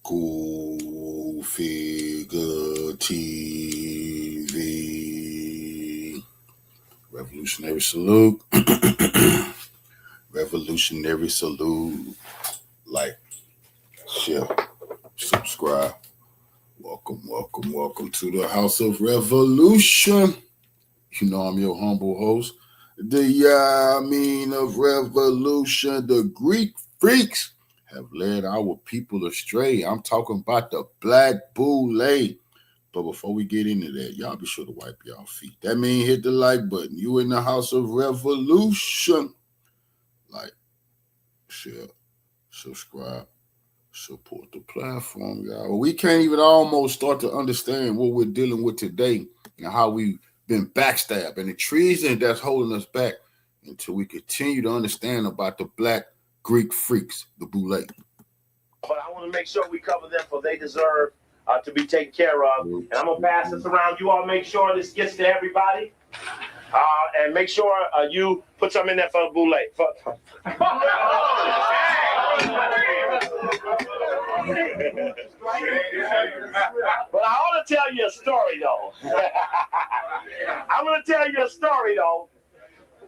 School Figure TV. Revolutionary salute. Revolutionary salute. Like, share, subscribe. Welcome to the House of Revolution. You know I'm your humble host, the Yamin of Revolution. The Greek freaks have led our people astray. I'm talking about the Black Boule. But before we get into that, y'all be sure to wipe y'all feet. That means hit the like button. You in the House of Revolution. Like, share, subscribe, support the platform, y'all. We can't even almost start to understand what we're dealing with today and how we've been backstabbed and the treason that's holding us back until we continue to understand about the Black Greek freaks, the Boule. But I want to make sure we cover them, for they deserve to be taken care of. And I'm going to pass this around. You all make sure this gets to everybody. And make sure you put some in there for the Boule. But I want to tell you a story, though. I'm going to tell you a story, though.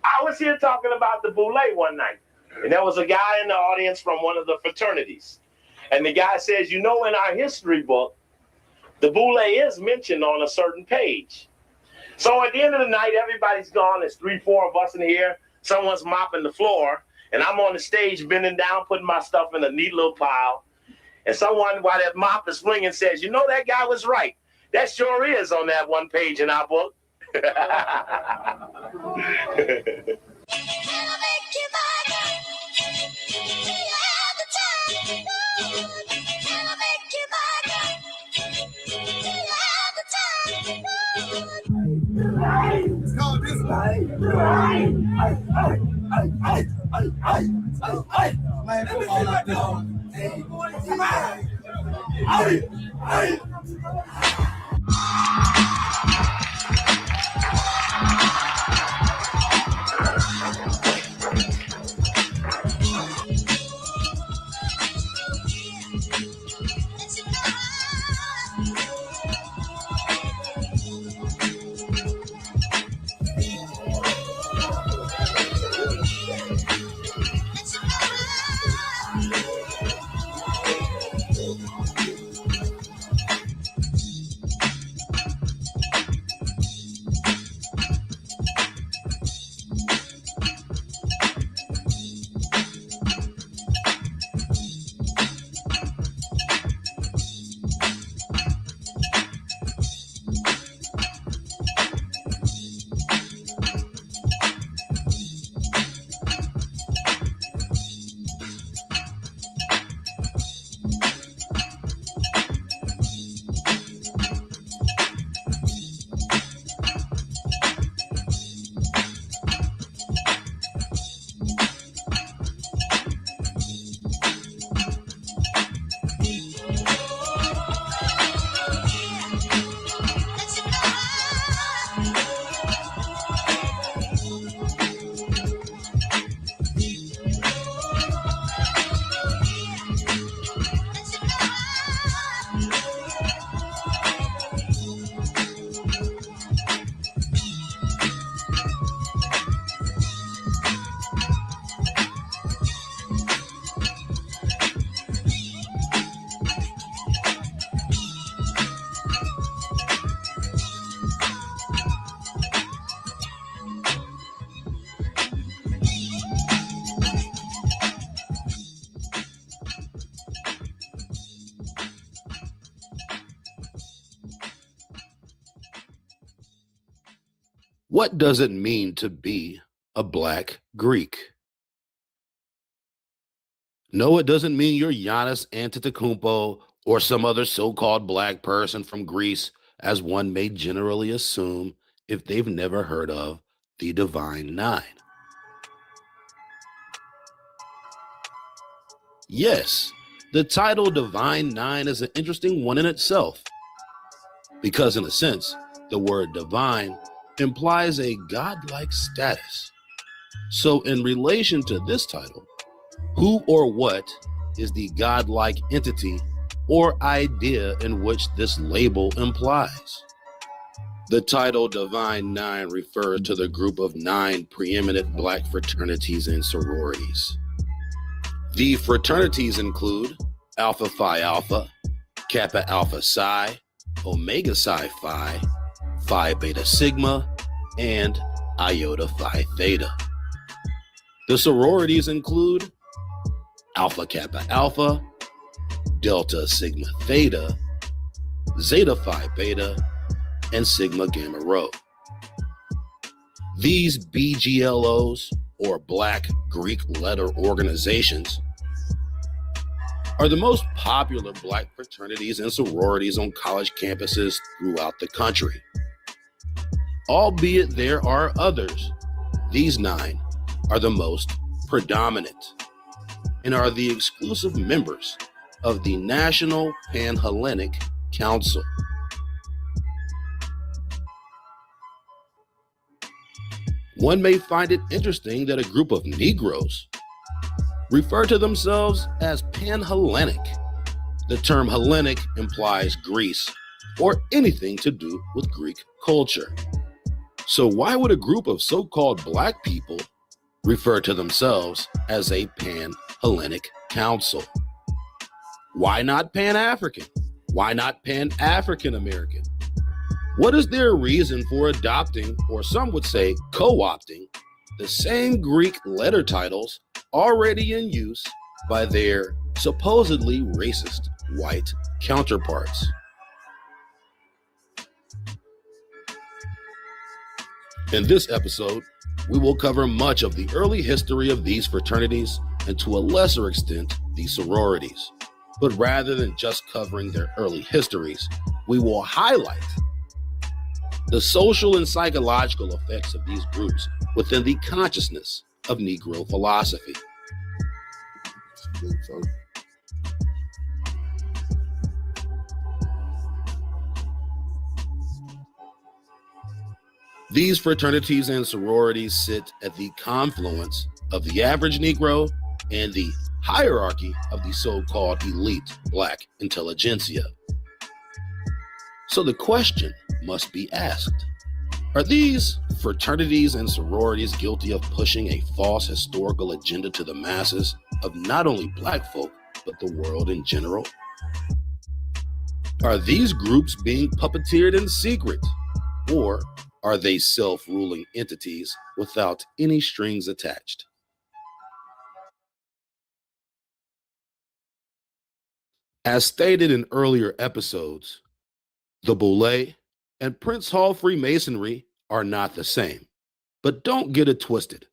I was here talking about the Boule one night. And there was a guy in the audience from one of the fraternities. And the guy says, you know, in our history book, the Boule is mentioned on a certain page. So at the end of the night, everybody's gone. There's 3-4 of us in here. Someone's mopping the floor. And I'm on the stage bending down, putting my stuff in a neat little pile. And someone, while that mop is flinging, says, you know, that guy was right. That sure is on that one page in our book. What does it mean to be a Black Greek? No, it doesn't mean you're Giannis Antetokounmpo or some other so-called Black person from Greece, as one may generally assume if they've never heard of the Divine Nine. Yes, the title Divine Nine is an interesting one in itself, because in a sense, the word divine implies a godlike status. So in relation to this title, who or what is the godlike entity or idea in which this label implies. The title Divine Nine refers to the group of 9 preeminent black fraternities and sororities. The fraternities include Alpha Phi Alpha, Kappa Alpha Psi, Omega Psi Phi, Phi Beta Sigma, and Iota Phi Theta. The sororities include Alpha Kappa Alpha, Delta Sigma Theta, Zeta Phi Beta, and Sigma Gamma Rho. These BGLOs, or Black Greek Letter Organizations, are the most popular black fraternities and sororities on college campuses throughout the country. Albeit there are others, these 9 are the most predominant and are the exclusive members of the National Pan-Hellenic Council. One may find it interesting that a group of Negroes refer to themselves as Pan-Hellenic. The term Hellenic implies Greece or anything to do with Greek culture. So why would a group of so-called black people refer to themselves as a Pan-Hellenic Council? Why not Pan-African? Why not Pan-African American? What is their reason for adopting, or some would say co-opting, the same Greek letter titles already in use by their supposedly racist white counterparts? In this episode, we will cover much of the early history of these fraternities and to a lesser extent, these sororities. But rather than just covering their early histories, we will highlight the social and psychological effects of these groups within the consciousness of Negro philosophy. These fraternities and sororities sit at the confluence of the average Negro and the hierarchy of the so-called elite black intelligentsia. So the question must be asked, are these fraternities and sororities guilty of pushing a false historical agenda to the masses of not only black folk, but the world in general? Are these groups being puppeteered in secret, or are they self-ruling entities without any strings attached? As stated in earlier episodes, the Boule and Prince Hall Freemasonry are not the same, but don't get it twisted.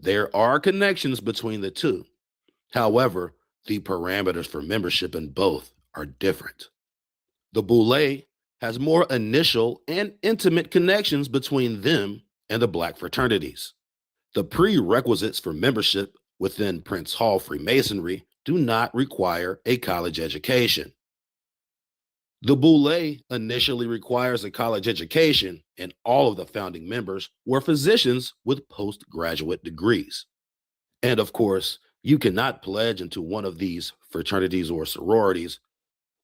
There are connections between the two. However, the parameters for membership in both are different. The Boule has more initial and intimate connections between them and the black fraternities. The prerequisites for membership within Prince Hall Freemasonry do not require a college education. The Boule initially requires a college education, and all of the founding members were physicians with postgraduate degrees. And of course, you cannot pledge into one of these fraternities or sororities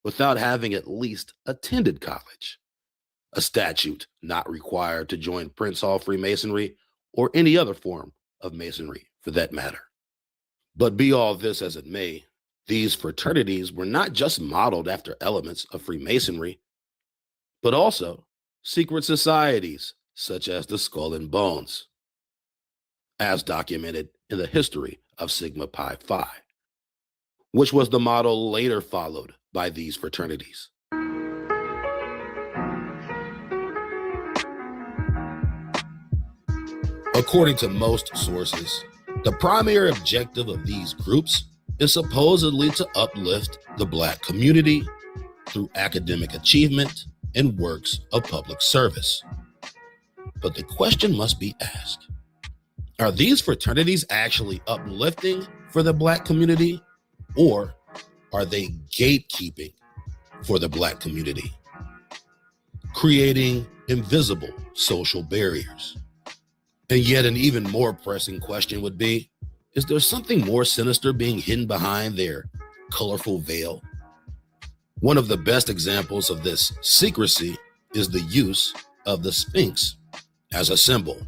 without having at least attended college, a statute not required to join Prince Hall Freemasonry or any other form of masonry for that matter. But be all this as it may, these fraternities were not just modeled after elements of Freemasonry, but also secret societies such as the Skull and Bones, as documented in the history of Sigma Pi Phi, which was the model later followed by these fraternities. According to most sources, the primary objective of these groups is supposedly to uplift the black community through academic achievement and works of public service. But the question must be asked, are these fraternities actually uplifting for the black community, or are they gatekeeping for the black community, creating invisible social barriers? And yet an even more pressing question would be, is there something more sinister being hidden behind their colorful veil? One of the best examples of this secrecy is the use of the Sphinx as a symbol.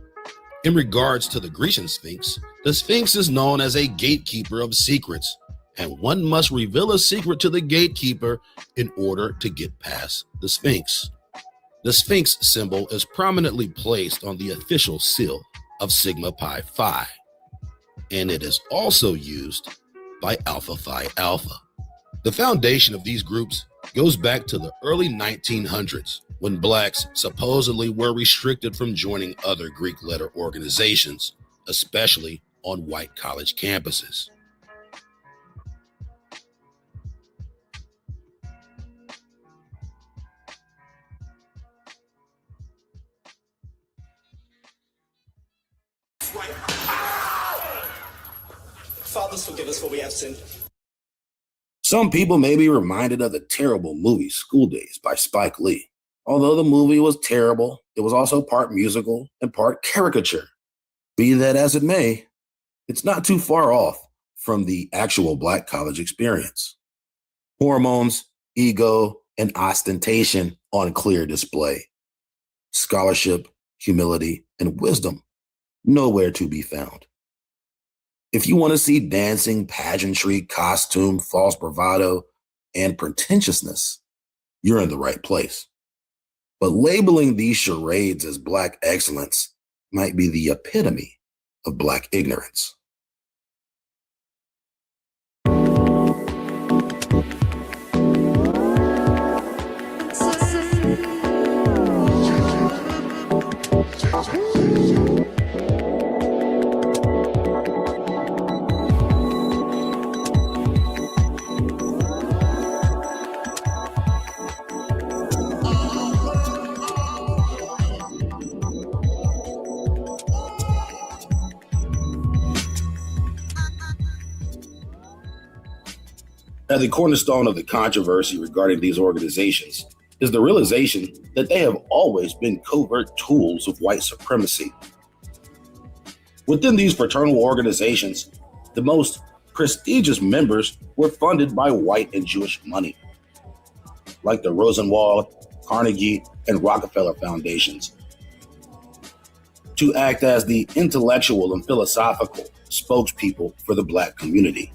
In regards to the Grecian Sphinx, the Sphinx is known as a gatekeeper of secrets, and one must reveal a secret to the gatekeeper in order to get past the Sphinx. The Sphinx symbol is prominently placed on the official seal of Sigma Pi Phi, and it is also used by Alpha Phi Alpha. The foundation of these groups goes back to the early 1900s, when blacks supposedly were restricted from joining other Greek letter organizations, especially on white college campuses. Fathers, forgive us for we have sinned. Some people may be reminded of the terrible movie School Days by Spike Lee. Although the movie was terrible, it was also part musical and part caricature. Be that as it may, it's not too far off from the actual black college experience. Hormones, ego, and ostentation on clear display. Scholarship, humility, and wisdom nowhere to be found. If you want to see dancing, pageantry, costume, false bravado, and pretentiousness, you're in the right place. But labeling these charades as black excellence might be the epitome of black ignorance. At the cornerstone of the controversy regarding these organizations is the realization that they have always been covert tools of white supremacy. Within these fraternal organizations, the most prestigious members were funded by white and Jewish money, like the Rosenwald, Carnegie, and Rockefeller foundations, to act as the intellectual and philosophical spokespeople for the black community.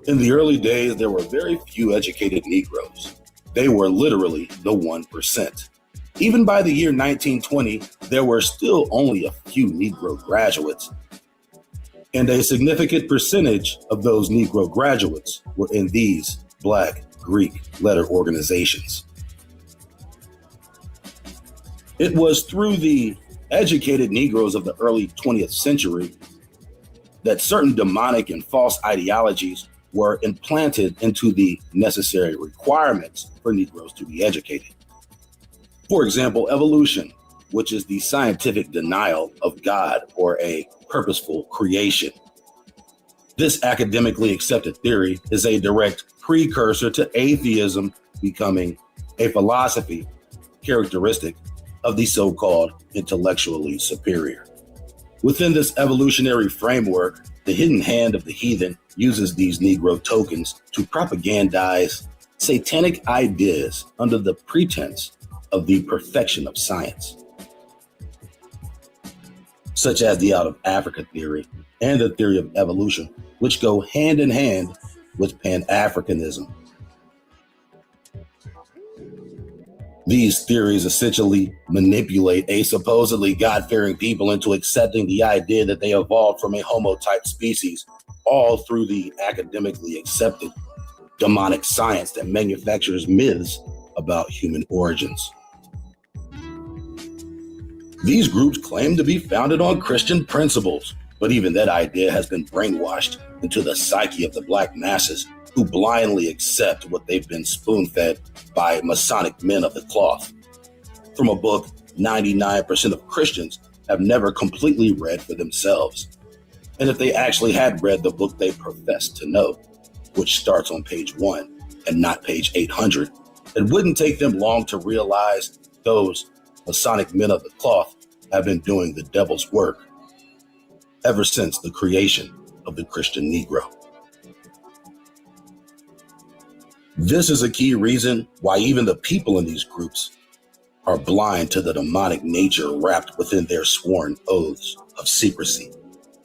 In the early days, there were very few educated Negroes. They were literally the 1%. Even by the year 1920, there were still only a few Negro graduates. And a significant percentage of those Negro graduates were in these black Greek letter organizations. It was through the educated Negroes of the early 20th century that certain demonic and false ideologies were implanted into the necessary requirements for Negroes to be educated. For example, evolution, which is the scientific denial of God or a purposeful creation. This academically accepted theory is a direct precursor to atheism becoming a philosophy characteristic of the so-called intellectually superior. Within this evolutionary framework, the hidden hand of the heathen uses these Negro tokens to propagandize satanic ideas under the pretense of the perfection of science, such as the out of Africa theory and the theory of evolution, which go hand in hand with Pan-Africanism. These theories essentially manipulate a supposedly God-fearing people into accepting the idea that they evolved from a Homo-type species, all through the academically accepted demonic science that manufactures myths about human origins. These groups claim to be founded on Christian principles, but even that idea has been brainwashed into the psyche of the black masses, who blindly accept what they've been spoon-fed by Masonic men of the cloth. From a book 99% of Christians have never completely read for themselves. And if they actually had read the book they profess to know, which starts on page 1 and not page 800, it wouldn't take them long to realize those Masonic men of the cloth have been doing the devil's work ever since the creation of the Christian Negro. This is a key reason why even the people in these groups are blind to the demonic nature wrapped within their sworn oaths of secrecy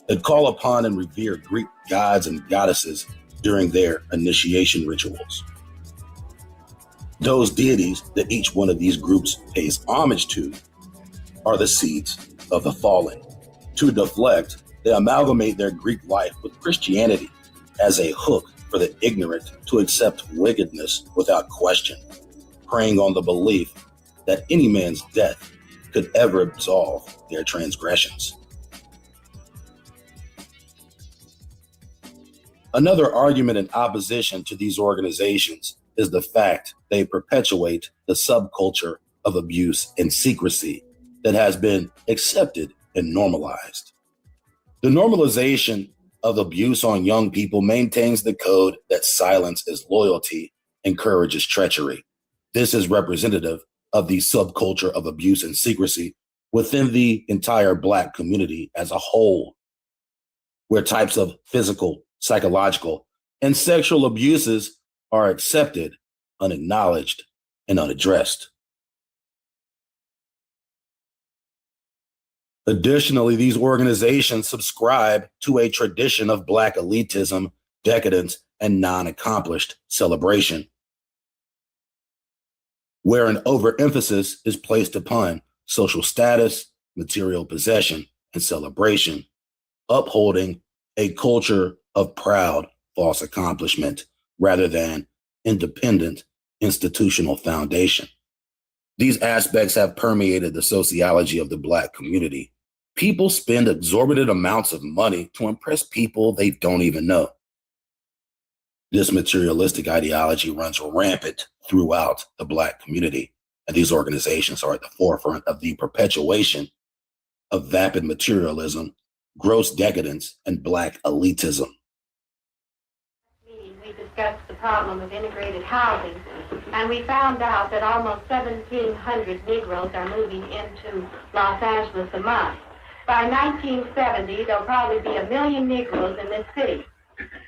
that call upon and revere Greek gods and goddesses during their initiation rituals. Those deities that each one of these groups pays homage to are the seeds of the fallen. To deflect, they amalgamate their Greek life with Christianity as a hook for the ignorant to accept wickedness without question, preying on the belief that any man's death could ever absolve their transgressions. Another argument in opposition to these organizations is the fact they perpetuate the subculture of abuse and secrecy that has been accepted and normalized. The normalization of abuse on young people maintains the code that silence is loyalty, encourages treachery. This is representative of the subculture of abuse and secrecy within the entire Black community as a whole, where types of physical, psychological, and sexual abuses are accepted, unacknowledged, and unaddressed. Additionally, these organizations subscribe to a tradition of Black elitism, decadence, and non-accomplished celebration, where an overemphasis is placed upon social status, material possession, and celebration, upholding a culture of proud false accomplishment rather than independent institutional foundation. These aspects have permeated the sociology of the Black community. People spend exorbitant amounts of money to impress people they don't even know. This materialistic ideology runs rampant throughout the Black community, and these organizations are at the forefront of the perpetuation of vapid materialism, gross decadence, and Black elitism. We discussed the problem of integrated housing, and we found out that almost 1,700 Negroes are moving into Los Angeles a month. By 1970, there'll probably be 1 million Negroes in this city.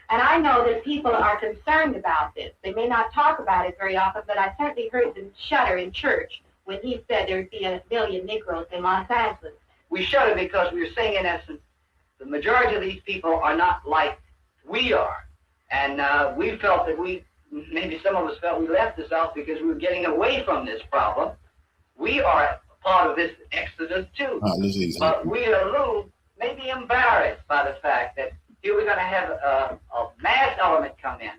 And I know that people are concerned about this. They may not talk about it very often, but I certainly heard them shudder in church when he said there'd be 1 million Negroes in Los Angeles. We shudder because we were saying, in essence, the majority of these people are not like we are. And we felt that maybe some of us felt we left the South because we were getting away from this problem. We are part of this exodus too. But we are a little maybe embarrassed by the fact that here we're going to have a mass element come in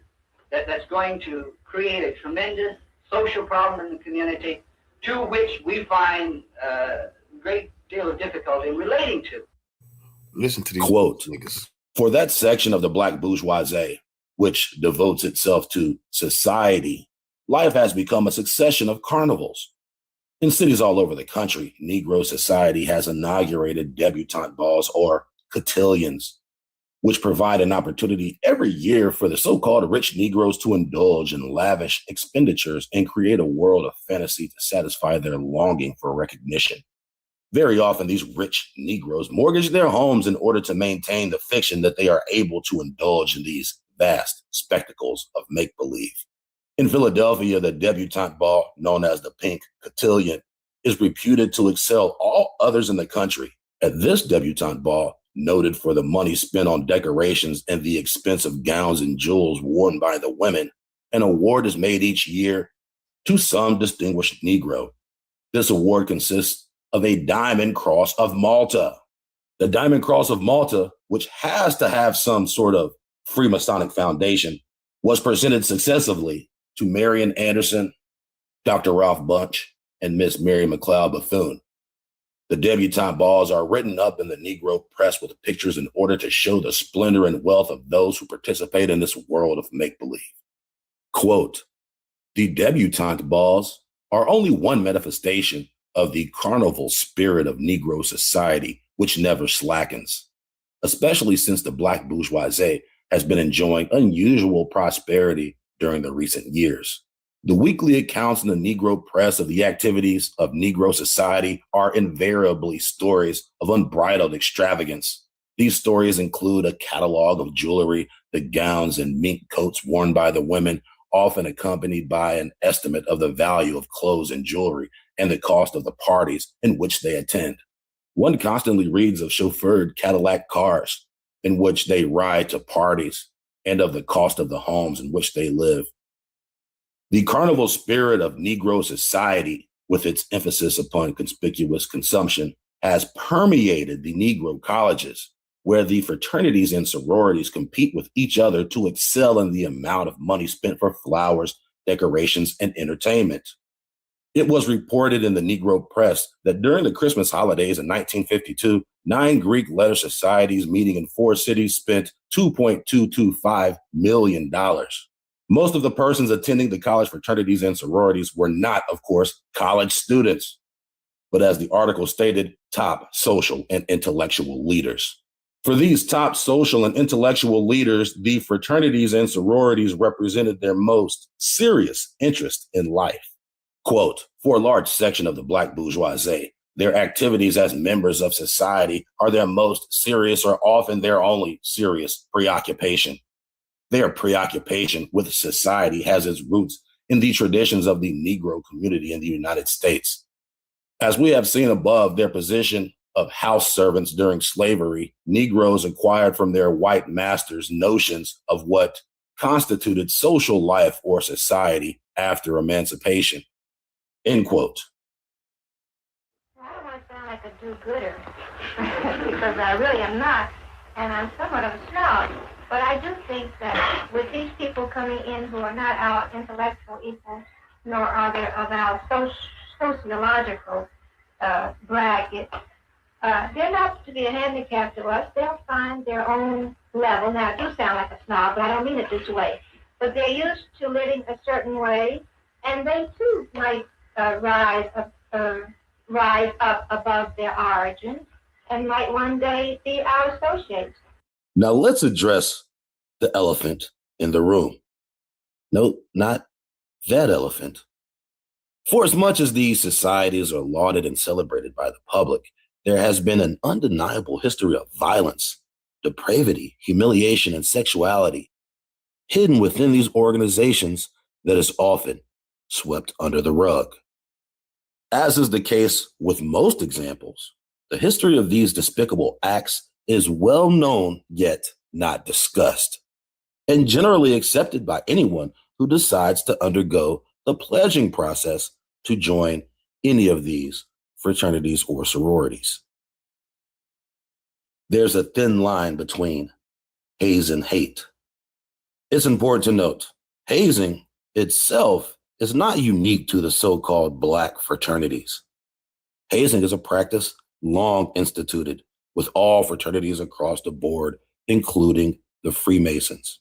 that's going to create a tremendous social problem in the community to which we find a great deal of difficulty in relating to. Listen to these quote, niggas. For that section of the Black bourgeoisie, which devotes itself to society, life has become a succession of carnivals. In cities all over the country, Negro society has inaugurated debutante balls or cotillions, which provide an opportunity every year for the so-called rich Negroes to indulge in lavish expenditures and create a world of fantasy to satisfy their longing for recognition. Very often, these rich Negroes mortgage their homes in order to maintain the fiction that they are able to indulge in these vast spectacles of make-believe. In Philadelphia, the debutante ball, known as the Pink Cotillion, is reputed to excel all others in the country. At this debutante ball, noted for the money spent on decorations and the expensive gowns and jewels worn by the women, an award is made each year to some distinguished Negro. This award consists of a Diamond Cross of Malta. The Diamond Cross of Malta, which has to have some sort of Freemasonic foundation, was presented successively to Marian Anderson, Dr. Ralph Bunch, and Miss Mary McLeod Bethune. The debutante balls are written up in the Negro press with pictures in order to show the splendor and wealth of those who participate in this world of make-believe. Quote, the debutante balls are only one manifestation of the carnival spirit of Negro society, which never slackens, especially since the Black bourgeoisie has been enjoying unusual prosperity during the recent years. The weekly accounts in the Negro press of the activities of Negro society are invariably stories of unbridled extravagance. These stories include a catalog of jewelry, the gowns and mink coats worn by the women, often accompanied by an estimate of the value of clothes and jewelry and the cost of the parties in which they attend. One constantly reads of chauffeured Cadillac cars in which they ride to parties and of the cost of the homes in which they live. The carnival spirit of Negro society, with its emphasis upon conspicuous consumption, has permeated the Negro colleges, where the fraternities and sororities compete with each other to excel in the amount of money spent for flowers, decorations, and entertainment. It was reported in the Negro press that during the Christmas holidays in 1952, 9 Greek letter societies meeting in 4 cities spent $2.225 million. Most of the persons attending the college fraternities and sororities were not, of course, college students, but as the article stated, top social and intellectual leaders. For these top social and intellectual leaders, the fraternities and sororities represented their most serious interest in life. Quote, for a large section of the Black bourgeoisie, their activities as members of society are their most serious or often their only serious preoccupation. Their preoccupation with society has its roots in the traditions of the Negro community in the United States. As we have seen above, their position of house servants during slavery, Negroes acquired from their white masters notions of what constituted social life or society after emancipation. End quote. I don't want to sound like a do-gooder, because I really am not, and I'm somewhat of a snob. But I do think that with these people coming in who are not our intellectual equals, nor are they of our sociological bracket, they're not to be a handicap to us. They'll find their own level. Now, I do sound like a snob, but I don't mean it this way. But they're used to living a certain way, and they too might rise up above their origins and might one day be our associates. Now let's address the elephant in the room. No, not that elephant. For as much as these societies are lauded and celebrated by the public, there has been an undeniable history of violence, depravity, humiliation, and sexuality hidden within these organizations that is often swept under the rug. As is the case with most examples, the history of these despicable acts is well known yet not discussed, and generally accepted by anyone who decides to undergo the pledging process to join any of these fraternities or sororities. There's a thin line between haze and hate. It's important to note, hazing itself is not unique to the so-called Black fraternities. Hazing is a practice long instituted with all fraternities across the board, including the Freemasons.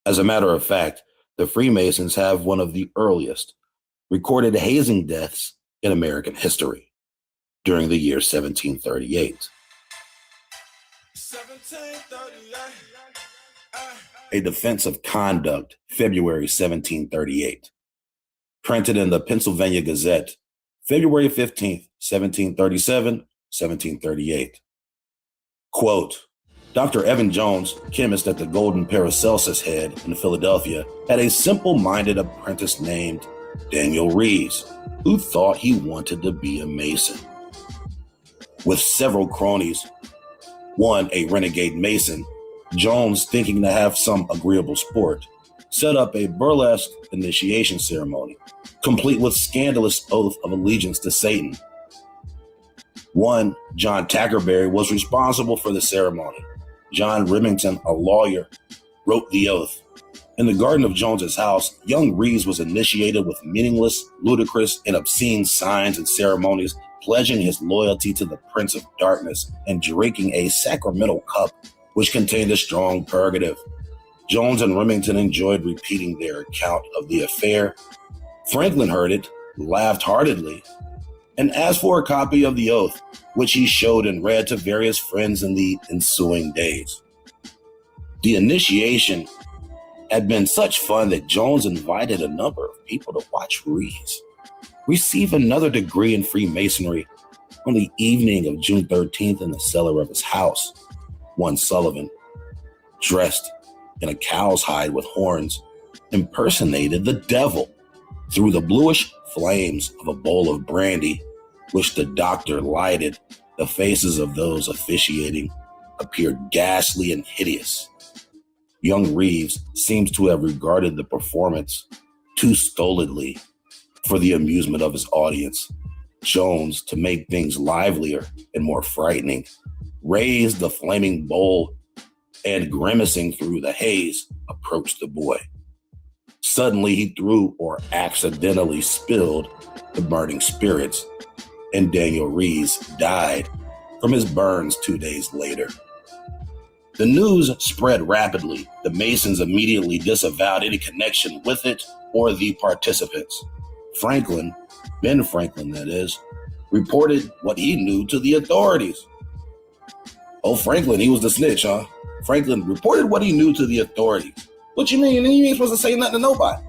As a matter of fact, the Freemasons have one of the earliest recorded hazing deaths in American history during the year 1738. A Defense of Conduct, February 1738. Printed in the Pennsylvania Gazette, February 15th, 1737, 1738. Quote, Dr. Evan Jones, chemist at the Golden Paracelsus Head in Philadelphia, had a simple-minded apprentice named Daniel Reeves, who thought he wanted to be a Mason. With several cronies, one a renegade Mason, Jones, thinking to have some agreeable sport, set up a burlesque initiation ceremony, complete with scandalous oath of allegiance to Satan. One, John Tackerberry, was responsible for the ceremony. John Remington, a lawyer, wrote the oath. In the garden of Jones's house, young Reeves was initiated with meaningless, ludicrous, and obscene signs and ceremonies, pledging his loyalty to the Prince of Darkness and drinking a sacramental cup which contained a strong purgative. Jones and Remington enjoyed repeating their account of the affair. Franklin heard it, laughed heartily, and asked for a copy of the oath, which he showed and read to various friends in the ensuing days. The initiation had been such fun that Jones invited a number of people to watch Reeves receive another degree in Freemasonry on the evening of June 13th in the cellar of his house. One Sullivan, dressed in a cow's hide with horns, impersonated the devil through the bluish flames of a bowl of brandy, which the doctor lighted. The faces of those officiating appeared ghastly and hideous. Young Reeves seems to have regarded the performance too stolidly for the amusement of his audience. Jones, to make things livelier and more frightening, raised the flaming bowl and, grimacing through the haze, approached the boy. Suddenly he threw or accidentally spilled the burning spirits, and Daniel Reeves died from his burns 2 days later. The news spread rapidly. The Masons immediately disavowed any connection with it or the participants. Franklin, Ben Franklin that is, reported what he knew to the authorities. Oh, Franklin, he was the snitch, huh? Franklin reported what he knew to the authorities. What you mean? You ain't supposed to say nothing to nobody.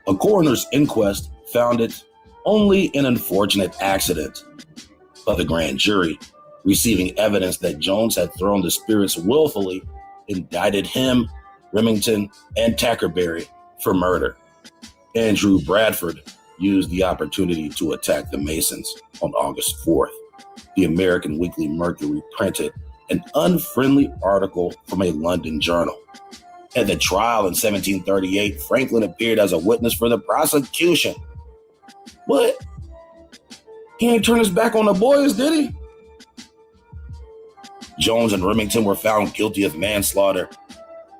A coroner's inquest found it only an unfortunate accident. But the grand jury, receiving evidence that Jones had thrown the spirits willfully, indicted him, Remington, and Tackerberry for murder. Andrew Bradford used the opportunity to attack the Masons. On August 4th, the American Weekly Mercury printed an unfriendly article from a London journal. At the trial in 1738, Franklin appeared as a witness for the prosecution. What? He ain't turned his back on the boys, did he? Jones and Remington were found guilty of manslaughter.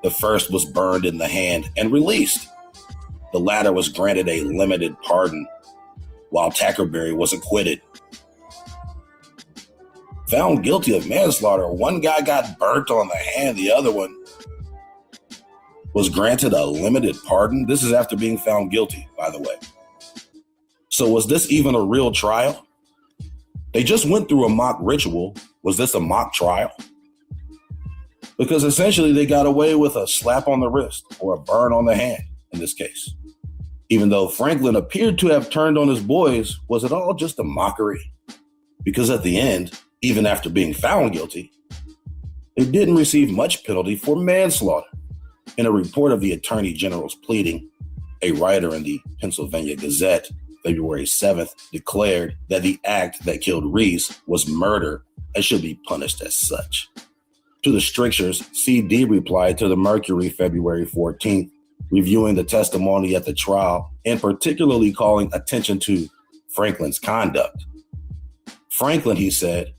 The first was burned in the hand and released. The latter was granted a limited pardon, while Tackerberry was acquitted. Found guilty of manslaughter, one guy got burnt on the hand, the other one was granted a limited pardon. This is after being found guilty, by the way. So was this even a real trial? They just went through a mock ritual. Was this a mock trial? Because essentially they got away with a slap on the wrist or a burn on the hand in this case. Even though Franklin appeared to have turned on his boys, was it all just a mockery? Because at the end, even after being found guilty, they didn't receive much penalty for manslaughter. In a report of the Attorney General's pleading, a writer in the Pennsylvania Gazette, February 7th, declared that the act that killed Reese was murder and should be punished as such. To the strictures, C.D. replied to the Mercury February 14th, reviewing the testimony at the trial and particularly calling attention to Franklin's conduct. Franklin, he said,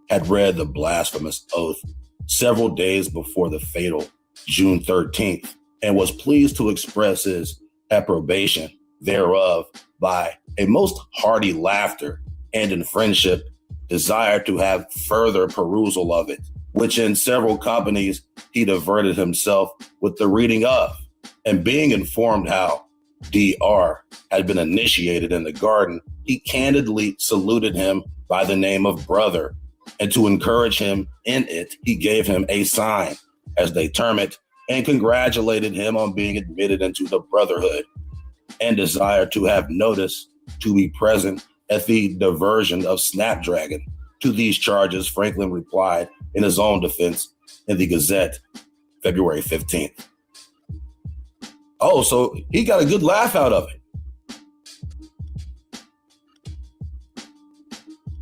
had read the blasphemous oath several days before the fatal June 13th and was pleased to express his approbation thereof by a most hearty laughter and in friendship desired to have further perusal of it, which in several companies he diverted himself with the reading of. And being informed how D.R. had been initiated in the garden, he candidly saluted him by the name of brother, and to encourage him in it, he gave him a sign, as they term it, and congratulated him on being admitted into the brotherhood, and desired to have notice to be present at the diversion of Snapdragon. To these charges, Franklin replied in his own defense in the Gazette, February 15th. Oh, so he got a good laugh out of it.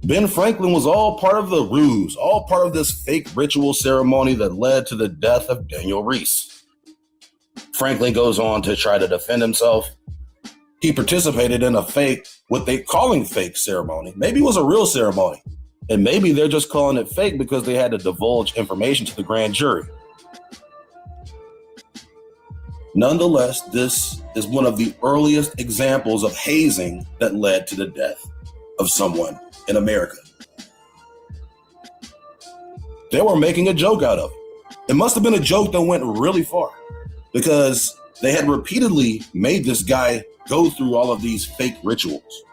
Ben Franklin was all part of the ruse, all part of this fake ritual ceremony that led to the death of Daniel Reese. Franklin goes on to try to defend himself. He participated in a fake, what they calling fake ceremony. Maybe it was a real ceremony. And maybe they're just calling it fake because they had to divulge information to the grand jury. Nonetheless, this is one of the earliest examples of hazing that led to the death of someone in America. They were making a joke out of it. It must have been a joke that went really far because they had repeatedly made this guy go through all of these fake rituals.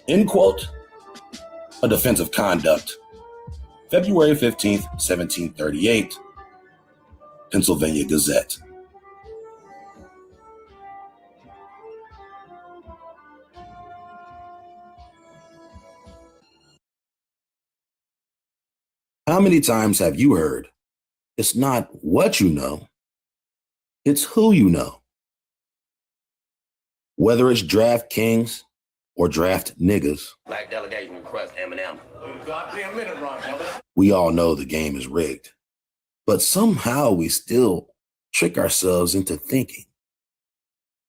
End quote. A defense of conduct. February 15th, 1738. Pennsylvania Gazette. How many times have you heard, it's not what you know, it's who you know? Whether it's DraftKings or draft niggas, Black delegation request Eminem. Goddamn minute, Ron. we all know the game is rigged. But somehow we still trick ourselves into thinking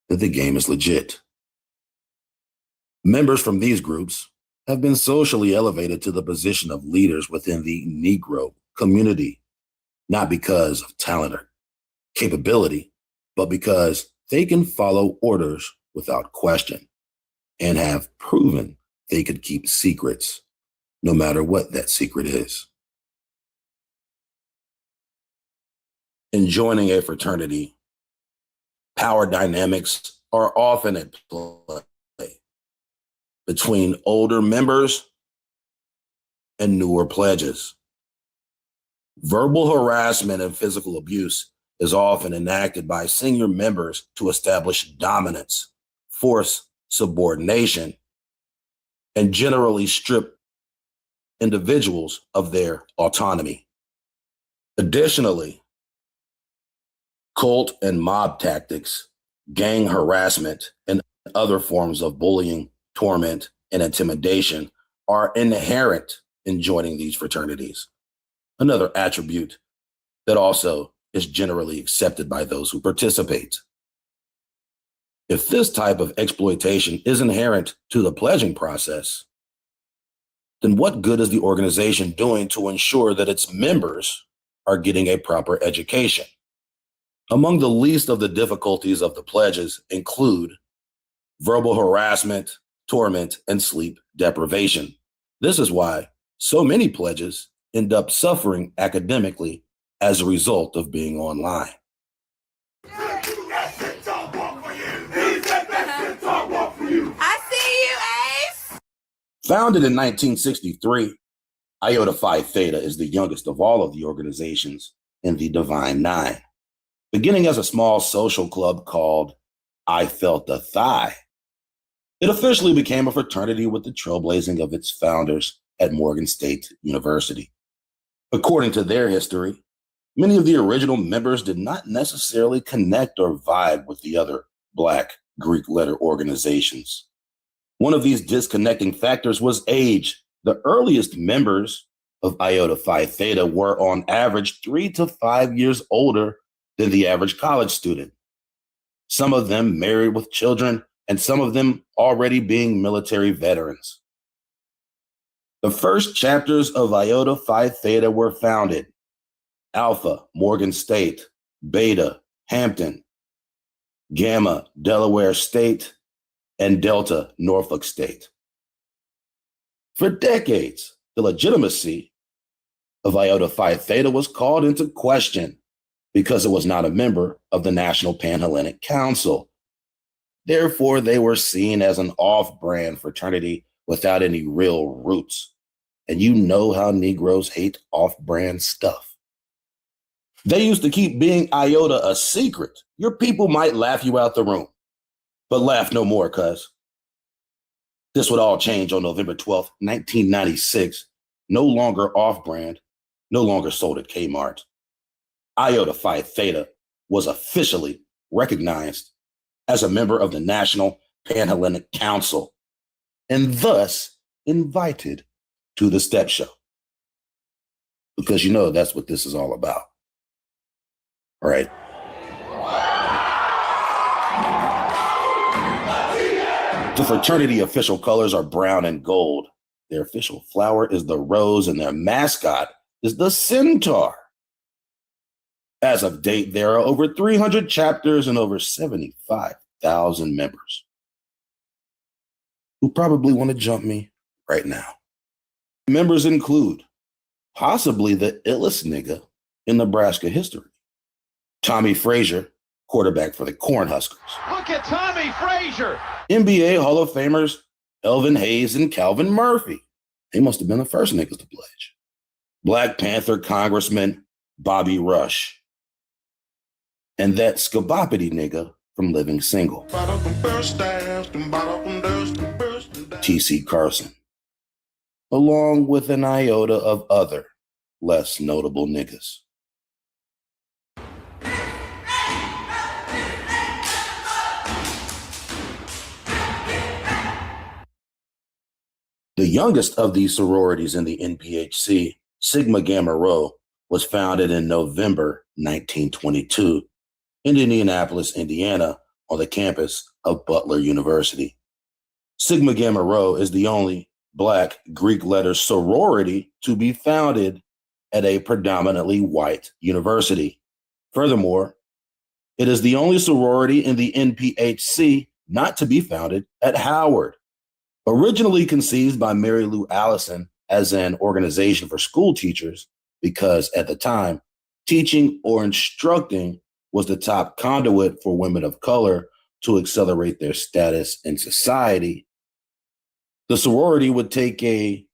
that the game is legit. Members from these groups have been socially elevated to the position of leaders within the Negro community, not because of talent or capability, but because they can follow orders without question and have proven they could keep secrets, no matter what that secret is. In joining a fraternity, power dynamics are often at play between older members and newer pledges. Verbal harassment and physical abuse is often enacted by senior members to establish dominance, force subordination, and generally strip individuals of their autonomy. Additionally, cult and mob tactics, gang harassment, and other forms of bullying, torment, and intimidation are inherent in joining these fraternities. Another attribute that also is generally accepted by those who participate. If this type of exploitation is inherent to the pledging process, then what good is the organization doing to ensure that its members are getting a proper education? Among the least of the difficulties of the pledges include verbal harassment, torment, and sleep deprivation. This is why so many pledges end up suffering academically as a result of being online. I see you, Ace! Founded in 1963, Iota Phi Theta is the youngest of all of the organizations in the Divine Nine. Beginning as a small social club called I Felt a Thigh, it officially became a fraternity with the trailblazing of its founders at Morgan State University. According to their history, many of the original members did not necessarily connect or vibe with the other Black Greek letter organizations. One of these disconnecting factors was age. The earliest members of Iota Phi Theta were on average 3 to 5 years older than the average college student. Some of them married with children, and some of them already being military veterans. The first chapters of Iota Phi Theta were founded: Alpha, Morgan State; Beta, Hampton; Gamma, Delaware State; and Delta, Norfolk State. For decades, the legitimacy of Iota Phi Theta was called into question because it was not a member of the National Panhellenic Council. Therefore, they were seen as an off-brand fraternity without any real roots. And you know how Negroes hate off-brand stuff. They used to keep being Iota a secret. Your people might laugh you out the room, but laugh no more, cuz. This would all change on November 12th, 1996. No longer off-brand, no longer sold at Kmart. Iota Phi Theta was officially recognized as a member of the National Panhellenic Council and thus invited to the Step Show. Because you know that's what this is all about. All right. The fraternity official colors are brown and gold. Their official flower is the rose, and their mascot is the centaur. As of date, there are over 300 chapters and over 75,000 members who probably want to jump me right now. Members include possibly the illest nigga in Nebraska history, Tommy Frazier, quarterback for the Cornhuskers. Look at Tommy Frazier. NBA Hall of Famers Elvin Hayes and Calvin Murphy. They must have been the first niggas to pledge. Black Panther Congressman Bobby Rush. And that Scaboppity nigga from Living Single, T.C. Carson, along with an iota of other less notable niggas. The youngest of these sororities in the NPHC, Sigma Gamma Rho, was founded in November 1922 in Indianapolis, Indiana, on the campus of Butler University. Sigma Gamma Rho is the only Black Greek letter sorority to be founded at a predominantly white university. Furthermore, it is the only sorority in the NPHC not to be founded at Howard. Originally conceived by Mary Lou Allison as an organization for school teachers, because at the time, teaching or instructing was the top conduit for women of color to accelerate their status in society, the sorority would take a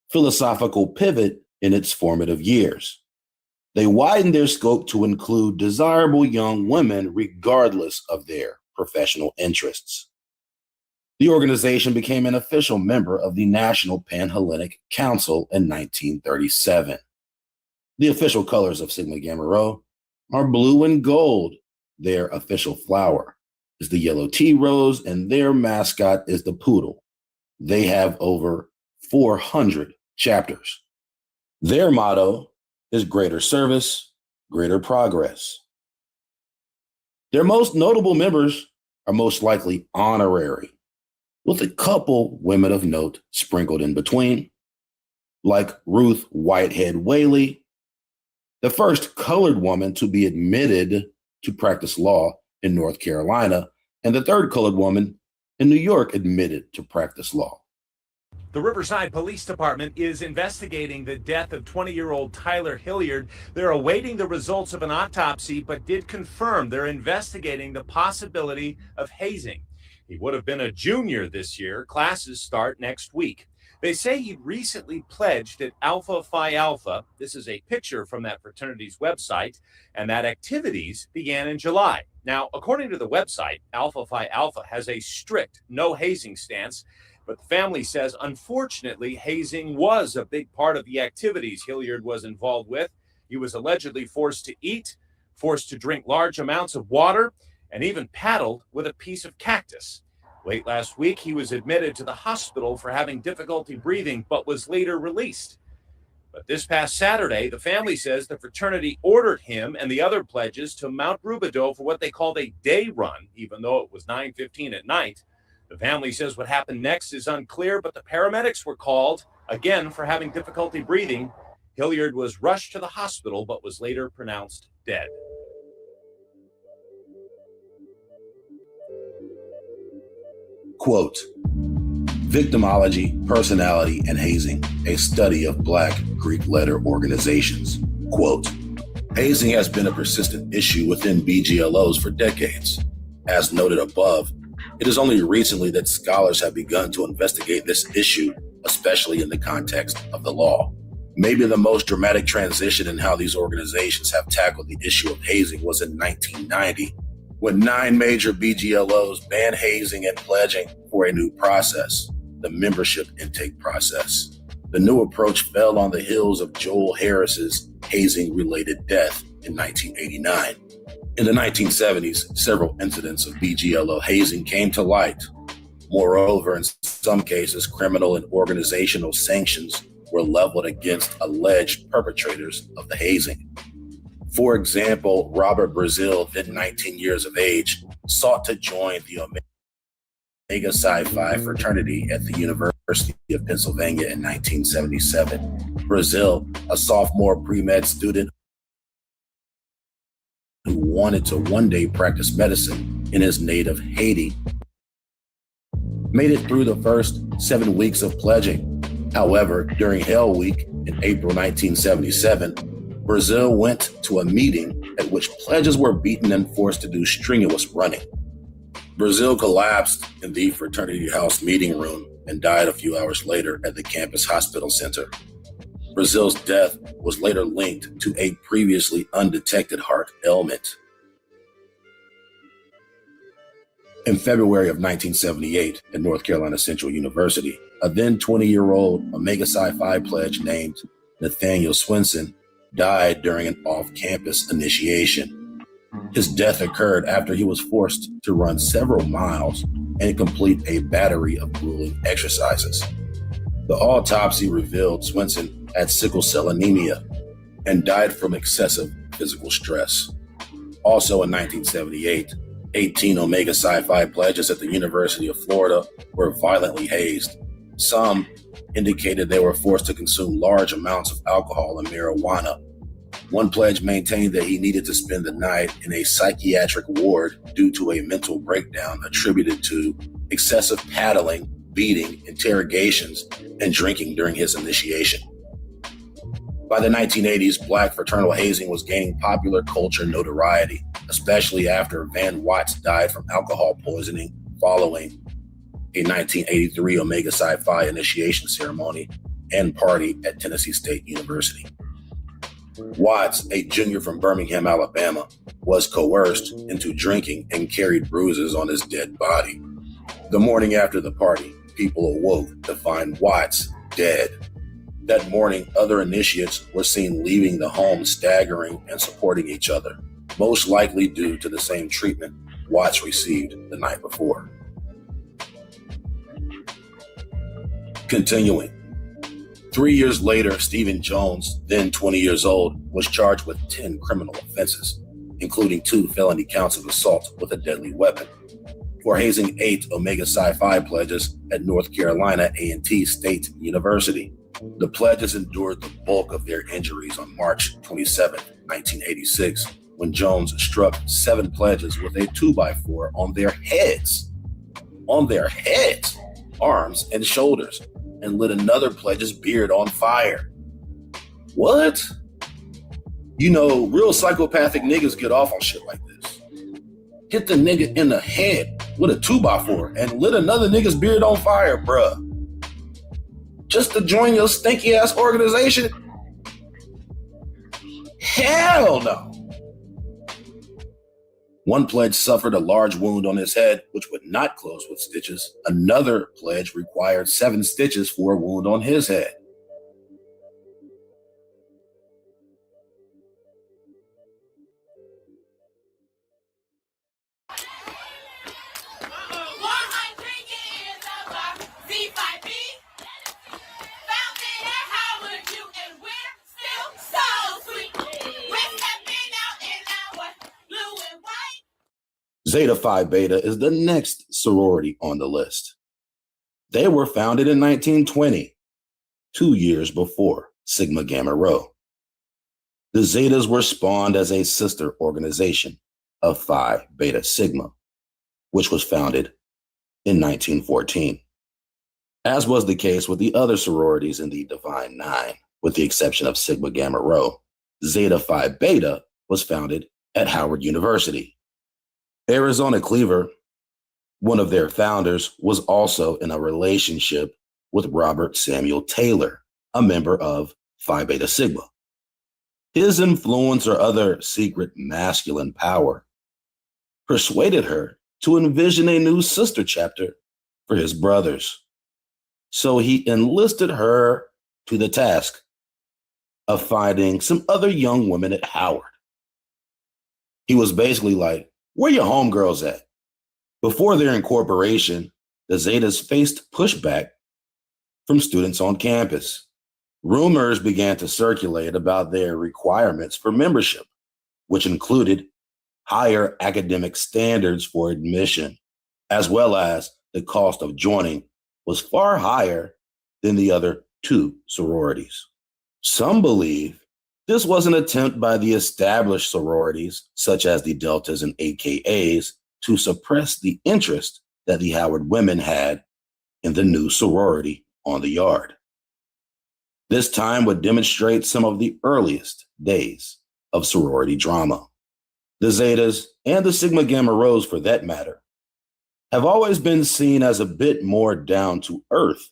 philosophical pivot in its formative years. They widened their scope to include desirable young women regardless of their professional interests. The organization became an official member of the National Pan-Hellenic Council in 1937. The official colors of Sigma Gamma Rho are blue and gold. Their official flower is the yellow tea rose, and their mascot is the poodle. They have over 400 chapters. Their motto is greater service, greater progress. Their most notable members are most likely honorary, with a couple women of note sprinkled in between, like Ruth Whitehead Whaley, the first colored woman to be admitted to practice law in North Carolina, and the third colored woman in New York admitted to practice law. The Riverside Police Department is investigating the death of 20-year-old Tyler Hilliard. They're awaiting the results of an autopsy, but did confirm they're investigating the possibility of hazing. He would have been a junior this year. Classes start next week. They say he recently pledged at Alpha Phi Alpha. This is a picture from that fraternity's website, and that activities began in July. Now, according to the website, Alpha Phi Alpha has a strict no hazing stance, but the family says, unfortunately, hazing was a big part of the activities Hilliard was involved with. He was allegedly forced to eat, forced to drink large amounts of water, and even paddled with a piece of cactus. Late last week, he was admitted to the hospital for having difficulty breathing, but was later released. But this past Saturday, the family says the fraternity ordered him and the other pledges to Mount Rubidoux for what they called a day run, even though it was 9:15 at night. The family says what happened next is unclear, but the paramedics were called, again, for having difficulty breathing. Hilliard was rushed to the hospital, but was later pronounced dead. Quote, Victimology, Personality, and Hazing, a study of Black Greek letter organizations. Quote, hazing has been a persistent issue within BGLOs for decades. As noted above, it is only recently that scholars have begun to investigate this issue, especially in the context of the law. Maybe the most dramatic transition in how these organizations have tackled the issue of hazing was in 1990, when 9 major BGLOs banned hazing and pledging for a new process, the membership intake process. The new approach fell on the heels of Joel Harris's hazing-related death in 1989. In the 1970s, several incidents of BGLO hazing came to light. Moreover, in some cases, criminal and organizational sanctions were leveled against alleged perpetrators of the hazing. For example, Robert Brazil, then 19 years of age, sought to join the Omega Psi Phi fraternity at the University of Pennsylvania in 1977. Brazil, a sophomore pre-med student who wanted to one day practice medicine in his native Haiti, made it through the first 7 weeks of pledging. However, during Hell Week in April 1977, Brazil went to a meeting at which pledges were beaten and forced to do strenuous running. Brazil collapsed in the fraternity house meeting room and died a few hours later at the campus hospital center. Brazil's death was later linked to a previously undetected heart ailment. In February of 1978 at North Carolina Central University, a then 20-year-old Omega Psi Phi pledge named Nathaniel Swinson died during an off-campus initiation. His death occurred after he was forced to run several miles and complete a battery of grueling exercises. The autopsy revealed Swenson had sickle cell anemia and died from excessive physical stress. Also in 1978, 18 Omega Psi Phi pledges at the University of Florida were violently hazed. Some indicated they were forced to consume large amounts of alcohol and marijuana. One pledge maintained that he needed to spend the night in a psychiatric ward due to a mental breakdown attributed to excessive paddling, beating, interrogations, and drinking during his initiation. By the 1980s, Black fraternal hazing was gaining popular culture notoriety, especially after Van Watts died from alcohol poisoning following a 1983 Omega Psi Phi initiation ceremony and party at Tennessee State University. Watts, a junior from Birmingham, Alabama, was coerced into drinking and carried bruises on his dead body. The morning after the party, people awoke to find Watts dead. That morning, other initiates were seen leaving the home staggering and supporting each other, most likely due to the same treatment Watts received the night before. Continuing. 3 years later, Stephen Jones, then 20 years old, was charged with 10 criminal offenses, including 2 felony counts of assault with a deadly weapon, for hazing 8 Omega Psi Phi pledges at North Carolina A&T State University. The pledges endured the bulk of their injuries on March 27, 1986, when Jones struck 7 pledges with a 2x4 on their heads, arms, and shoulders, and lit another pledge's beard on fire. What? You know, real psychopathic niggas get off on shit like this. Hit the nigga in the head with a 2x4 and lit another nigga's beard on fire, bruh. Just to join your stinky ass organization? Hell no. One pledge suffered a large wound on his head, which would not close with stitches. Another pledge required 7 stitches for a wound on his head. Zeta Phi Beta is the next sorority on the list. They were founded in 1920, 2 years before Sigma Gamma Rho. The Zetas were spawned as a sister organization of Phi Beta Sigma, which was founded in 1914. As was the case with the other sororities in the Divine Nine, with the exception of Sigma Gamma Rho, Zeta Phi Beta was founded at Howard University. Arizona Cleaver, one of their founders, was also in a relationship with Robert Samuel Taylor, a member of Phi Beta Sigma. His influence or other secret masculine power persuaded her to envision a new sister chapter for his brothers. So he enlisted her to the task of finding some other young women at Howard. He was basically like, where your homegirls at? Before their incorporation, the Zetas faced pushback from students on campus. Rumors began to circulate about their requirements for membership, which included higher academic standards for admission, as well as the cost of joining was far higher than the other 2 sororities. Some believe this was an attempt by the established sororities, such as the Deltas and AKAs, to suppress the interest that the Howard women had in the new sorority on the yard. This time would demonstrate some of the earliest days of sorority drama. The Zetas, and the Sigma Gamma Rhos for that matter, have always been seen as a bit more down to earth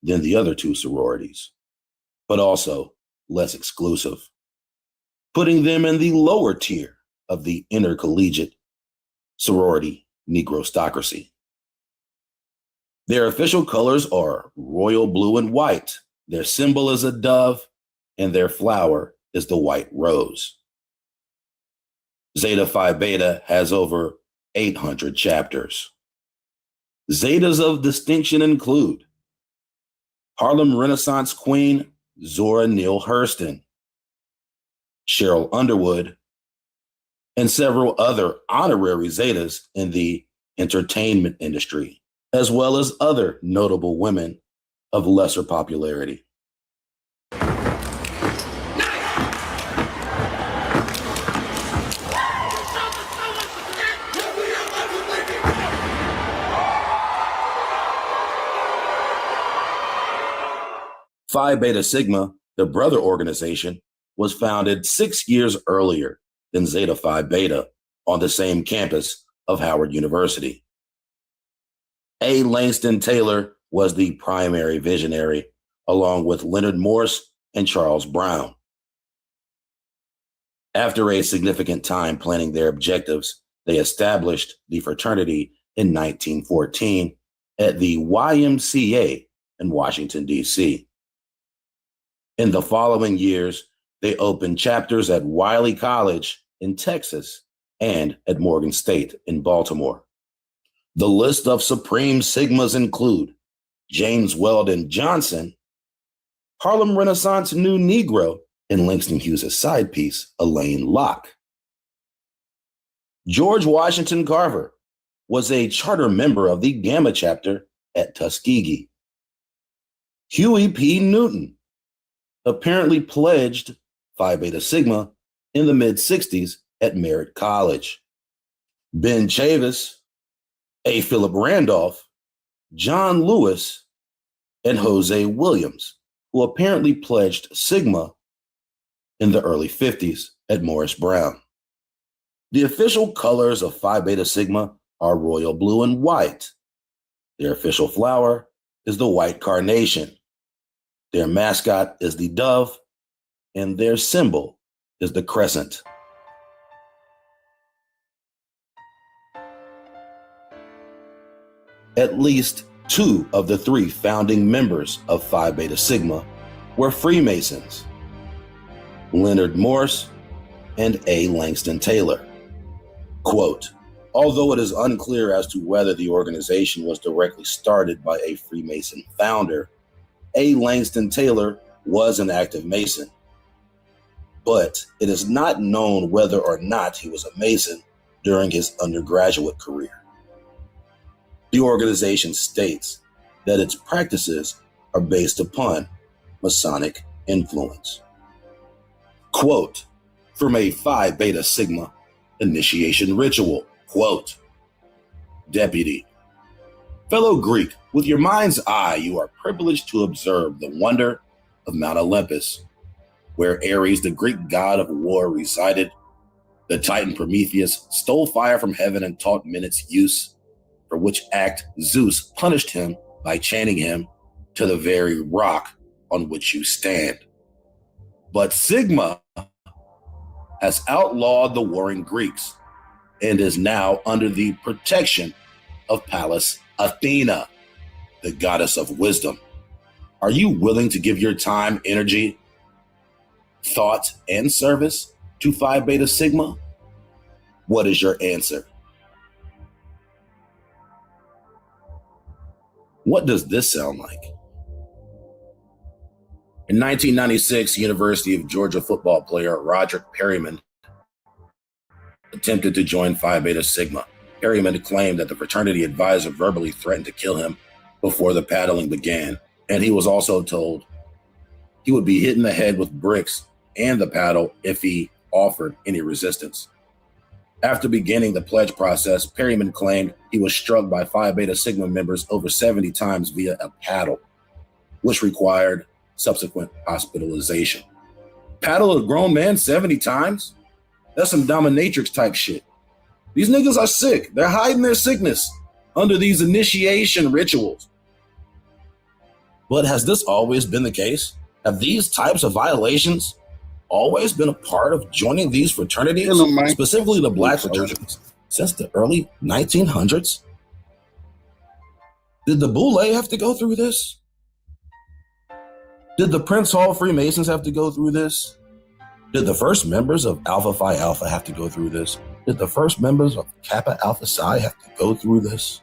than the other 2 sororities, but also less exclusive, putting them in the lower tier of the intercollegiate sorority negrostocracy. Their official colors are royal blue and white. Their symbol is a dove, and their flower is the white rose. Zeta Phi Beta has over 800 chapters. Zetas of distinction include Harlem Renaissance Queen Zora Neale Hurston, Cheryl Underwood, and several other honorary Zetas in the entertainment industry, as well as other notable women of lesser popularity. Phi Beta Sigma, the brother organization, was founded 6 years earlier than Zeta Phi Beta on the same campus of Howard University. A. Langston Taylor was the primary visionary, along with Leonard Morse and Charles Brown. After a significant time planning their objectives, they established the fraternity in 1914 at the YMCA in Washington, D.C. In the following years, they opened chapters at Wiley College in Texas and at Morgan State in Baltimore. The list of Supreme Sigmas include James Weldon Johnson, Harlem Renaissance New Negro, and Langston Hughes' side piece, Elaine Locke. George Washington Carver was a charter member of the Gamma chapter at Tuskegee. Huey P. Newton apparently pledged Phi Beta Sigma in the mid-60s at Merritt College. Ben Chavis, A. Philip Randolph, John Lewis, and Jose Williams, who apparently pledged Sigma in the early 50s at Morris Brown. The official colors of Phi Beta Sigma are royal blue and white. Their official flower is the white carnation. Their mascot is the dove, and their symbol is the crescent. At least 2 of the 3 founding members of Phi Beta Sigma were Freemasons, Leonard Morse and A. Langston Taylor. Quote, although it is unclear as to whether the organization was directly started by a Freemason founder, A. Langston Taylor was an active Mason, but it is not known whether or not he was a Mason during his undergraduate career. The organization states that its practices are based upon Masonic influence. Quote, from a Phi Beta Sigma initiation ritual, quote, Deputy, fellow Greek, with your mind's eye, you are privileged to observe the wonder of Mount Olympus, where Ares, the Greek god of war, resided. The Titan Prometheus stole fire from heaven and taught men its use, for which act Zeus punished him by chaining him to the very rock on which you stand. But Sigma has outlawed the warring Greeks and is now under the protection of Pallas Athena, the goddess of wisdom. Are you willing to give your time, energy, thought, and service to Phi Beta Sigma? What is your answer? What does this sound like? In 1996, University of Georgia football player Roderick Perryman attempted to join Phi Beta Sigma. Perryman claimed that the fraternity advisor verbally threatened to kill him before the paddling began, and he was also told he would be hit in the head with bricks and the paddle if he offered any resistance. After beginning the pledge process, Perryman claimed he was struck by Phi Beta Sigma members over 70 times via a paddle, which required subsequent hospitalization. Paddle a grown man 70 times? That's some dominatrix type shit. These niggas are sick. They're hiding their sickness under these initiation rituals. But has this always been the case? Have these types of violations always been a part of joining these fraternities, specifically the black fraternities, since the early 1900s? Did the Boule have to go through this? Did the Prince Hall Freemasons have to go through this? Did the first members of Alpha Phi Alpha have to go through this? Did the first members of Kappa Alpha Psi have to go through this?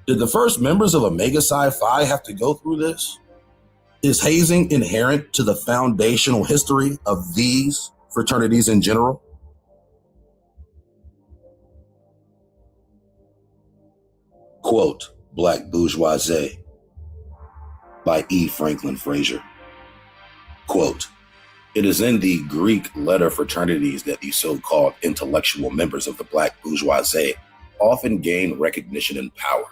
Did the first members of Omega Psi Phi have to go through this? Is hazing inherent to the foundational history of these fraternities in general? Quote, Black Bourgeoisie by E. Franklin Frazier. Quote, it is in the Greek letter fraternities that the so-called intellectual members of the Black bourgeoisie often gain recognition and power.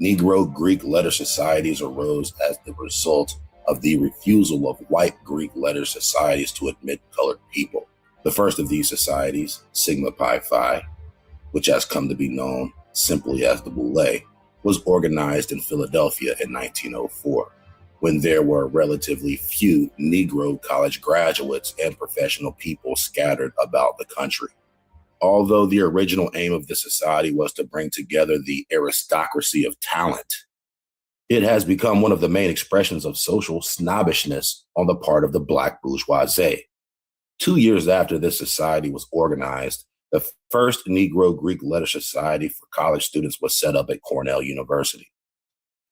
Negro Greek letter societies arose as the result of the refusal of white Greek letter societies to admit colored people. The first of these societies, Sigma Pi Phi, which has come to be known simply as the Boule, was organized in Philadelphia in 1904. When there were relatively few Negro college graduates and professional people scattered about the country. Although the original aim of the society was to bring together the aristocracy of talent, it has become one of the main expressions of social snobbishness on the part of the Black bourgeoisie. 2 years after this society was organized, the first Negro Greek letter society for college students was set up at Cornell University.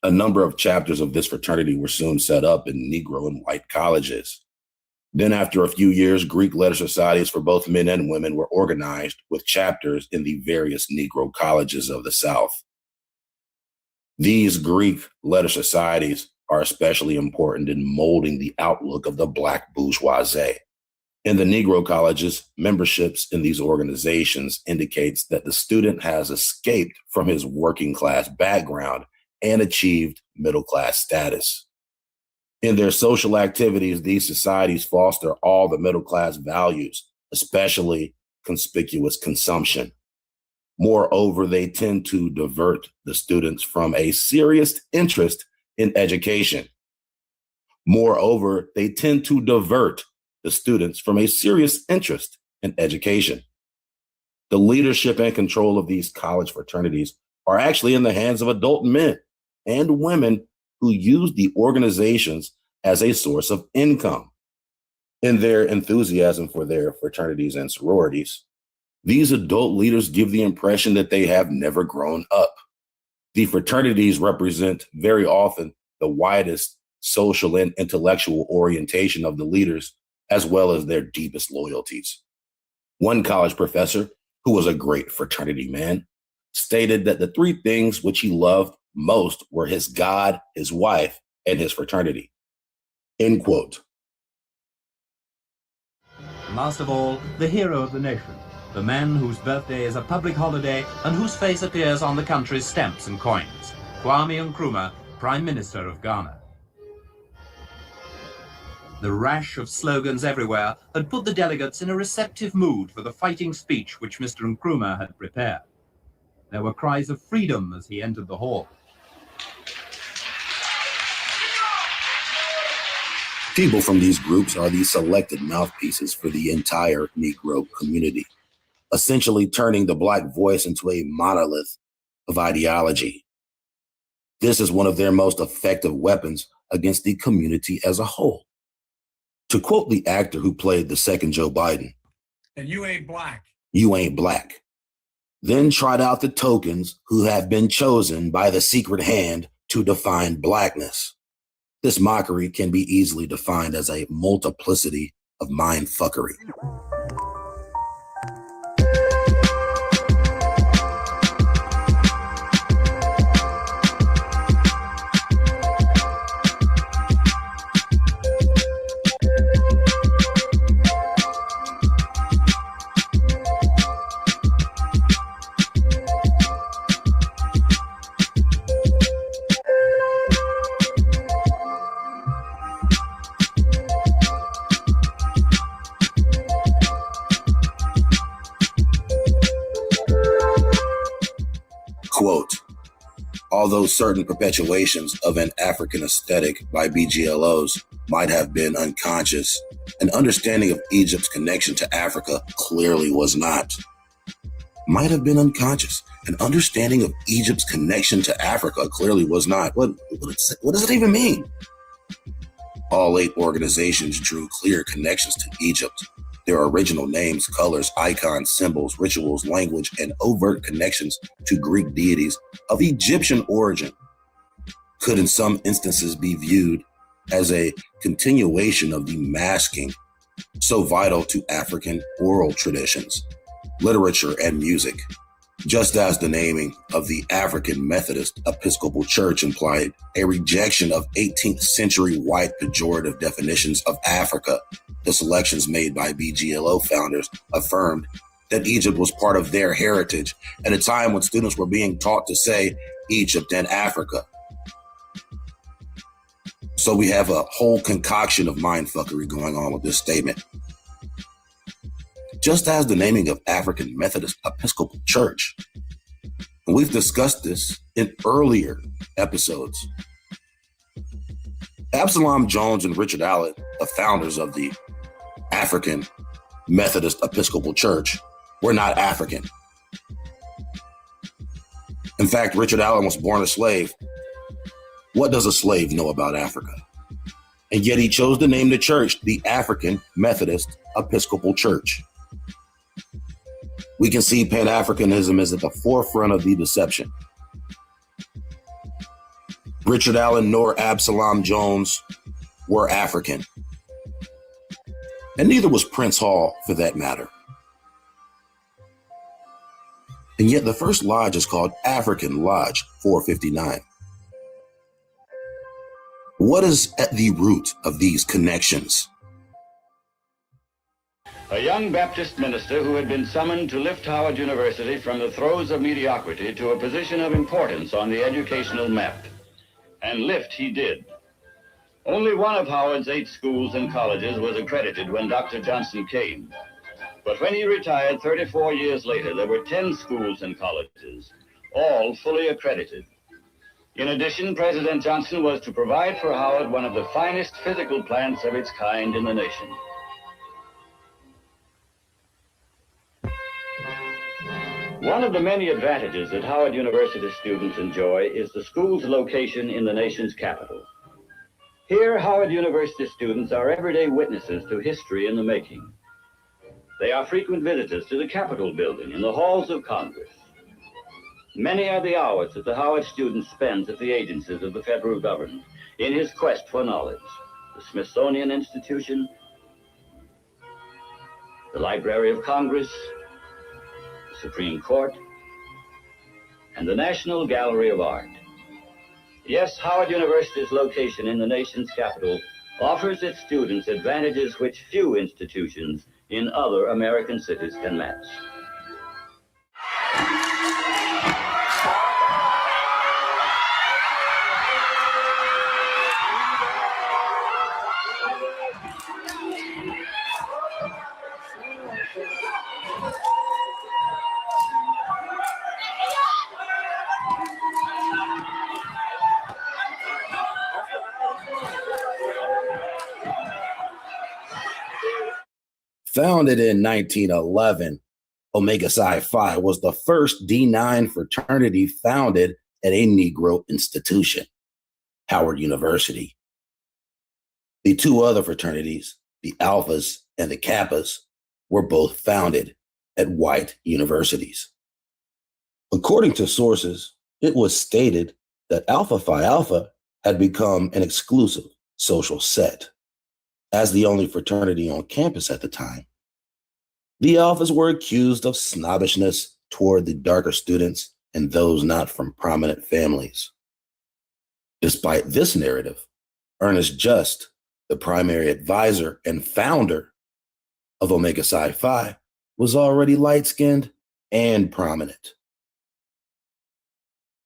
A number of chapters of this fraternity were soon set up in Negro and white colleges. Then after a few years, Greek letter societies for both men and women were organized with chapters in the various Negro colleges of the South. These Greek letter societies are especially important in molding the outlook of the Black bourgeoisie. In the Negro colleges, memberships in these organizations indicates that the student has escaped from his working class background and achieved middle-class status. In their social activities, these societies foster all the middle-class values, especially conspicuous consumption. Moreover, they tend to divert the students from a serious interest in education. The leadership and control of these college fraternities are actually in the hands of adult men and women who use the organizations as a source of income. In their enthusiasm for their fraternities and sororities, these adult leaders give the impression that they have never grown up. The fraternities represent very often the widest social and intellectual orientation of the leaders, as well as their deepest loyalties. One college professor, who was a great fraternity man, stated that the three things which he loved most were his God, his wife, and his fraternity. End quote. Last of all, the hero of the nation, the man whose birthday is a public holiday and whose face appears on the country's stamps and coins, Kwame Nkrumah, Prime Minister of Ghana. The rash of slogans everywhere had put the delegates in a receptive mood for the fighting speech which Mr. Nkrumah had prepared. There were cries of freedom as he entered the hall. People from these groups are the selected mouthpieces for the entire Negro community, essentially turning the Black voice into a monolith of ideology. This is one of their most effective weapons against the community as a whole. To quote the actor who played the second Joe Biden, and you ain't black. You ain't black. Then trot out the tokens who have been chosen by the secret hand to define blackness. This mockery can be easily defined as a multiplicity of mindfuckery. Quote, although certain perpetuations of an African aesthetic by BGLOs might have been unconscious, an understanding of Egypt's connection to Africa clearly was not. Might have been unconscious. An understanding of Egypt's connection to Africa clearly was not. What does it even mean? All 8 organizations drew clear connections to Egypt. Their original names, colors, icons, symbols, rituals, language, and overt connections to Greek deities of Egyptian origin could in some instances be viewed as a continuation of the masking so vital to African oral traditions, literature, and music. Just as the naming of the African Methodist Episcopal Church implied a rejection of 18th century white pejorative definitions of Africa, the selections made by BGLO founders affirmed that Egypt was part of their heritage at a time when students were being taught to say Egypt and Africa. So we have a whole concoction of mindfuckery going on with this statement. Just as the naming of African Methodist Episcopal Church. And we've discussed this in earlier episodes. Absalom Jones and Richard Allen, the founders of the African Methodist Episcopal Church, were not African. In fact, Richard Allen was born a slave. What does a slave know about Africa? And yet he chose to name the church the African Methodist Episcopal Church. We can see Pan-Africanism is at the forefront of the deception. Richard Allen nor Absalom Jones were African. And neither was Prince Hall, for that matter. And yet the first lodge is called African Lodge 459. What is at the root of these connections? A young Baptist minister who had been summoned to lift Howard University from the throes of mediocrity to a position of importance on the educational map. And lift he did. Only one of Howard's 8 schools and colleges was accredited when Dr. Johnson came. But when he retired 34 years later, there were 10 schools and colleges, all fully accredited. In addition, President Johnson was to provide for Howard one of the finest physical plants of its kind in the nation. One of the many advantages that Howard University students enjoy is the school's location in the nation's capital. Here, Howard University students are everyday witnesses to history in the making. They are frequent visitors to the Capitol building and the halls of Congress. Many are the hours that the Howard student spends at the agencies of the federal government in his quest for knowledge. The Smithsonian Institution, the Library of Congress, the Supreme Court, and the National Gallery of Art. Yes, Howard University's location in the nation's capital offers its students advantages which few institutions in other American cities can match. Founded in 1911, Omega Psi Phi was the first D9 fraternity founded at a Negro institution, Howard University. The 2 other fraternities, the Alphas and the Kappas, were both founded at white universities. According to sources, it was stated that Alpha Phi Alpha had become an exclusive social set. As the only fraternity on campus at the time, the Alphas were accused of snobbishness toward the darker students and those not from prominent families. Despite this narrative, Ernest Just, the primary advisor and founder of Omega Psi Phi, was already light-skinned and prominent.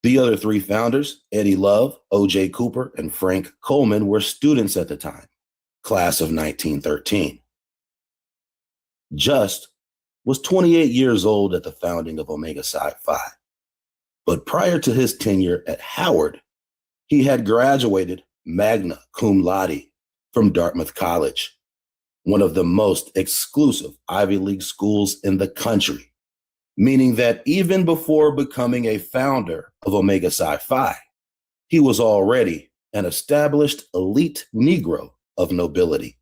The other 3 founders, Eddie Love, O.J. Cooper, and Frank Coleman, were students at the time, class of 1913. Just was 28 years old at the founding of Omega Psi Phi, but prior to his tenure at Howard, he had graduated magna cum laude from Dartmouth College, one of the most exclusive Ivy League schools in the country, meaning that even before becoming a founder of Omega Psi Phi, he was already an established elite Negro of nobility.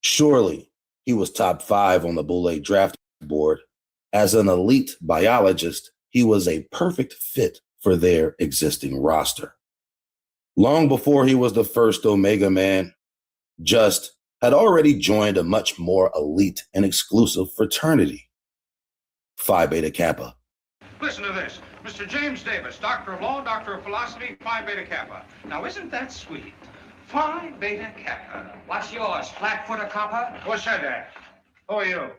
Surely he was top 5 on the Boule draft board. As an elite biologist, he was a perfect fit for their existing roster. Long before he was the first Omega man, Just had already joined a much more elite and exclusive fraternity, Phi Beta Kappa. Listen to this. Mr. James Davis, Doctor of Law, Doctor of Philosophy, Phi Beta Kappa. Now, isn't that sweet? Phi Beta Kappa. What's yours, Flatfoot or Copper? Who said that? Who are you?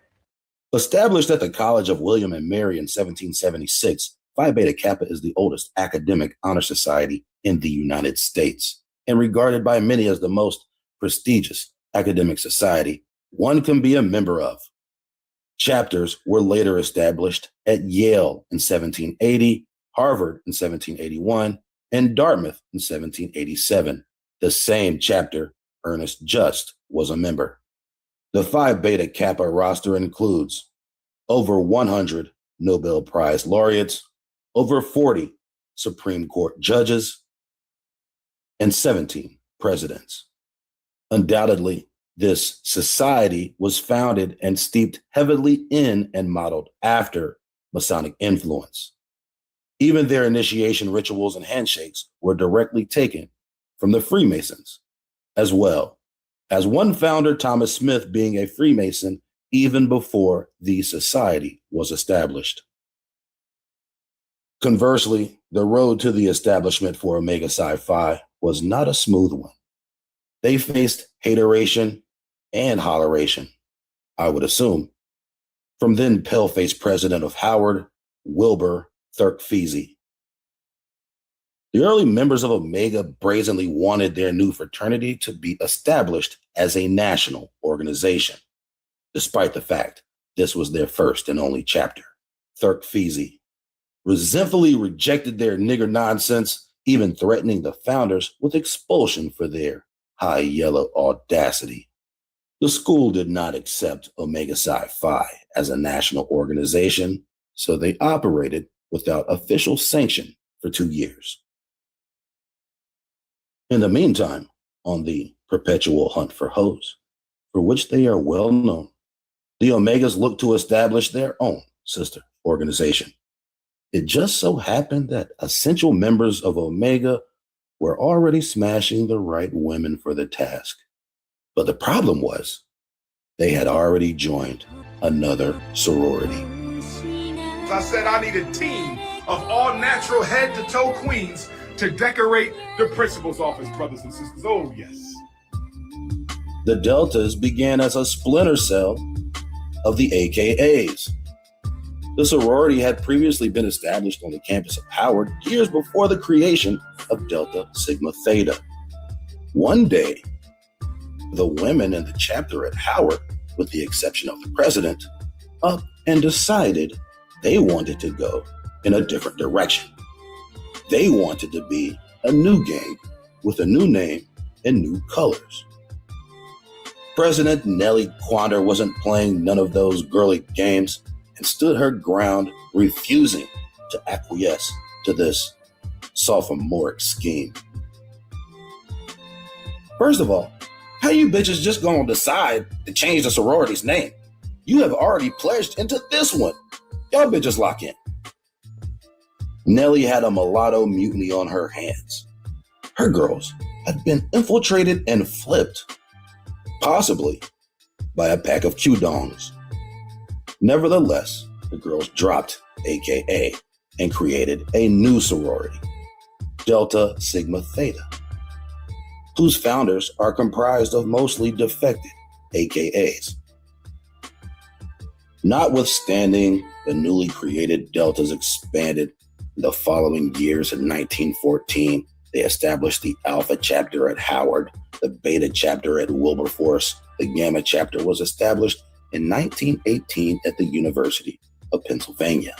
Established at the College of William and Mary in 1776, Phi Beta Kappa is the oldest academic honor society in the United States and regarded by many as the most prestigious academic society one can be a member of. Chapters were later established at Yale in 1780, Harvard in 1781, and Dartmouth in 1787. The same chapter Ernest Just was a member. The Phi Beta Kappa roster includes over 100 Nobel Prize laureates, over 40 Supreme Court judges, and 17 presidents. Undoubtedly, this society was founded and steeped heavily in and modeled after Masonic influence. Even their initiation rituals and handshakes were directly taken from the Freemasons, as well as one founder, Thomas Smith, being a Freemason even before the society was established. Conversely, the road to the establishment for Omega Psi Phi was not a smooth one. They faced hateration and holleration, I would assume, from then pale-faced president of Howard, Wilbur Thurk-Feasy. The early members of Omega brazenly wanted their new fraternity to be established as a national organization, despite the fact this was their first and only chapter. Thurk-Feasy resentfully rejected their nigger nonsense, even threatening the founders with expulsion for their high yellow audacity. The school did not accept Omega Psi Phi as a national organization, so they operated without official sanction for 2 years. In the meantime, on the perpetual hunt for hoes, for which they are well known, the Omegas looked to establish their own sister organization. It just so happened that essential members of Omega were already smashing the right women for the task. But the problem was, they had already joined another sorority. I said I need a team of all natural head to toe queens to decorate the principal's office, brothers and sisters. Oh, yes. The Deltas began as a splinter cell of the AKAs. The sorority had previously been established on the campus of Howard years before the creation of Delta Sigma Theta. One day, the women in the chapter at Howard, with the exception of the president, up and decided they wanted to go in a different direction. They wanted to be a new gang with a new name and new colors. President Nellie Quander wasn't playing none of those girly games and stood her ground, refusing to acquiesce to this sophomoric scheme. First of all, how you bitches just gonna decide to change the sorority's name? You have already pledged into this one. Y'all bitches lock in. Nellie had a mulatto mutiny on her hands. Her girls had been infiltrated and flipped, possibly by a pack of Q-dongs. Nevertheless, the girls dropped AKA and created a new sorority, Delta Sigma Theta, whose founders are comprised of mostly defected AKAs. Notwithstanding, the newly created Deltas expanded in the following years. In 1914, they established the Alpha chapter at Howard, the Beta chapter at Wilberforce. The Gamma chapter was established in 1918 at the University of Pennsylvania.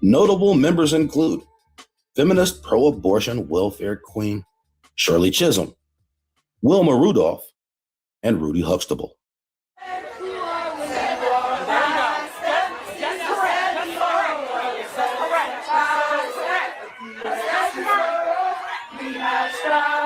Notable members include feminist pro-abortion welfare queen Shirley Chisholm, Wilma Rudolph, and Rudy Huxtable. Astray.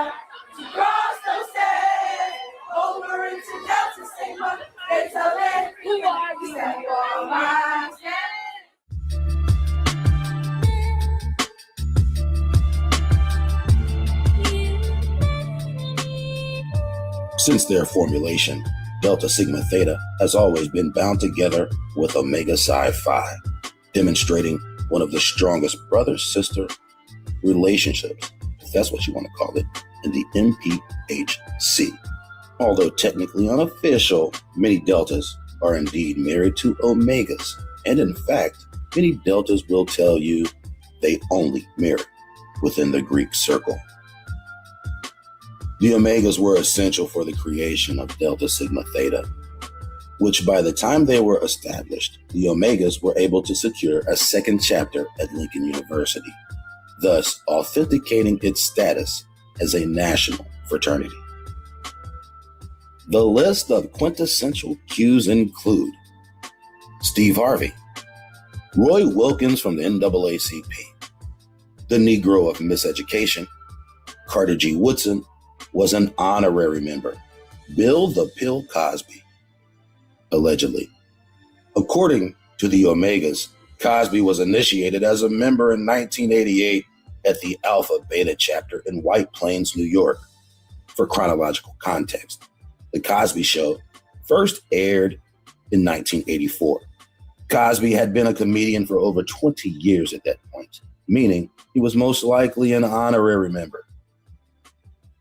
Since their formulation, Delta Sigma Theta has always been bound together with Omega Psi Phi, demonstrating one of the strongest brother-sister relationships, if that's what you want to call it, in the MPHC. Although technically unofficial, many Deltas are indeed married to Omegas, and in fact, many Deltas will tell you they only marry within the Greek circle. The Omegas were essential for the creation of Delta Sigma Theta, which by the time they were established, the Omegas were able to secure a second chapter at Lincoln University, thus authenticating its status as a national fraternity. The list of quintessential Qs include Steve Harvey, Roy Wilkins from the NAACP, the Negro of Miseducation, Carter G. Woodson was an honorary member, Bill the Pill Cosby, allegedly. According to the Omegas, Cosby was initiated as a member in 1988 at the Alpha Beta chapter in White Plains, New York. For chronological context, The Cosby Show first aired in 1984. Cosby had been a comedian for over 20 years at that point, meaning he was most likely an honorary member,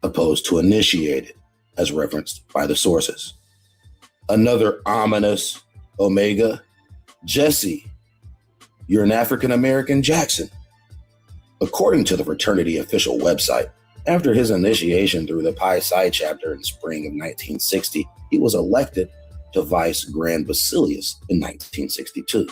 opposed to initiated, as referenced by the sources. Another ominous Omega, Jesse, you're an African-American Jackson. According to the fraternity official website, after his initiation through the Pi Psi chapter in spring of 1960, he was elected to Vice Grand Basilius in 1962.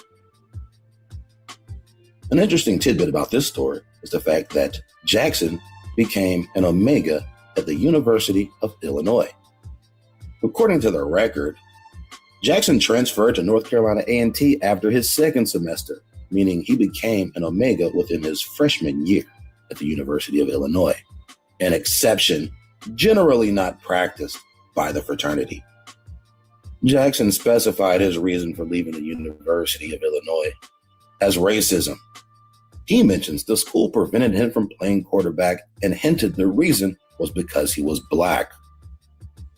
An interesting tidbit about this story is the fact that Jackson became an Omega at the University of Illinois. According to the record, Jackson transferred to North Carolina A&T after his second semester, meaning he became an Omega within his freshman year at the University of Illinois, an exception generally not practiced by the fraternity. Jackson specified his reason for leaving the University of Illinois as racism. He mentions the school prevented him from playing quarterback and hinted the reason was because he was black.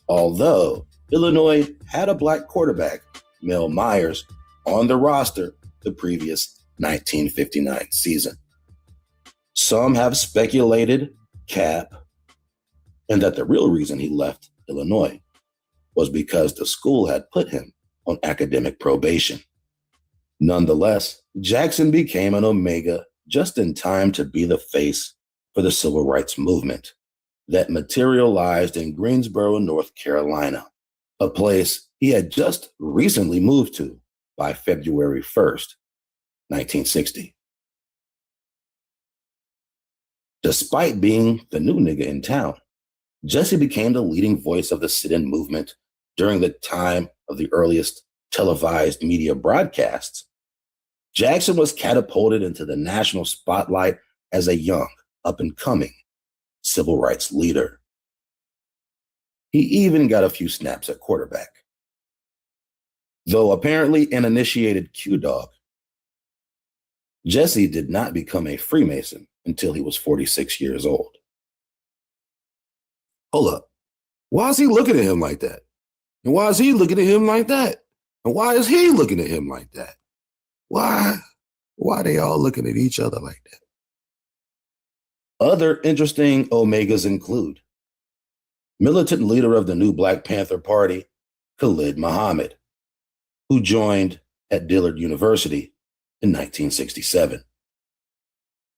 Although Illinois had a black quarterback, Mel Myers, on the roster the previous 1959 season. Some have speculated Cap and that the real reason he left Illinois was because the school had put him on academic probation. Nonetheless, Jackson became an Omega just in time to be the face for the civil rights movement that materialized in Greensboro, North Carolina, a place he had just recently moved to by February 1st, 1960. Despite being the new nigga in town, Jesse became the leading voice of the sit-in movement during the time of the earliest televised media broadcasts. Jackson was catapulted into the national spotlight as a young, up-and-coming civil rights leader. He even got a few snaps at quarterback. Though apparently an initiated Q-Dog, Jesse did not become a Freemason until he was 46 years old. Hold up. Why is he looking at him like that? And why is he looking at him like that? And why is he looking at him like that? Why are they all looking at each other like that? Other interesting Omegas include militant leader of the new Black Panther Party, Khalid Muhammad, who joined at Dillard University in 1967.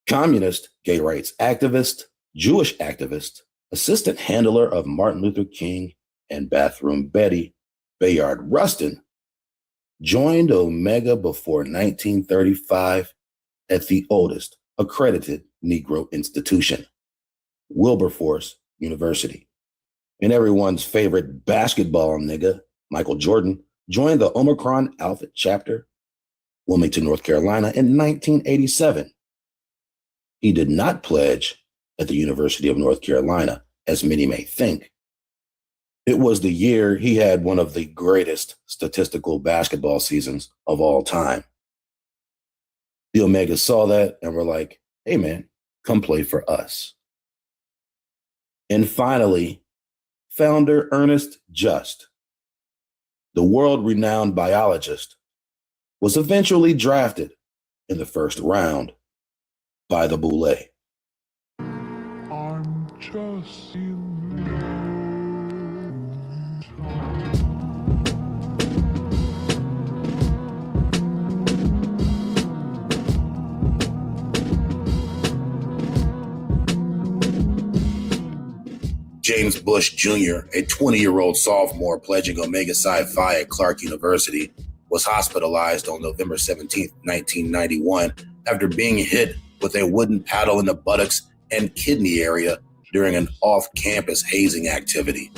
Communist, gay rights activist, Jewish activist, assistant handler of Martin Luther King and Bathroom Betty, Bayard Rustin, joined Omega before 1935 at the oldest accredited Negro institution, Wilberforce University. And everyone's favorite basketball nigga, Michael Jordan, joined the Omicron Alpha chapter, Wilmington, North Carolina, in 1987. He did not pledge at the University of North Carolina, as many may think. It was the year he had one of the greatest statistical basketball seasons of all time. The Omegas saw that and were like, hey man, come play for us. And finally, founder Ernest Just, the world-renowned biologist, was eventually drafted in the first round by the Boule. I'm just in James Bush Jr., a 20-year-old sophomore pledging Omega Psi Phi at Clark University, was hospitalized on November 17, 1991, after being hit with a wooden paddle in the buttocks and kidney area during an off-campus hazing activity.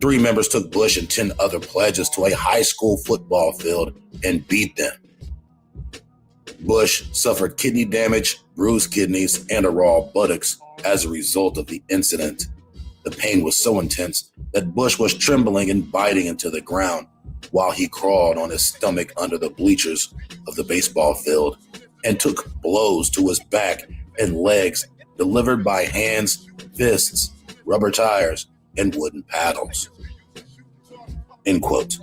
3 members took Bush and 10 other pledges to a high school football field and beat them. Bush suffered kidney damage, bruised kidneys, and a raw buttocks as a result of the incident. The pain was so intense that Bush was trembling and biting into the ground while he crawled on his stomach under the bleachers of the baseball field and took blows to his back and legs delivered by hands, fists, rubber tires, and wooden paddles. End quote.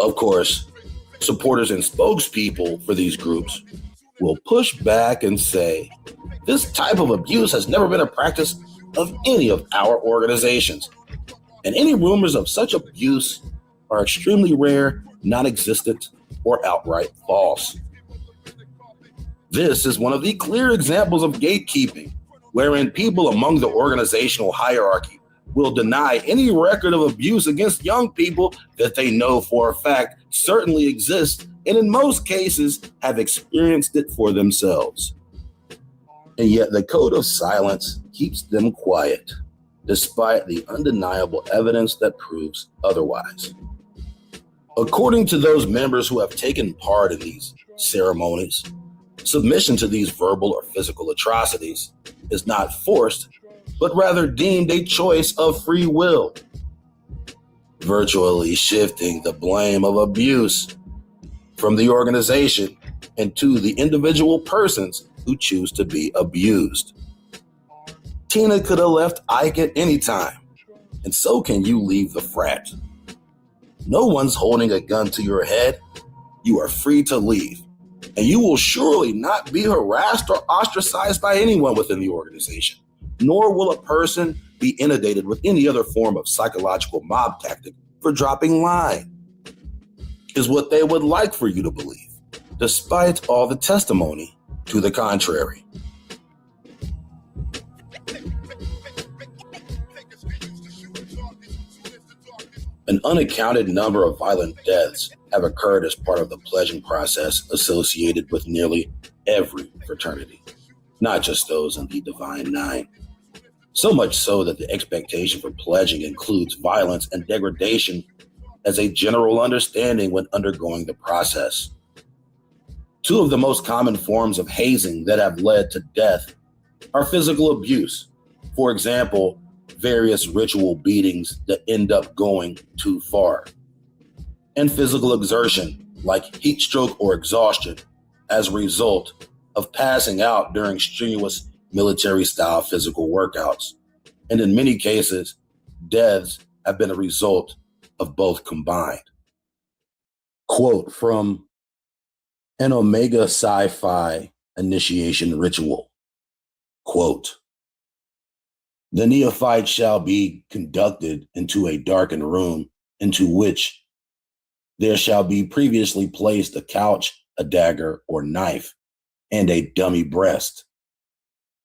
Of course, supporters and spokespeople for these groups will push back and say, this type of abuse has never been a practice of any of our organizations, and any rumors of such abuse are extremely rare, non-existent, or outright false. This is one of the clear examples of gatekeeping, wherein people among the organizational hierarchy will deny any record of abuse against young people that they know for a fact certainly exists, and in most cases have experienced it for themselves. And yet the code of silence keeps them quiet, despite the undeniable evidence that proves otherwise. According to those members who have taken part in these ceremonies, submission to these verbal or physical atrocities is not forced, but rather deemed a choice of free will, virtually shifting the blame of abuse from the organization and to the individual persons who choose to be abused. Tina could have left Ike at any time, and so can you leave the frat. No one's holding a gun to your head. You are free to leave, and you will surely not be harassed or ostracized by anyone within the organization, nor will a person be inundated with any other form of psychological mob tactic for dropping line, is what they would like for you to believe, despite all the testimony to the contrary. An unaccounted number of violent deaths have occurred as part of the pledging process associated with nearly every fraternity, not just those in the Divine Nine. So much so that the expectation for pledging includes violence and degradation as a general understanding when undergoing the process. 2 of the most common forms of hazing that have led to death are physical abuse. For example, various ritual beatings that end up going too far, and physical exertion like heat stroke or exhaustion as a result of passing out during strenuous military-style physical workouts. And in many cases, deaths have been a result of both combined. Quote from an Omega Psi Phi initiation ritual. Quote, the neophyte shall be conducted into a darkened room into which there shall be previously placed a couch, a dagger or knife, and a dummy breast.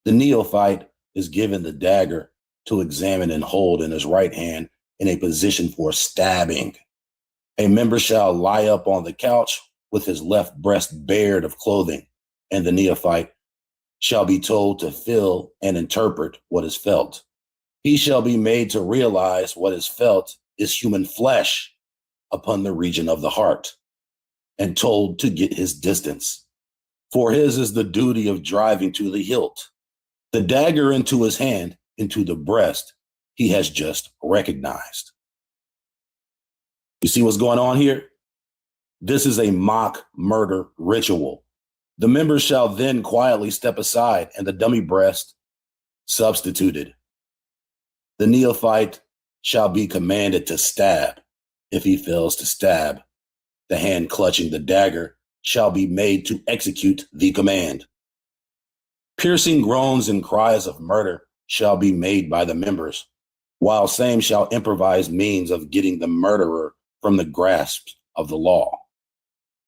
The neophyte is given the dagger to examine and hold in his right hand in a position for stabbing. A member shall lie up on the couch with his left breast bared of clothing, and the neophyte shall be told to feel and interpret what is felt. He shall be made to realize what is felt is human flesh upon the region of the heart, and told to get his distance. For his is the duty of driving to the hilt, the dagger into his hand, into the breast he has just recognized. You see what's going on here? This is a mock murder ritual. The members shall then quietly step aside and the dummy breast substituted The neophyte shall be commanded to stab. If he fails to stab, the hand clutching the dagger shall be made to execute the command. Piercing groans and cries of murder shall be made by the members, while same shall improvise means of getting the murderer from the grasp of the law.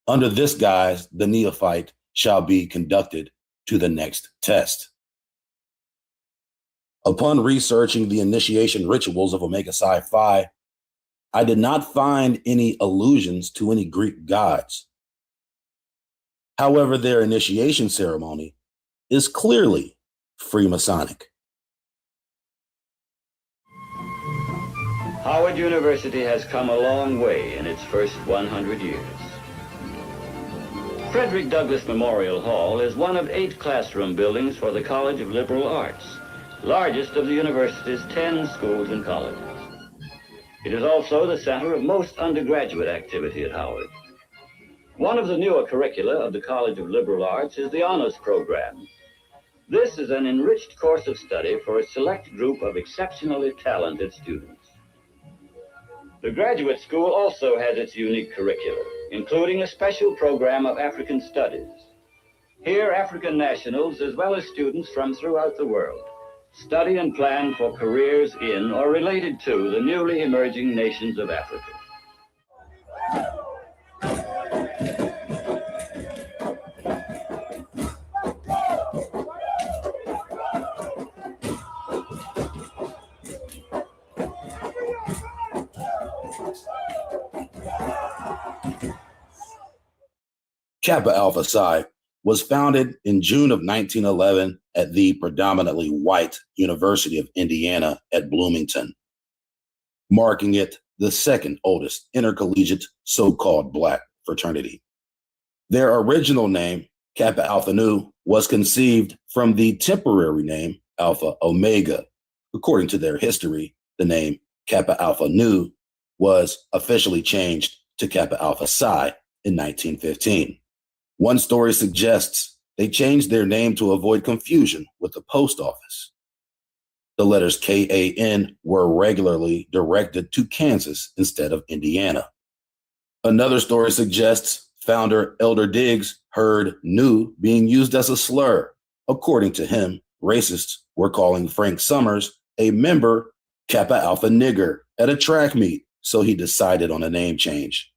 Under this guise, the neophyte shall be conducted to the next test. Upon researching the initiation rituals of Omega Psi Phi, I did not find any allusions to any Greek gods. However, their initiation ceremony is clearly Freemasonic. Howard University has come a long way in its first 100 years. Frederick Douglass Memorial Hall is one of 8 classroom buildings for the College of Liberal Arts, largest of the university's 10 schools and colleges. It is also the center of most undergraduate activity at Howard. One of the newer curricula of the College of Liberal Arts is the Honors Program. This is an enriched course of study for a select group of exceptionally talented students. The graduate school also has its unique curricula, including a special program of African studies. Here, African nationals, as well as students from throughout the world, study and plan for careers in or related to the newly emerging nations of Africa. Kappa Alpha Psi was founded in June of 1911 at the predominantly white University of Indiana at Bloomington, marking it the second oldest intercollegiate so-called Black fraternity. Their original name, Kappa Alpha Nu, was conceived from the temporary name Alpha Omega. According to their history, the name Kappa Alpha Nu was officially changed to Kappa Alpha Psi in 1915. One story suggests they changed their name to avoid confusion with the post office. The letters KAN were regularly directed to Kansas instead of Indiana. Another story suggests founder Elder Diggs heard "nu" being used as a slur. According to him, racists were calling Frank Summers, a member, Kappa Alpha nigger at a track meet, so he decided on a name change.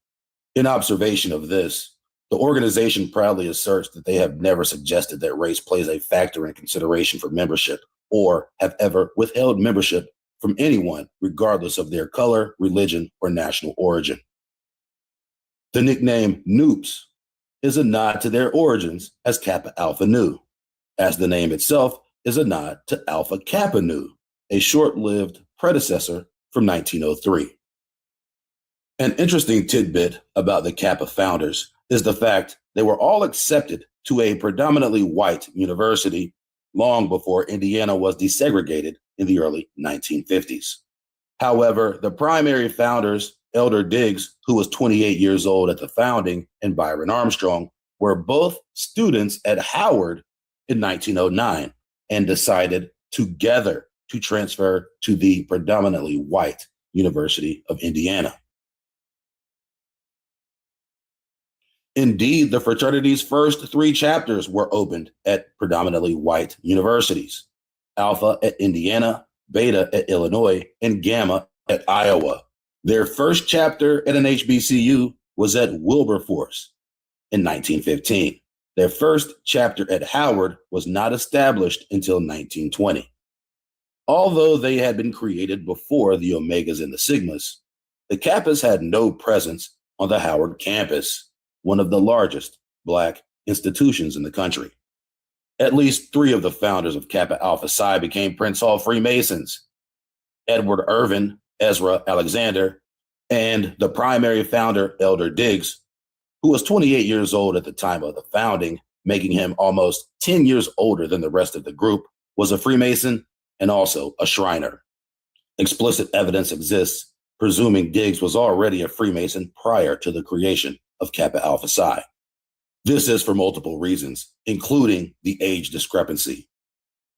In observation of this, the organization proudly asserts that they have never suggested that race plays a factor in consideration for membership or have ever withheld membership from anyone, regardless of their color, religion, or national origin. The nickname Noops is a nod to their origins as Kappa Alpha Nu, as the name itself is a nod to Alpha Kappa Nu, a short-lived predecessor from 1903. An interesting tidbit about the Kappa founders is the fact they were all accepted to a predominantly white university long before Indiana was desegregated in the early 1950s. However, the primary founders, Elder Diggs, who was 28 years old at the founding, and Byron Armstrong, were both students at Howard in 1909 and decided together to transfer to the predominantly white University of Indiana. Indeed, the fraternity's first 3 chapters were opened at predominantly white universities: Alpha at Indiana, Beta at Illinois, and Gamma at Iowa. Their first chapter at an HBCU was at Wilberforce in 1915. Their first chapter at Howard was not established until 1920. Although they had been created before the Omegas and the Sigmas, the Kappas had no presence on the Howard campus, one of the largest Black institutions in the country. At least 3 of the founders of Kappa Alpha Psi became Prince Hall Freemasons: Edward Irvin, Ezra Alexander, and the primary founder, Elder Diggs, who was 28 years old at the time of the founding, making him almost 10 years older than the rest of the group, was a Freemason and also a Shriner. Explicit evidence exists presuming Diggs was already a Freemason prior to the creation of Kappa Alpha Psi. This is for multiple reasons, including the age discrepancy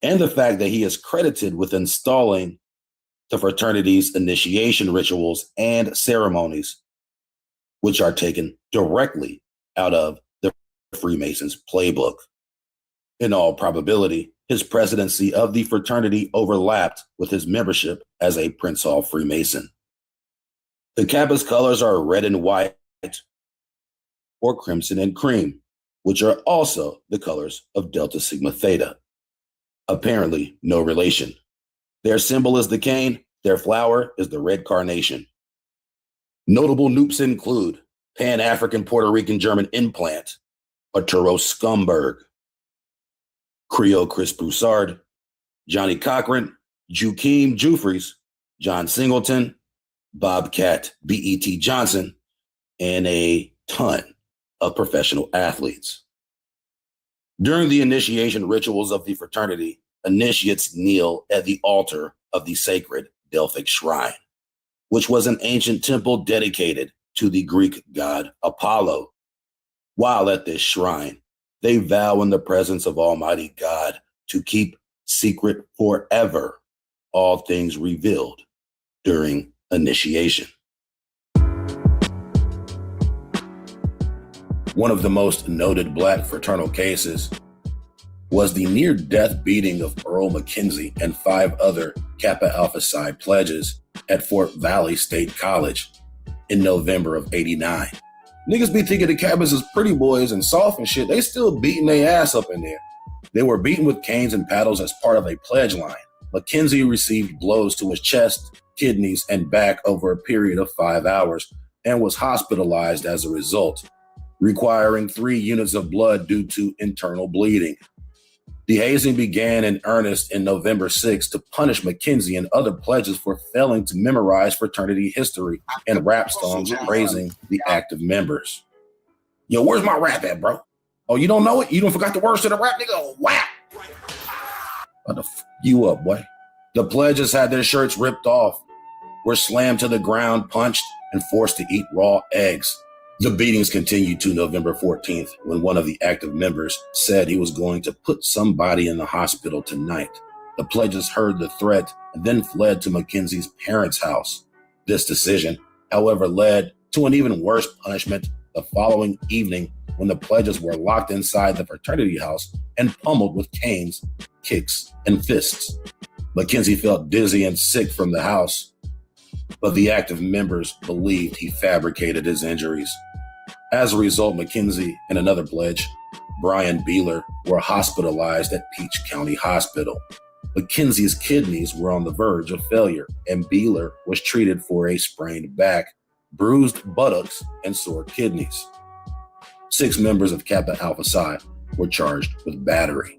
and the fact that he is credited with installing the fraternity's initiation rituals and ceremonies, which are taken directly out of the Freemasons' playbook. In all probability, his presidency of the fraternity overlapped with his membership as a Prince Hall Freemason. The Kappa's colors are red and white, or crimson and cream, which are also the colors of Delta Sigma Theta. Apparently, no relation. Their symbol is the cane, their flower is the red carnation. Notable noops include Pan-African Puerto Rican German implant, Arturo Scumberg, Creole Chris Broussard, Johnny Cochran, Joaquim Jufries, John Singleton, Bobcat B.E.T. Johnson, and a ton of professional athletes. During the initiation rituals of the fraternity, initiates kneel at the altar of the sacred Delphic shrine, which was an ancient temple dedicated to the Greek god Apollo. While at this shrine, they vow in the presence of Almighty God to keep secret forever all things revealed during initiation. One of the most noted Black fraternal cases was the near-death beating of Earl McKenzie and 5 other Kappa Alpha Psi pledges at Fort Valley State College in November of '89. Niggas be thinking the Kappas is pretty boys and soft and shit. They still beating their ass up in there. They were beaten with canes and paddles as part of a pledge line. McKenzie received blows to his chest, kidneys, and back over a period of 5 hours and was hospitalized as a result, requiring 3 units of blood due to internal bleeding. The hazing began in earnest in November 6 to punish McKenzie and other pledges for failing to memorize fraternity history and rap songs praising the active members. Yo, where's my rap at, bro? Oh, you don't know it? You don't forgot the words to the rap, nigga? Oh, wow. What the f you up, boy? The pledges had their shirts ripped off, were slammed to the ground, punched, and forced to eat raw eggs. The beatings continued to November 14th, when one of the active members said he was going to put somebody in the hospital tonight. The pledges heard the threat and then fled to McKenzie's parents' house. This decision, however, led to an even worse punishment the following evening when the pledges were locked inside the fraternity house and pummeled with canes, kicks, and fists. McKenzie felt dizzy and sick from the house, but the active members believed he fabricated his injuries. As a result, McKenzie and another pledge, Brian Beeler, were hospitalized at Peach County Hospital. McKenzie's kidneys were on the verge of failure, and Beeler was treated for a sprained back, bruised buttocks, and sore kidneys. 6 members of Kappa Alpha Psi were charged with battery.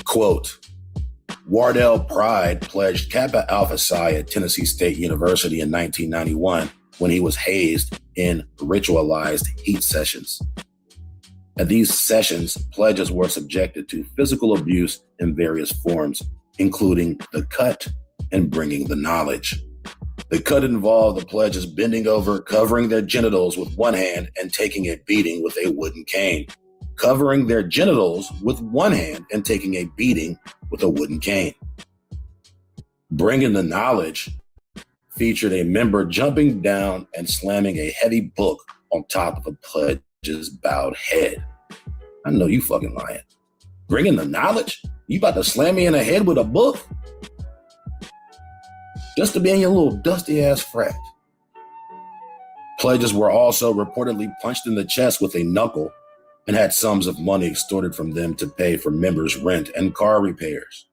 Quote, Wardell Pride pledged Kappa Alpha Psi at Tennessee State University in 1991 when he was hazed in ritualized heat sessions. At these sessions, pledges were subjected to physical abuse in various forms, including the cut and bringing the knowledge. The cut involved the pledges bending over, covering their genitals with one hand and taking a beating with a wooden cane. Covering their genitals with one hand and taking a beating with a wooden cane. Bringing the knowledge featured a member jumping down and slamming a heavy book on top of a pledge's bowed head. I know you fucking lying. Bringing the knowledge? You about to slam me in the head with a book? Just to be in your little dusty ass frat. Pledges were also reportedly punched in the chest with a knuckle and had sums of money extorted from them to pay for members' rent and car repairs.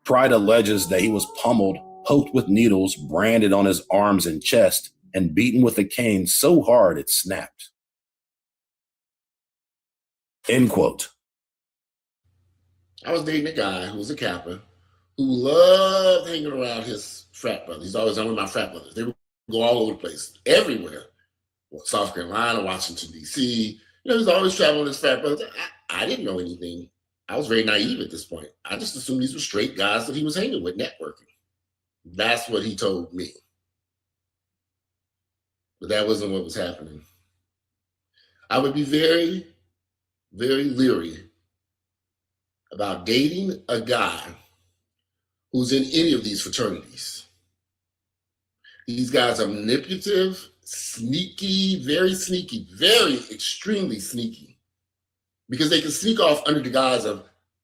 Pride alleges that he was pummeled, poked with needles, branded on his arms and chest, and beaten with a cane so hard it snapped. End quote. I was dating a guy who was a Kappa who loved hanging around his frat brothers. He's always with my frat brothers. They would go all over the place, everywhere. South Carolina, Washington, D.C., he's always traveling with his frat brothers. I didn't know anything. I was very naive at this point. I just assumed these were straight guys that he was hanging with, networking. That's what he told me. But that wasn't what was happening. I would be very, very leery about dating a guy who's in any of these fraternities. These guys are manipulative, sneaky, very extremely sneaky, because they can sneak off under the guise of,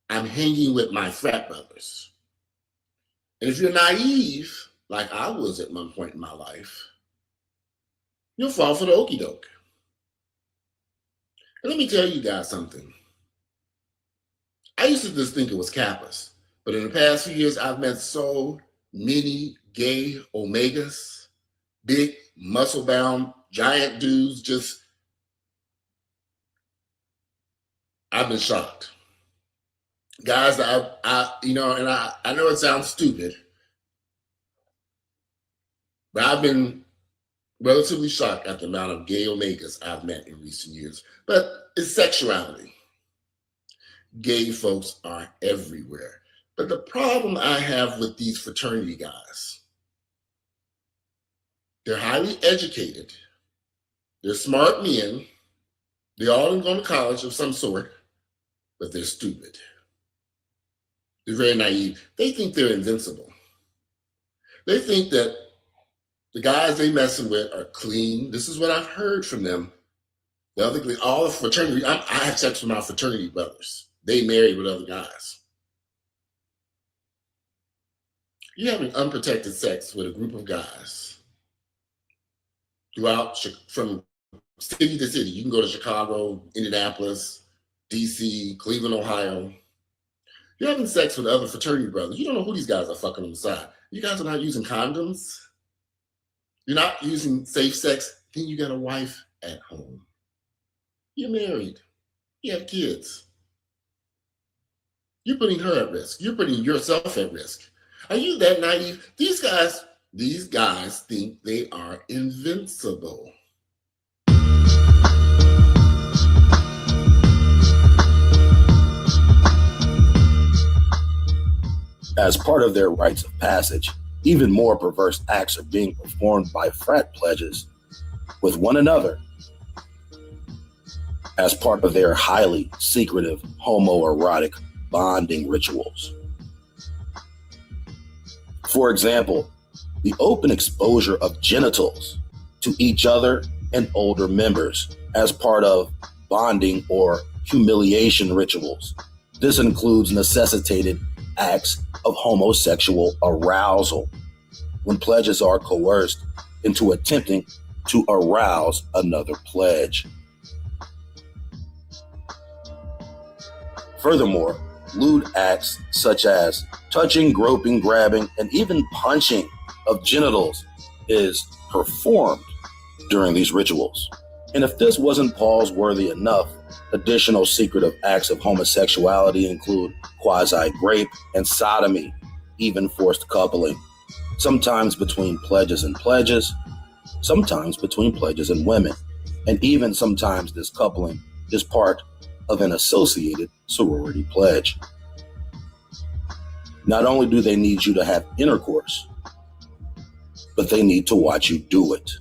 I'm hanging with my frat brothers. And if you're naive, like I was at one point in my life, you'll fall for the okie doke. And let me tell you guys something. I used to just think it was Kappas, but in the past few years, I've met so many gay omegas, big, muscle-bound, giant dudes. I've been shocked. Guys that I know it sounds stupid, but I've been relatively shocked at the amount of gay omegas I've met in recent years. But it's sexuality. Gay folks are everywhere. But the problem I have with these fraternity guys, they're highly educated. They're smart men. They all didn't go to college of some sort, but they're stupid. They're very naive. They think they're invincible. They think that the guys they messing with are clean. This is what I've heard from them. All the fraternity, I have sex with my fraternity brothers. They married with other guys. You're having unprotected sex with a group of guys throughout, from city to city. You can go to Chicago, Indianapolis, DC, Cleveland, Ohio. You're having sex with other fraternity brothers. You don't know who these guys are fucking on the side. You guys are not using condoms. You're not using safe sex. Then you got a wife at home. You're married. You have kids. You're putting her at risk. You're putting yourself at risk. Are you that naive? These guys think they are invincible. As part of their rites of passage, even more perverse acts are being performed by frat pledges with one another as part of their highly secretive homoerotic bonding rituals. For example, the open exposure of genitals to each other and older members as part of bonding or humiliation rituals. This includes necessitated acts of homosexual arousal when pledges are coerced into attempting to arouse another pledge. Furthermore, lewd acts such as touching, groping, grabbing, and even punching of genitals is performed during these rituals. And if this wasn't pause-worthy enough, additional secretive acts of homosexuality include quasi-grape and sodomy, even forced coupling, sometimes between pledges and pledges, sometimes between pledges and women, and even sometimes this coupling is part of an associated sorority pledge. Not only do they need you to have intercourse, but they need to watch you do it.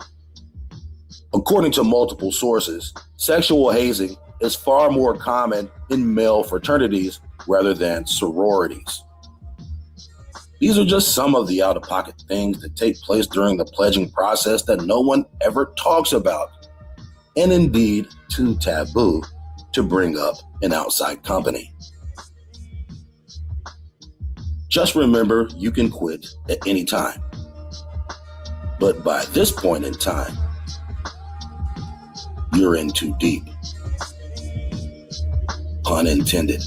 According to multiple sources, sexual hazing is far more common in male fraternities rather than sororities. These are just some of the out-of-pocket things that take place during the pledging process that no one ever talks about, and indeed too taboo to bring up in outside company. Just remember, you can quit at any time. But by this point in time, you're in too deep. Pun intended.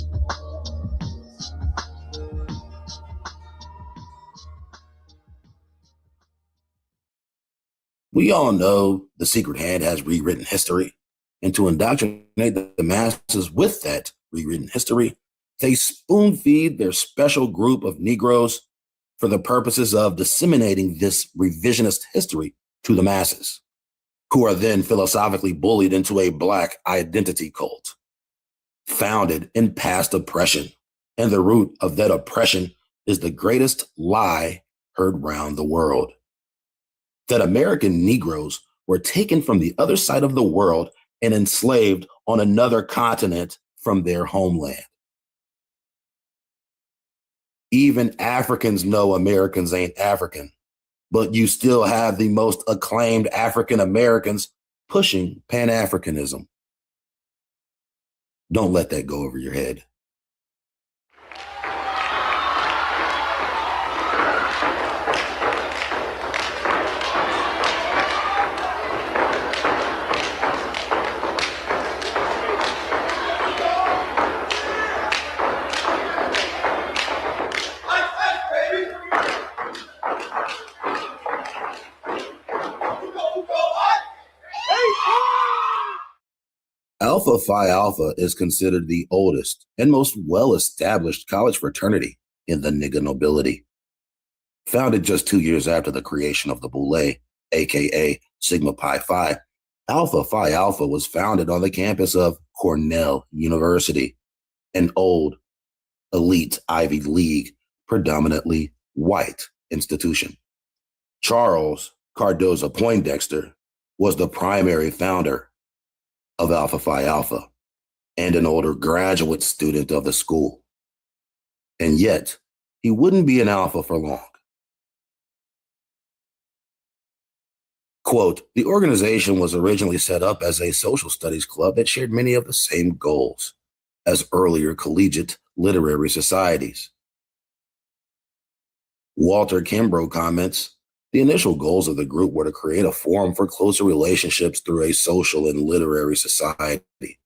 We all know the secret hand has rewritten history, and to indoctrinate the masses with that rewritten history, they spoon feed their special group of Negroes for the purposes of disseminating this revisionist history to the masses, who are then philosophically bullied into a Black identity cult, founded in past oppression. And the root of that oppression is the greatest lie heard round the world: that American Negroes were taken from the other side of the world and enslaved on another continent from their homeland. Even Africans know Americans ain't African, but you still have the most acclaimed African Americans pushing Pan-Africanism. Don't let that go over your head. Alpha Phi Alpha is considered the oldest and most well-established college fraternity in the nigga nobility. Founded just 2 years after the creation of the Boule, aka Sigma Pi Phi, Alpha Phi Alpha was founded on the campus of Cornell University, an old, elite Ivy League, predominantly white institution. Charles Cardozo Poindexter was the primary founder of Alpha Phi Alpha and an older graduate student of the school. And yet, he wouldn't be an alpha for long. Quote, the organization was originally set up as a social studies club that shared many of the same goals as earlier collegiate literary societies. Walter Kimbrough comments, the initial goals of the group were to create a forum for closer relationships through a social and literary society.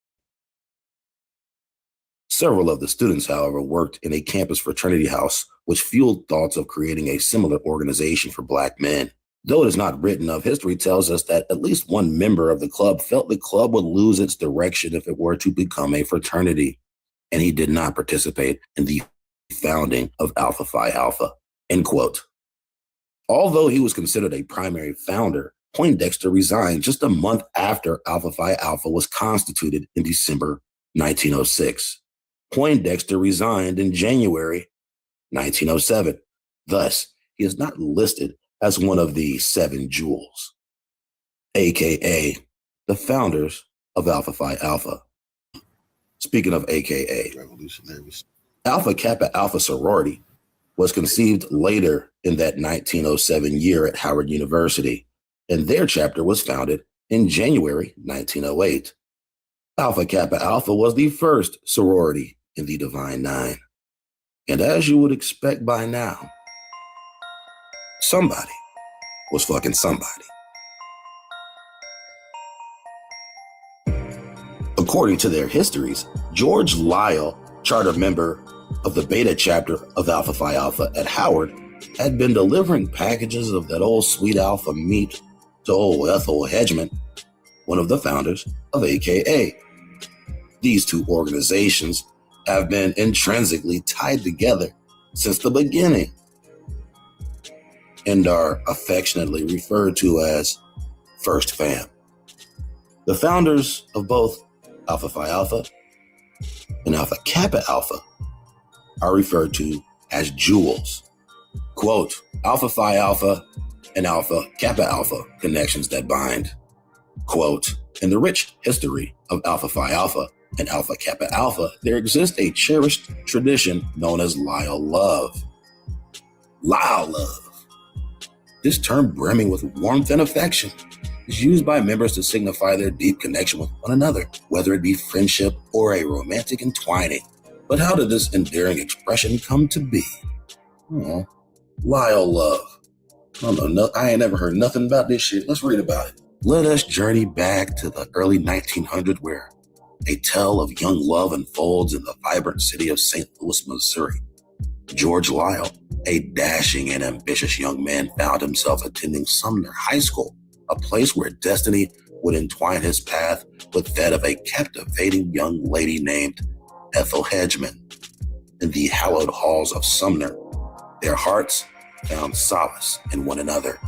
Several of the students, however, worked in a campus fraternity house, which fueled thoughts of creating a similar organization for Black men. Though it is not written of, history tells us that at least one member of the club felt the club would lose its direction if it were to become a fraternity, and he did not participate in the founding of Alpha Phi Alpha, end quote. Although he was considered a primary founder, Poindexter resigned just a month after Alpha Phi Alpha was constituted in December 1906. Poindexter resigned in January 1907. Thus, he is not listed as one of the 7 jewels, aka the founders of Alpha Phi Alpha. Speaking of aka, revolutionaries, Alpha Kappa Alpha sorority was conceived later in that 1907 year at Howard University, and their chapter was founded in January 1908. Alpha Kappa Alpha was the first sorority in the Divine Nine. And as you would expect by now, somebody was fucking somebody. According to their histories, George Lyle, charter member of the beta chapter of Alpha Phi Alpha at Howard, had been delivering packages of that old sweet alpha meat to old Ethel Hedgeman, one of the founders of AKA. These two organizations have been intrinsically tied together since the beginning and are affectionately referred to as First Fam. The founders of both Alpha Phi Alpha and Alpha Kappa Alpha are referred to as jewels. Quote, Alpha Phi Alpha and Alpha Kappa Alpha connections that bind. Quote, in the rich history of Alpha Phi Alpha and Alpha Kappa Alpha, there exists a cherished tradition known as Lyle Love. Lyle Love. This term, brimming with warmth and affection, is used by members to signify their deep connection with one another, whether it be friendship or a romantic entwining. But how did this endearing expression come to be? Oh, Lyle Love. I ain't never heard nothing about this shit. Let's read about it. Let us journey back to the early 1900s, where a tale of young love unfolds in the vibrant city of St. Louis, Missouri. George Lyle, a dashing and ambitious young man, found himself attending Sumner High School, a place where destiny would entwine his path with that of a captivating young lady named Ethel Hedgeman. In the hallowed halls of Sumner, their hearts found solace in one another,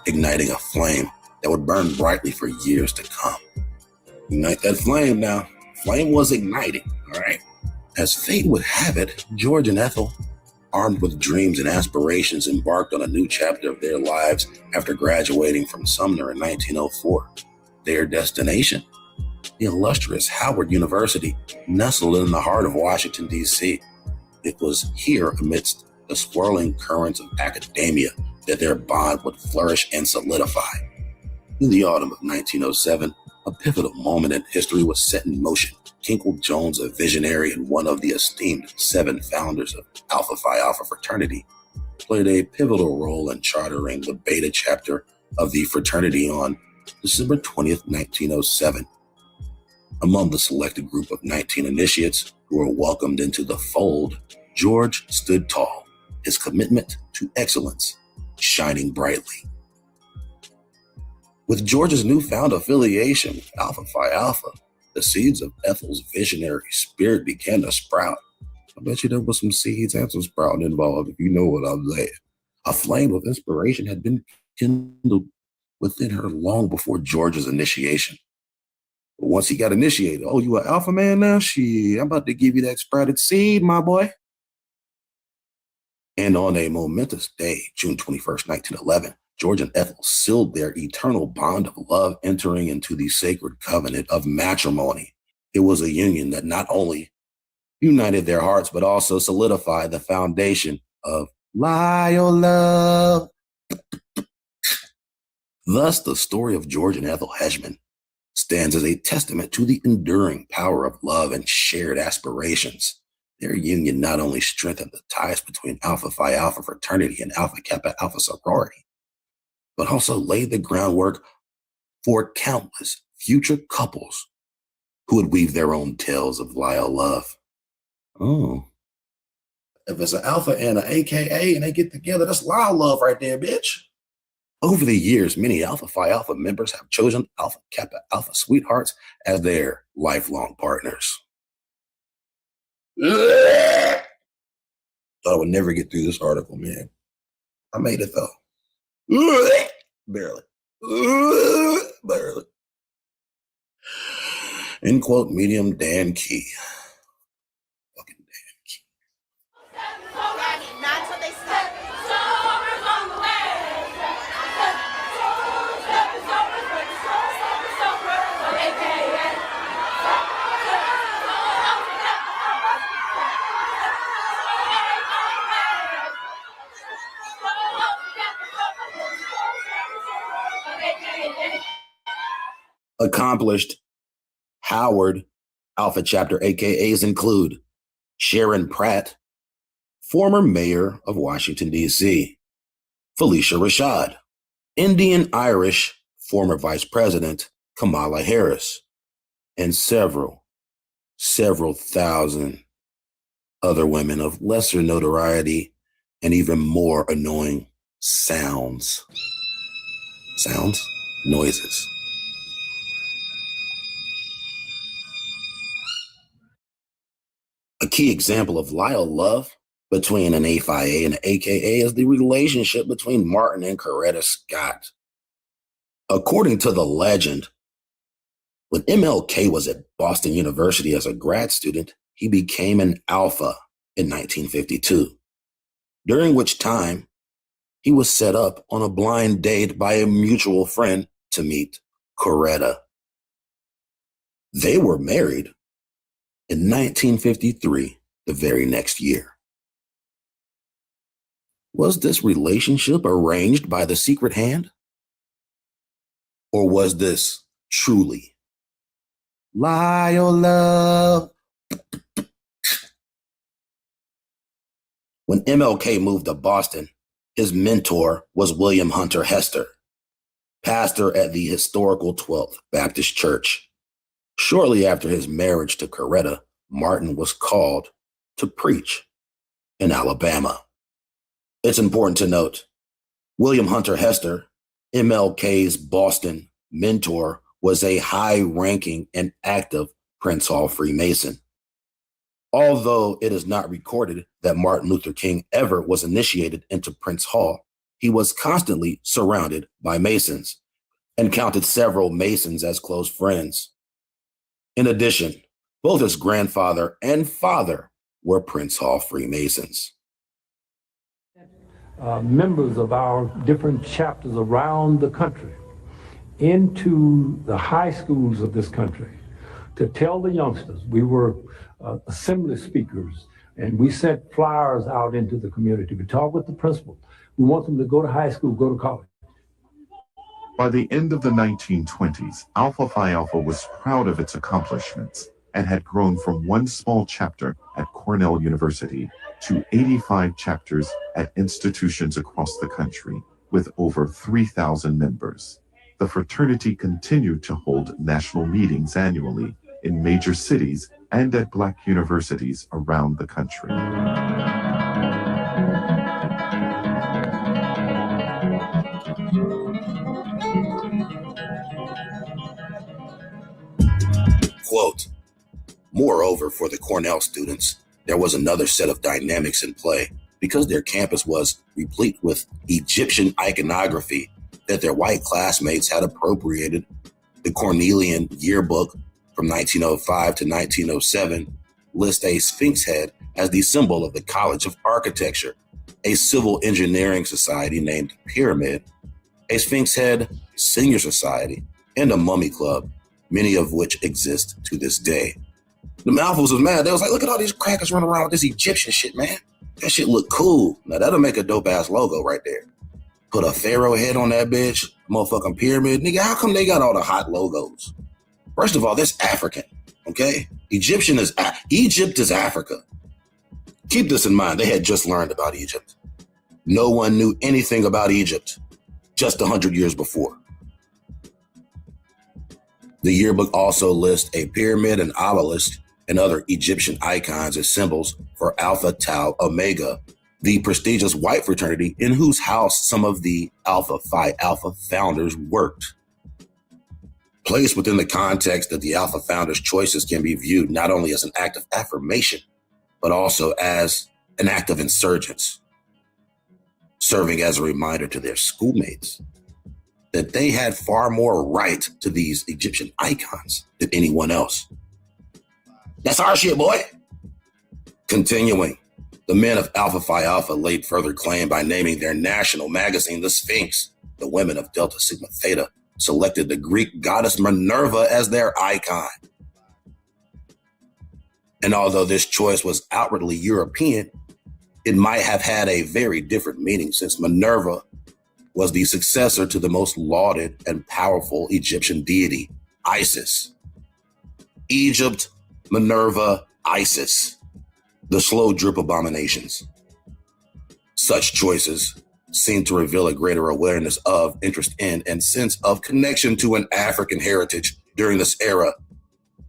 igniting a flame that would burn brightly for years to come. Ignite that flame now. Flame was igniting, all right? As fate would have it, George and Ethel, armed with dreams and aspirations, embarked on a new chapter of their lives after graduating from Sumner in 1904. Their destination? The illustrious Howard University, nestled in the heart of Washington, D.C. It was here, amidst the swirling currents of academia that their bond would flourish and solidify. In the autumn of 1907, a pivotal moment in history was set in motion. Kinkle Jones, a visionary and one of the esteemed 7 founders of Alpha Phi Alpha fraternity, played a pivotal role in chartering the beta chapter of the fraternity on December 20th, 1907. Among the selected group of 19 initiates who were welcomed into the fold, George stood tall, his commitment to excellence shining brightly. With George's newfound affiliation with Alpha Phi Alpha, the seeds of Ethel's visionary spirit began to sprout. I bet you there was some seeds and some sprouting involved, if you know what I'm saying. A flame of inspiration had been kindled within her long before George's initiation. But once he got initiated, oh, you an alpha man now? Shit, I'm about to give you that sprouted seed, my boy. And on a momentous day, June 21st, 1911, George and Ethel sealed their eternal bond of love, entering into the sacred covenant of matrimony. It was a union that not only united their hearts, but also solidified the foundation of loyal love. Thus, the story of George and Ethel Hedgeman stands as a testament to the enduring power of love and shared aspirations. Their union not only strengthened the ties between Alpha Phi Alpha fraternity and Alpha Kappa Alpha sorority, but also laid the groundwork for countless future couples who would weave their own tales of loyal love. Oh, if it's an alpha and an AKA and they get together, that's loyal love right there, bitch. Over the years, many Alpha Phi Alpha members have chosen Alpha Kappa Alpha sweethearts as their lifelong partners. Thought I would never get through this article, man. I made it though. Barely. Barely. End quote, medium Dan Key. Fucking Dan Key. Accomplished Howard Alpha Chapter AKAs include Sharon Pratt, former mayor of Washington, D.C., Felicia Rashad, Indian Irish former Vice President Kamala Harris, and several thousand other women of lesser notoriety and even more annoying sounds. Noises. A key example of loyal love between an AFIA and an AKA is the relationship between Martin and Coretta Scott. According to the legend, when MLK was at Boston University as a grad student, he became an alpha in 1952, during which time he was set up on a blind date by a mutual friend to meet Coretta. They were married in 1953, the very next year. Was this relationship arranged by the secret hand? Or was this truly loyal love? When MLK moved to Boston, his mentor was William Hunter Hester, pastor at the historical 12th Baptist Church. Shortly after his marriage to Coretta, Martin was called to preach in Alabama. It's important to note, William Hunter Hester, MLK's Boston mentor, was a high-ranking and active Prince Hall Freemason. Although it is not recorded that Martin Luther King ever was initiated into Prince Hall, he was constantly surrounded by Masons and counted several Masons as close friends. In addition, both his grandfather and father were Prince Hall Freemasons. Members of our different chapters around the country into the high schools of this country to tell the youngsters. We were assembly speakers And we sent flyers out into the community. We talked with the principal. We want them to go to high school, go to college. By the end of the 1920s, Alpha Phi Alpha was proud of its accomplishments and had grown from one small chapter at Cornell University to 85 chapters at institutions across the country, with over 3,000 members. The fraternity continued to hold national meetings annually in major cities and at Black universities around the country. Quote, moreover, for the Cornell students, there was another set of dynamics in play because their campus was replete with Egyptian iconography that their white classmates had appropriated. The Cornelian yearbook from 1905 to 1907 lists a sphinx head as the symbol of the College of Architecture, a civil engineering society named Pyramid, a sphinx head senior society, and a mummy club, many of which exist to this day. The Alphas was mad. They was like, look at all these crackers running around with this Egyptian shit, man. That shit look cool. Now that'll make a dope ass logo right there. Put a pharaoh head on that bitch, motherfucking pyramid. Nigga, how come they got all the hot logos? First of all, this African, okay? Egypt is Africa. Keep this in mind. They had just learned about Egypt. No one knew anything about Egypt just 100 years before. The yearbook also lists a pyramid and obelisk and other Egyptian icons as symbols for Alpha Tau Omega, the prestigious white fraternity in whose house some of the Alpha Phi Alpha founders worked. Placed within the context of the Alpha founders' choices can be viewed not only as an act of affirmation, but also as an act of insurgence, serving as a reminder to their schoolmates that they had far more right to these Egyptian icons than anyone else. That's our shit, boy. Continuing, the men of Alpha Phi Alpha laid further claim by naming their national magazine the Sphinx. The women of Delta Sigma Theta selected the Greek goddess Minerva as their icon. And although this choice was outwardly European, it might have had a very different meaning since Minerva was the successor to the most lauded and powerful Egyptian deity, Isis. Egypt, Minerva, Isis, the slow drip abominations. Such choices seem to reveal a greater awareness of, interest in, and sense of connection to an African heritage during this era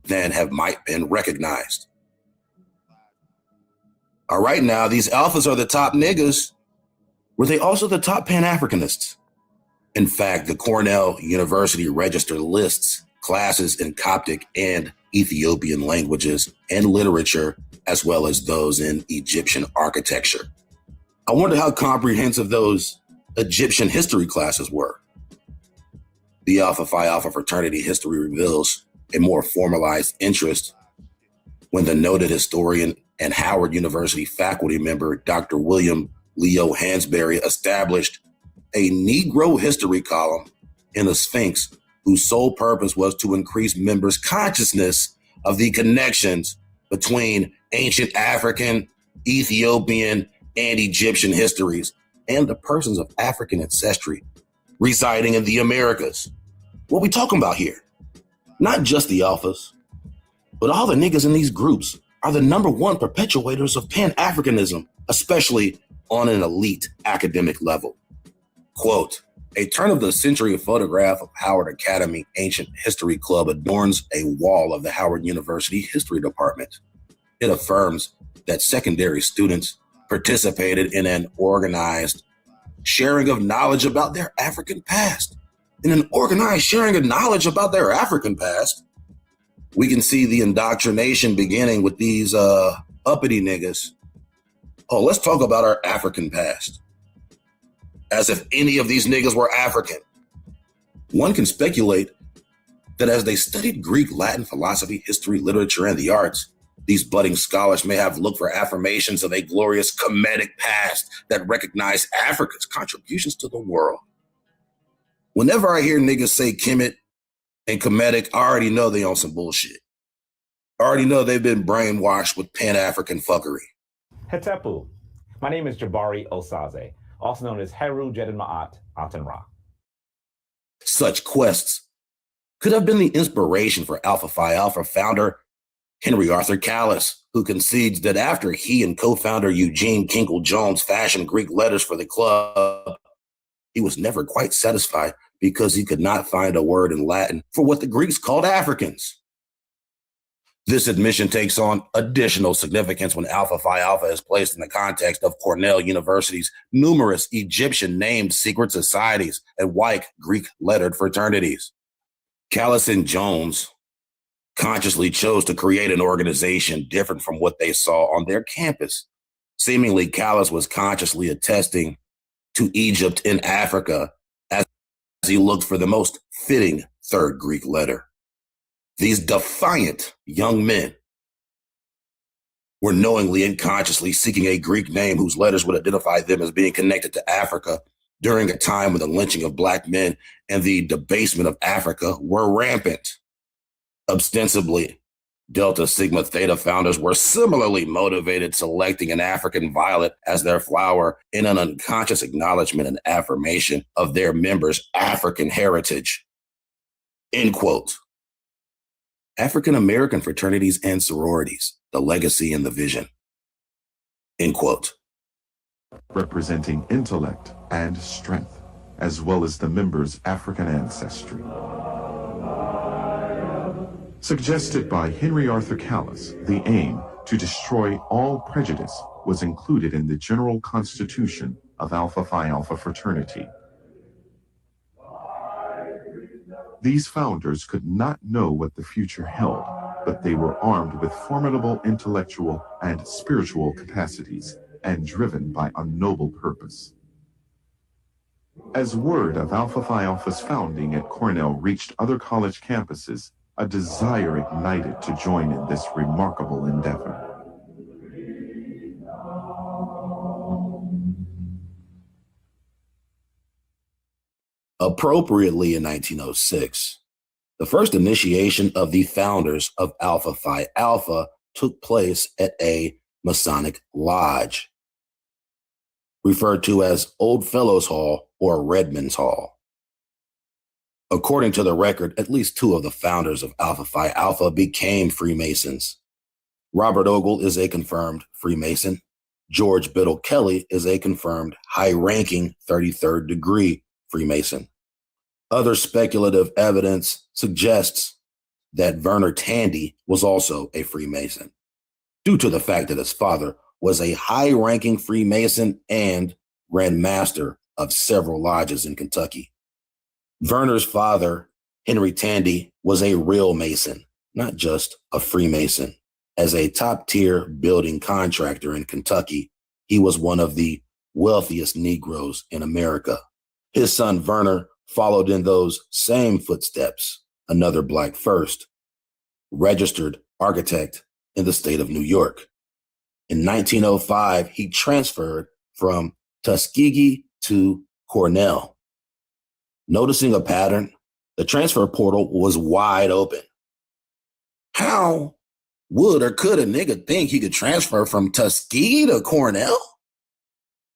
than have might been recognized. All right, now these alphas are the top niggas. Were they also the top Pan-Africanists? In fact, the Cornell University Register lists classes in Coptic and Ethiopian languages and literature, as well as those in Egyptian architecture. I wonder how comprehensive those Egyptian history classes were. The Alpha Phi Alpha fraternity history reveals a more formalized interest when the noted historian and Howard University faculty member, Dr. William Leo Hansberry, established a Negro history column in the Sphinx, whose sole purpose was to increase members' consciousness of the connections between ancient African, Ethiopian, and Egyptian histories and the persons of African ancestry residing in the Americas. What we talking about here? Not just the alphas, but all the niggas in these groups are the number one perpetuators of Pan-Africanism, especially on an elite academic level. Quote, a turn-of-the-century photograph of Howard Academy Ancient History Club adorns a wall of the Howard University History Department. It affirms that secondary students participated in an organized sharing of knowledge about their African past. In an organized sharing of knowledge about their African past, we can see the indoctrination beginning with these uppity niggas. Oh, let's talk about our African past. As if any of these niggas were African. One can speculate that as they studied Greek, Latin, philosophy, history, literature, and the arts, these budding scholars may have looked for affirmations of a glorious Kemetic past that recognized Africa's contributions to the world. Whenever I hear niggas say Kemet and Kemetic, I already know they on some bullshit. I already know they've been brainwashed with Pan-African fuckery. Hetepu. My name is Jabari Osaze, also known as Heru Jedin Ma'at Aten Ra. Such quests could have been the inspiration for Alpha Phi Alpha founder Henry Arthur Callis, who concedes that after he and co-founder Eugene Kinkle Jones fashioned Greek letters for the club, he was never quite satisfied because he could not find a word in Latin for what the Greeks called Africans. This admission takes on additional significance when Alpha Phi Alpha is placed in the context of Cornell University's numerous Egyptian-named secret societies and white Greek-lettered fraternities. Callis and Jones consciously chose to create an organization different from what they saw on their campus. Seemingly, Callis was consciously attesting to Egypt in Africa as he looked for the most fitting third Greek letter. These defiant young men were knowingly and consciously seeking a Greek name whose letters would identify them as being connected to Africa during a time when the lynching of Black men and the debasement of Africa were rampant. Ostensibly, Delta Sigma Theta founders were similarly motivated, selecting an African violet as their flower in an unconscious acknowledgement and affirmation of their members' African heritage. End quote. African-American fraternities and sororities, the legacy and the vision. End quote. Representing intellect and strength, as well as the members' African ancestry. Suggested by Henry Arthur Callis, the aim to destroy all prejudice was included in the general constitution of Alpha Phi Alpha fraternity. These founders could not know what the future held, but they were armed with formidable intellectual and spiritual capacities and driven by a noble purpose. As word of Alpha Phi Alpha's founding at Cornell reached other college campuses, a desire ignited to join in this remarkable endeavor. Appropriately in 1906, the first initiation of the founders of Alpha Phi Alpha took place at a Masonic lodge, referred to as Old Fellows Hall or Redman's Hall. According to the record, at least two of the founders of Alpha Phi Alpha became Freemasons. Robert Ogle is a confirmed Freemason. George Biddle Kelly is a confirmed high-ranking 33rd degree Freemason. Other speculative evidence suggests that Werner Tandy was also a Freemason, due to the fact that his father was a high-ranking Freemason and Grand Master of several lodges in Kentucky. Werner's father, Henry Tandy, was a real Mason, not just a Freemason. As a top-tier building contractor in Kentucky, he was one of the wealthiest Negroes in America. His son, Werner, followed in those same footsteps, another Black first, registered architect in the state of New York. In 1905, he transferred from Tuskegee to Cornell. Noticing a pattern, the transfer portal was wide open. How would or could a nigga think he could transfer from Tuskegee to Cornell?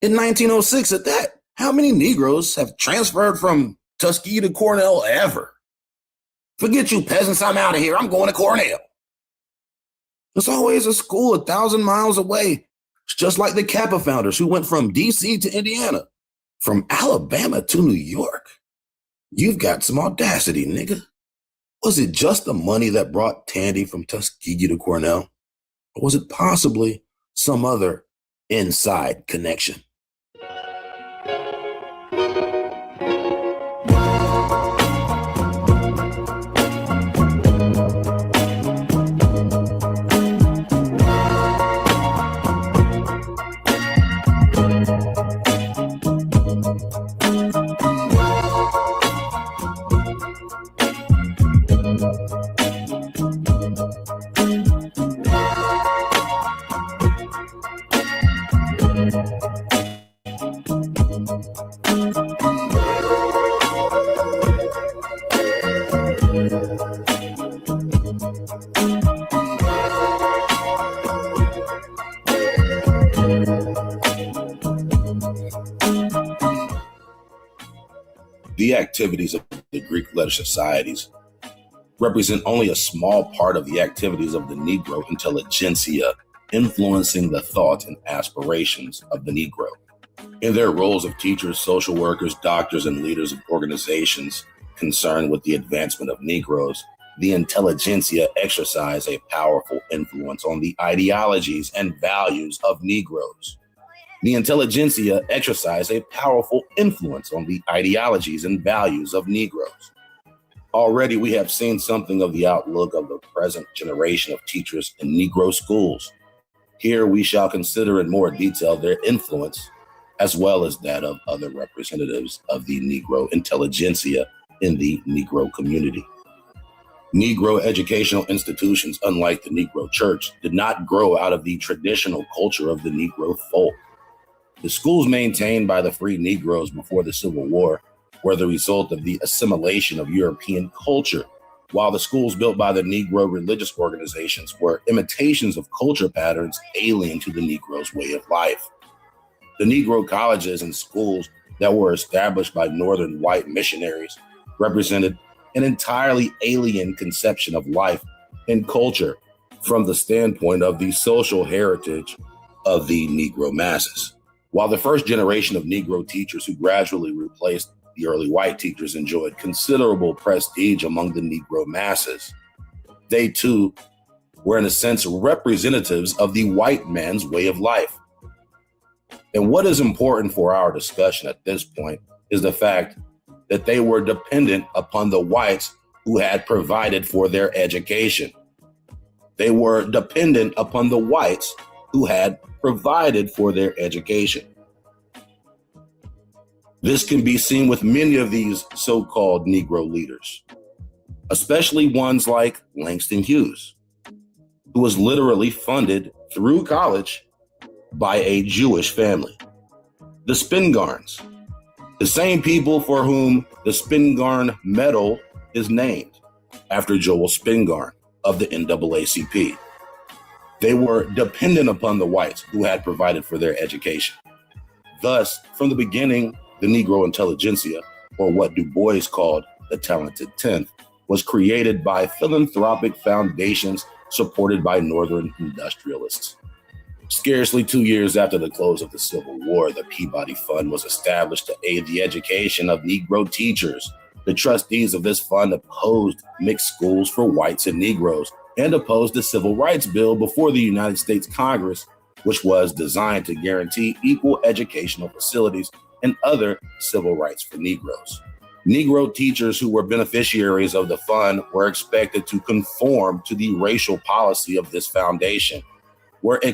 In 1906 at that, how many Negroes have transferred from Tuskegee to Cornell ever? Forget you peasants, I'm out of here. I'm going to Cornell. There's always a school 1,000 miles away. It's just like the Kappa founders who went from DC to Indiana, from Alabama to New York. You've got some audacity, nigga. Was it just the money that brought Tandy from Tuskegee to Cornell? Or was it possibly some other inside connection? The activities of the Greek letter societies represent only a small part of the activities of the Negro intelligentsia, influencing the thought and aspirations of the Negro. In their roles of teachers, social workers, doctors, and leaders of organizations concerned with the advancement of Negroes, the intelligentsia exercise a powerful influence on the ideologies and values of Negroes. The intelligentsia exercise a powerful influence on the ideologies and values of Negroes. Already we have seen something of the outlook of the present generation of teachers in Negro schools. Here we shall consider in more detail their influence, as well as that of other representatives of the Negro intelligentsia in the Negro community. Negro educational institutions, unlike the Negro church, did not grow out of the traditional culture of the Negro folk. The schools maintained by the free Negroes before the Civil War were the result of the assimilation of European culture, while the schools built by the Negro religious organizations were imitations of culture patterns alien to the Negro's way of life. The Negro colleges and schools that were established by Northern white missionaries represented an entirely alien conception of life and culture from the standpoint of the social heritage of the Negro masses. While the first generation of Negro teachers who gradually replaced the early white teachers enjoyed considerable prestige among the Negro masses, they too were in a sense representatives of the white man's way of life. And what is important for our discussion at this point is the fact that they were dependent upon the whites who had provided for their education. They were dependent upon the whites who had provided for their education. This can be seen with many of these so-called Negro leaders, especially ones like Langston Hughes, who was literally funded through college by a Jewish family. The Spingarns, the same people for whom the Spingarn Medal is named, after Joel Spingarn of the NAACP. They were dependent upon the whites who had provided for their education. Thus, from the beginning, the Negro intelligentsia, or what Du Bois called the talented tenth, was created by philanthropic foundations supported by Northern industrialists. Scarcely 2 years after the close of the Civil War, the Peabody Fund was established to aid the education of Negro teachers. The trustees of this fund opposed mixed schools for whites and Negroes and opposed the Civil Rights Bill before the United States Congress, which was designed to guarantee equal educational facilities and other civil rights for Negroes. Negro teachers who were beneficiaries of the fund were expected to conform to the racial policy of this foundation. From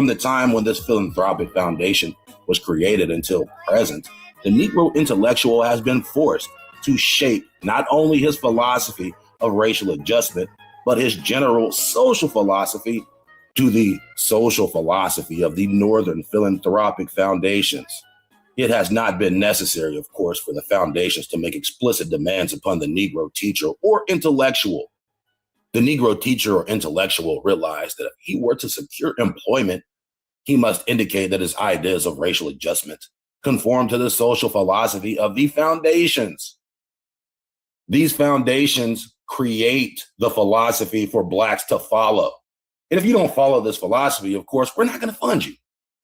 the time when this philanthropic foundation was created until present, the Negro intellectual has been forced to shape not only his philosophy of racial adjustment, but his general social philosophy to the social philosophy of the Northern philanthropic foundations. It has not been necessary, of course, for the foundations to make explicit demands upon the Negro teacher or intellectual. The Negro teacher or intellectual realized that if he were to secure employment, he must indicate that his ideas of racial adjustment conform to the social philosophy of the foundations. These foundations create the philosophy for Blacks to follow. And if you don't follow this philosophy, of course, we're not going to fund you.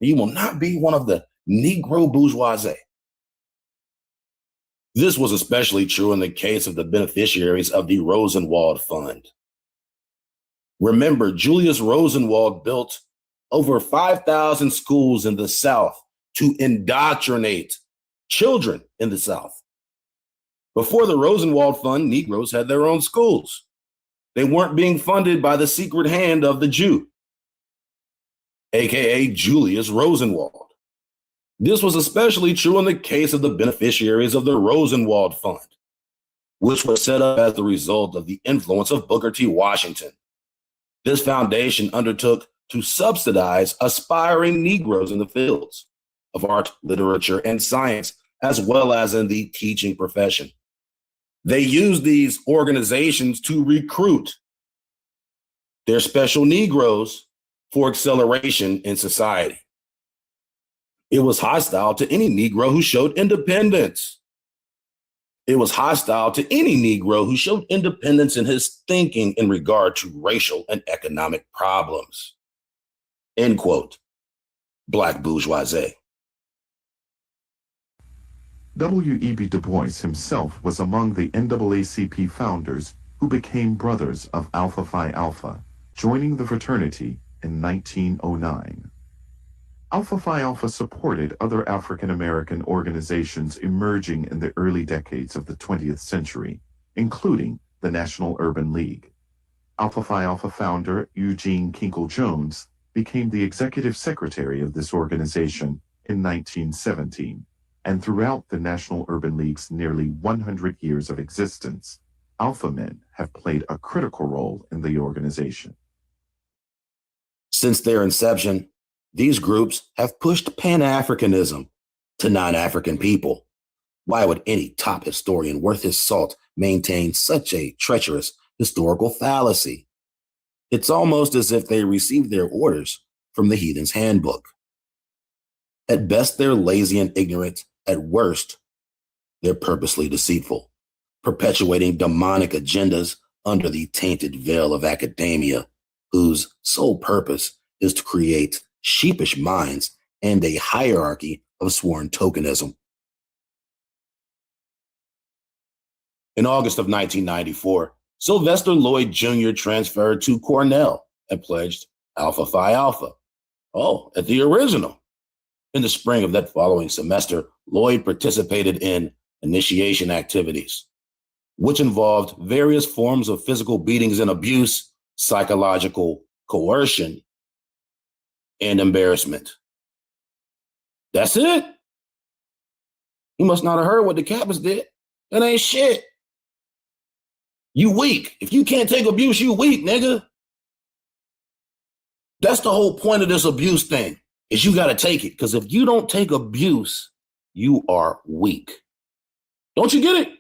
You will not be one of the Negro bourgeoisie. This was especially true in the case of the beneficiaries of the Rosenwald Fund. Remember, Julius Rosenwald built over 5,000 schools in the South to indoctrinate children in the South. Before the Rosenwald Fund, Negroes had their own schools. They weren't being funded by the secret hand of the Jew, aka Julius Rosenwald. This was especially true in the case of the beneficiaries of the Rosenwald Fund, which was set up as the result of the influence of Booker T. Washington. This foundation undertook to subsidize aspiring Negroes in the fields of art, literature, and science, as well as in the teaching profession. They used these organizations to recruit their special Negroes for acceleration in society. It was hostile to any Negro who showed independence. It was hostile to any Negro who showed independence in his thinking in regard to racial and economic problems. End quote. Black bourgeoisie. W.E.B. Du Bois himself was among the NAACP founders who became brothers of Alpha Phi Alpha, joining the fraternity in 1909. Alpha Phi Alpha supported other African American organizations emerging in the early decades of the 20th century, including the National Urban League. Alpha Phi Alpha founder Eugene Kinkle Jones became the executive secretary of this organization in 1917, and throughout the National Urban League's nearly 100 years of existence, Alpha men have played a critical role in the organization. Since their inception, these groups have pushed Pan-Africanism to non-African people. Why would any top historian worth his salt maintain such a treacherous historical fallacy? It's almost as if they received their orders from the Heathen's Handbook. At best, they're lazy and ignorant. At worst, they're purposely deceitful, perpetuating demonic agendas under the tainted veil of academia, whose sole purpose is to create sheepish minds and a hierarchy of sworn tokenism. In August of 1994, Sylvester Lloyd Jr. transferred to Cornell and pledged Alpha Phi Alpha. Oh, at the original. In the spring of that following semester, Lloyd participated in initiation activities, which involved various forms of physical beatings and abuse, psychological coercion, and embarrassment. That's it. You must not have heard what the Kappas did. That ain't shit. You weak. If you can't take abuse, you weak, nigga. That's the whole point of this abuse thing, is you gotta take it. Because if you don't take abuse, you are weak. Don't you get it?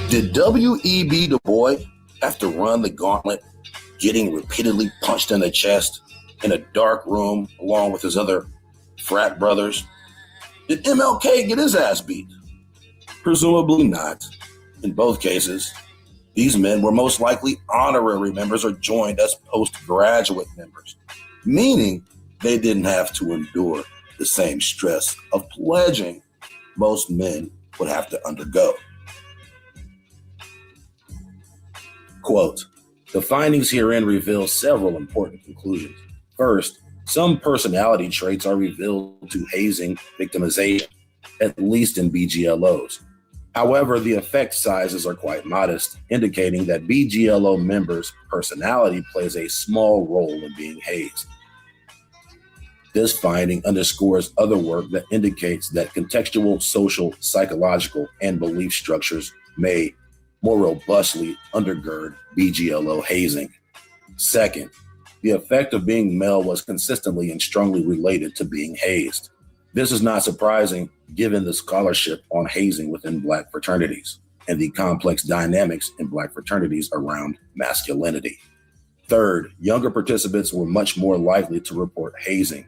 Did W.E.B. Du Bois have to run the gauntlet, getting repeatedly punched in the chest in a dark room along with his other frat brothers? Did MLK get his ass beat? Presumably not. In both cases, these men were most likely honorary members or joined as postgraduate members, meaning they didn't have to endure the same stress of pledging most men would have to undergo. Quote, the findings herein reveal several important conclusions. First, some personality traits are revealed to hazing victimization, at least in BGLOs. However, the effect sizes are quite modest, indicating that BGLO members' personality plays a small role in being hazed. This finding underscores other work that indicates that contextual, social, psychological, and belief structures may more robustly undergird BGLO hazing. Second, the effect of being male was consistently and strongly related to being hazed. This is not surprising given the scholarship on hazing within Black fraternities and the complex dynamics in Black fraternities around masculinity. Third, younger participants were much more likely to report hazing.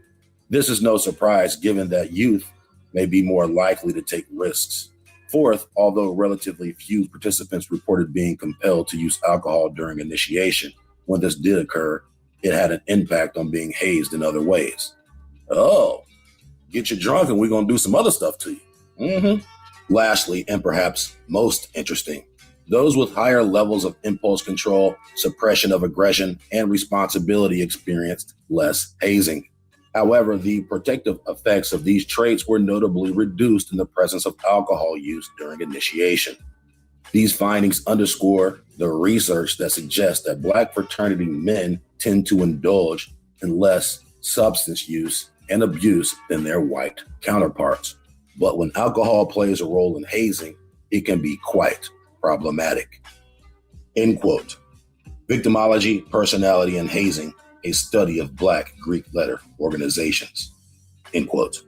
This is no surprise given that youth may be more likely to take risks. Fourth, although relatively few participants reported being compelled to use alcohol during initiation, when this did occur, it had an impact on being hazed in other ways. Oh, get you drunk and we're going to do some other stuff to you. Lastly, and perhaps most interesting, those with higher levels of impulse control, suppression of aggression, and responsibility experienced less hazing. However, the protective effects of these traits were notably reduced in the presence of alcohol use during initiation. These findings underscore the research that suggests that Black fraternity men tend to indulge in less substance use and abuse than their white counterparts. But when alcohol plays a role in hazing, it can be quite problematic. End quote. Victimology, Personality, and Hazing, a study of Black Greek letter organizations. End quote.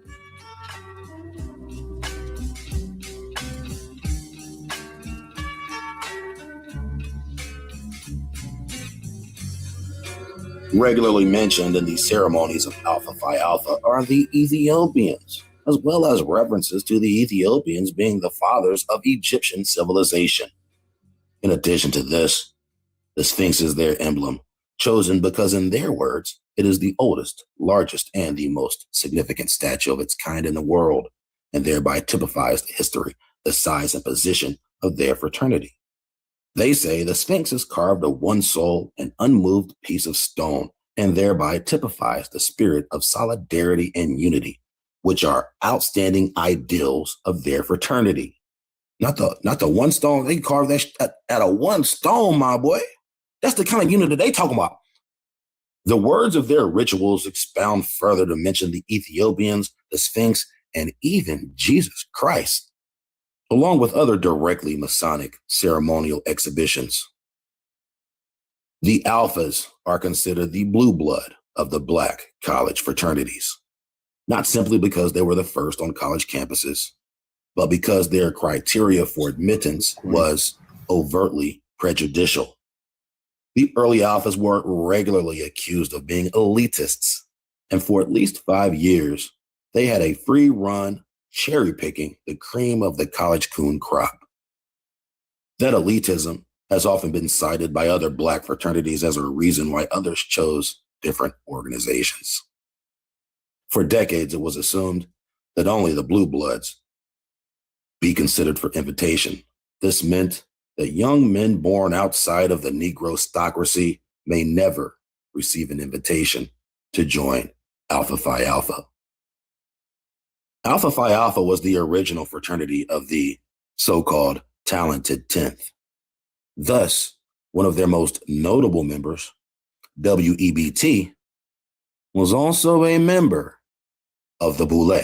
Regularly mentioned in the ceremonies of Alpha Phi Alpha are the Ethiopians, as well as references to the Ethiopians being the fathers of Egyptian civilization. In addition to this, the Sphinx is their emblem, chosen because, in their words, it is the oldest, largest, and the most significant statue of its kind in the world, and thereby typifies the history, the size, and position of their fraternity. They say the Sphinx is carved of one soul, an unmoved piece of stone, and thereby typifies the spirit of solidarity and unity, which are outstanding ideals of their fraternity. Not the one stone. They carved that at a one stone, my boy. That's the kind of unity they talking about. The words of their rituals expound further to mention the Ethiopians, the Sphinx, and even Jesus Christ, along with other directly Masonic ceremonial exhibitions. The Alphas are considered the blue blood of the Black college fraternities, not simply because they were the first on college campuses, but because their criteria for admittance was overtly prejudicial. The early Alphas were regularly accused of being elitists, and for at least 5 years, they had a free run cherry-picking the cream of the college coon crop. That elitism has often been cited by other Black fraternities as a reason why others chose different organizations. For decades, it was assumed that only the blue bloods be considered for invitation. This meant that young men born outside of the Negro stocracy may never receive an invitation to join Alpha Phi Alpha. Alpha Phi Alpha was the original fraternity of the so-called talented 10th. Thus, one of their most notable members, WEBT, was also a member of the Boule.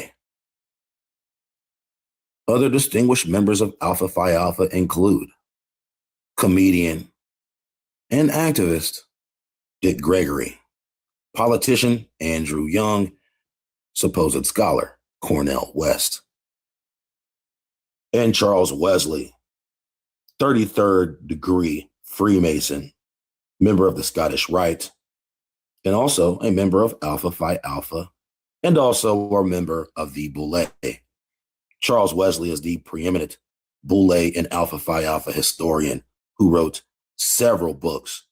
Other distinguished members of Alpha Phi Alpha include comedian and activist Dick Gregory, politician Andrew Young, supposed scholar Cornel West, and Charles Wesley, 33rd degree Freemason, member of the Scottish Rite, and also a member of Alpha Phi Alpha, and also a member of the Boule. Charles Wesley is the preeminent Boule and Alpha Phi Alpha historian who wrote several books,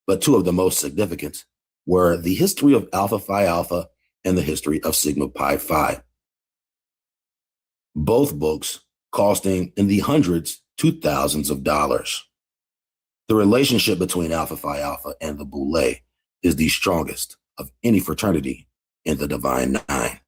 but two of the most significant were The History of Alpha Phi Alpha and The History of Sigma Pi Phi. Both books costing in the hundreds to thousands of dollars. The relationship between Alpha Phi Alpha and the Boule is the strongest of any fraternity in the Divine Nine.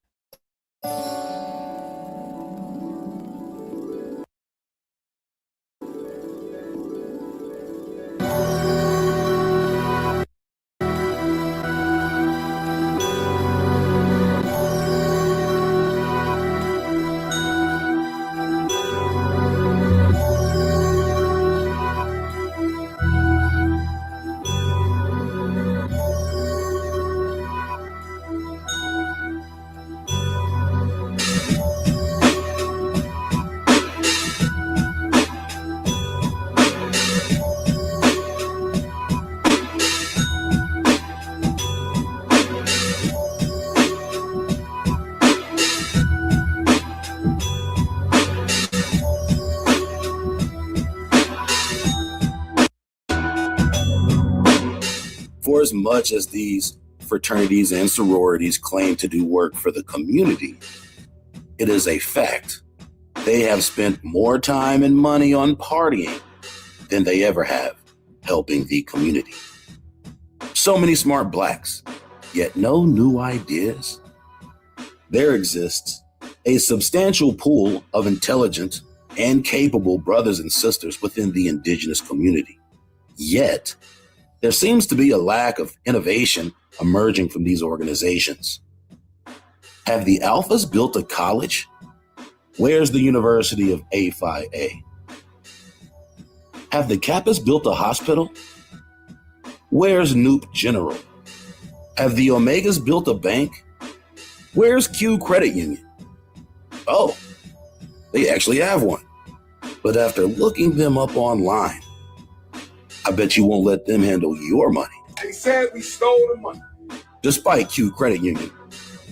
For as much as these fraternities and sororities claim to do work for the community, it is a fact they have spent more time and money on partying than they ever have helping the community. So many smart Blacks, yet no new ideas there exists a substantial pool of intelligent and capable brothers and sisters within the indigenous community. Yet, there seems to be a lack of innovation emerging from these organizations. Have the Alphas built a college? Where's the University of A-Phi-A? Have the Kappas built a hospital? Where's Noop General? Have the Omegas built a bank? Where's Q Credit Union? Oh, they actually have one. But after looking them up online, I bet you won't let them handle your money. They said we stole the money. Despite Q Credit Union,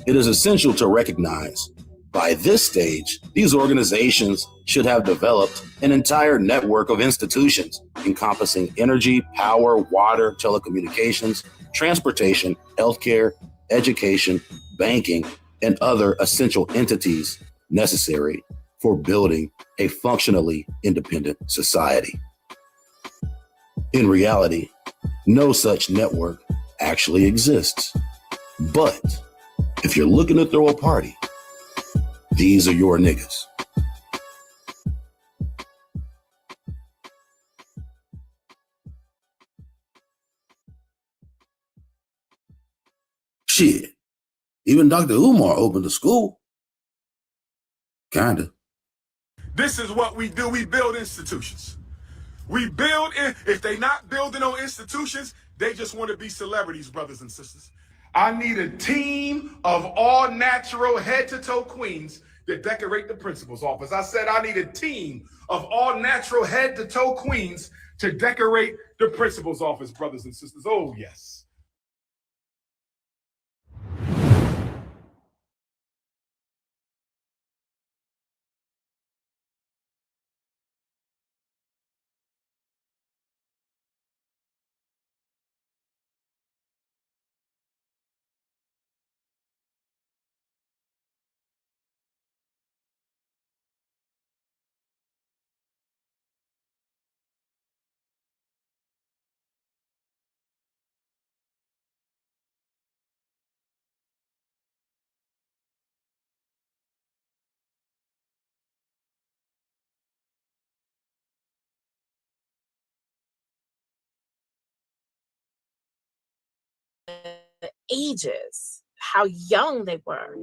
it is essential to recognize by this stage, these organizations should have developed an entire network of institutions encompassing energy, power, water, telecommunications, transportation, healthcare, education, banking, and other essential entities necessary for building a functionally independent society. In reality, no such network actually exists. But if you're looking to throw a party, these are your niggas. Shit, even Dr. Umar opened a school. Kinda. This is what we do. We build institutions. We build, if they not building on institutions, they just want to be celebrities, brothers and sisters. I need a team of all natural head-to-toe queens that decorate the principal's office. I said I need a team of all natural head-to-toe queens to decorate the principal's office, brothers and sisters. Oh, yes. Ages, how young they were.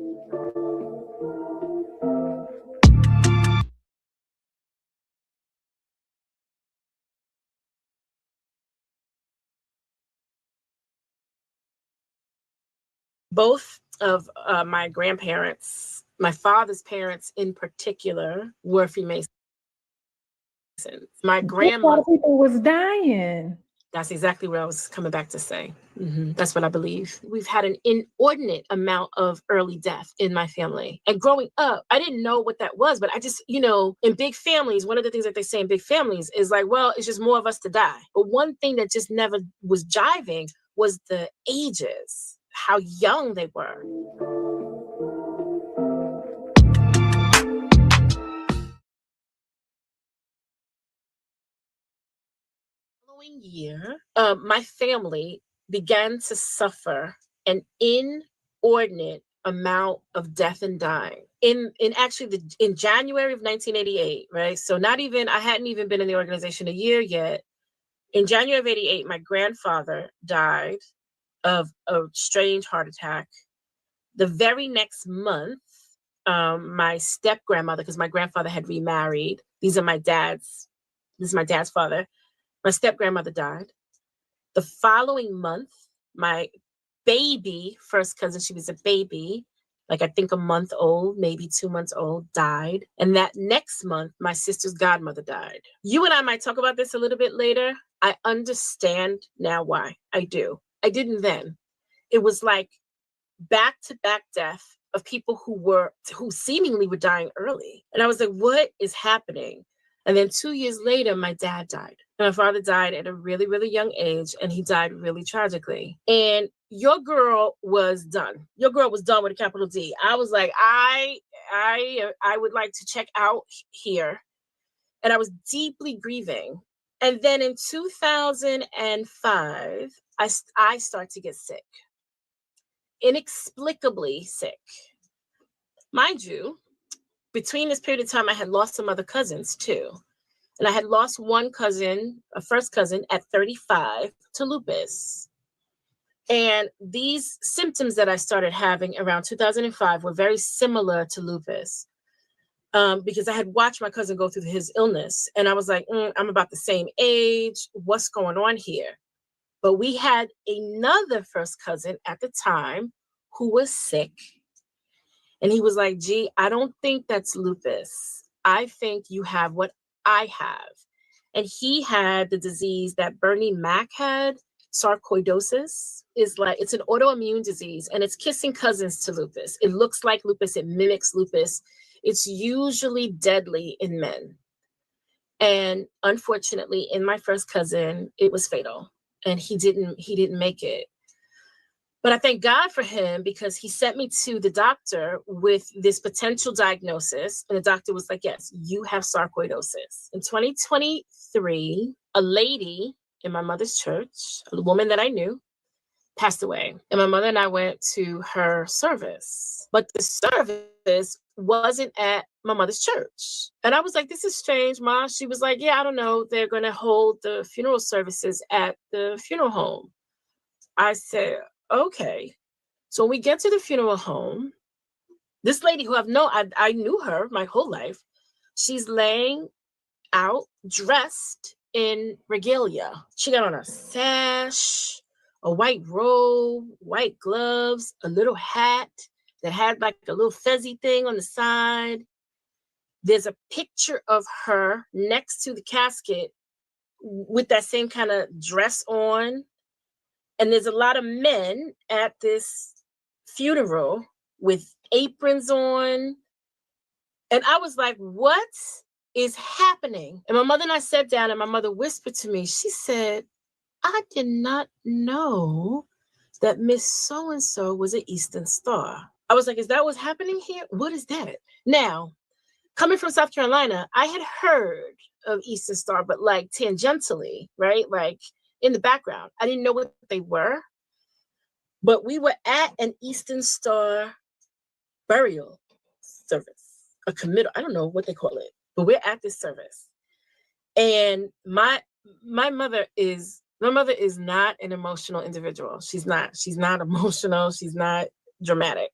Both of my grandparents, my father's parents in particular, were Freemasons. My grandmother, people was dying. That's exactly what I was coming back to say. That's what I believe. We've had an inordinate amount of early death in my family. And growing up, I didn't know what that was, but I just, in big families, one of the things that they say in big families is like, well, it's just more of us to die. But one thing that just never was jiving was the ages, how young they were. Year, my family began to suffer an inordinate amount of death and dying in January of 1988, right? So I hadn't even been in the organization a year yet. In January of 88, my grandfather died of a strange heart attack. The very next month, my step grandmother, because my grandfather had remarried, this is my dad's father. My step-grandmother died. The following month, my baby, first cousin, she was a baby, like I think a month old, maybe 2 months old, died. And that next month, my sister's godmother died. You and I might talk about this a little bit later. I understand now why. I do. I didn't then. It was like back-to-back death of people who seemingly were dying early. And I was like, what is happening? And then 2 years later, my dad died. And my father died at a really, really young age, and he died really tragically. And your girl was done. Your girl was done with a capital D. I was like, I would like to check out here. And I was deeply grieving. And then in 2005, I start to get sick. Inexplicably sick. mind you, between this period of time, I had lost some other cousins too. And I had lost one cousin, a first cousin at 35 to lupus. And these symptoms that I started having around 2005 were very similar to lupus. Because I had watched my cousin go through his illness. And I was like, I'm about the same age. What's going on here? But we had another first cousin at the time who was sick. And he was like, gee, I don't think that's lupus. I think you have what I have. And he had the disease that Bernie Mac had, sarcoidosis. It's an autoimmune disease, and it's kissing cousins to lupus. It looks like lupus. It mimics lupus. It's usually deadly in men. And unfortunately, in my first cousin, it was fatal, and he didn't make it. But I thank God for him, because he sent me to the doctor with this potential diagnosis. And the doctor was like, yes, you have sarcoidosis. In 2023, a lady in my mother's church, a woman that I knew, passed away. And my mother and I went to her service. But the service wasn't at my mother's church. And I was like, this is strange, Ma. She was like, yeah, I don't know. They're going to hold the funeral services at the funeral home. I said, okay. So when we get to the funeral home, this lady who I knew her my whole life, she's laying out dressed in regalia. She got on a sash, a white robe, white gloves, a little hat that had like a little fezzy thing on the side. There's a picture of her next to the casket with that same kind of dress on. And there's a lot of men at this funeral with aprons on. And I was like, what is happening? And my mother and I sat down, and my mother whispered to me, she said, I did not know that Miss So-and-so was an Eastern Star. I was like, is that what's happening here? What is that? Now, coming from South Carolina, I had heard of Eastern Star, but like tangentially, right? Like in the background. I didn't know what they were. But we were at an Eastern Star burial service, a committal. I don't know what they call it, but we're at this service. And my mother is not an emotional individual. She's not emotional. She's not dramatic,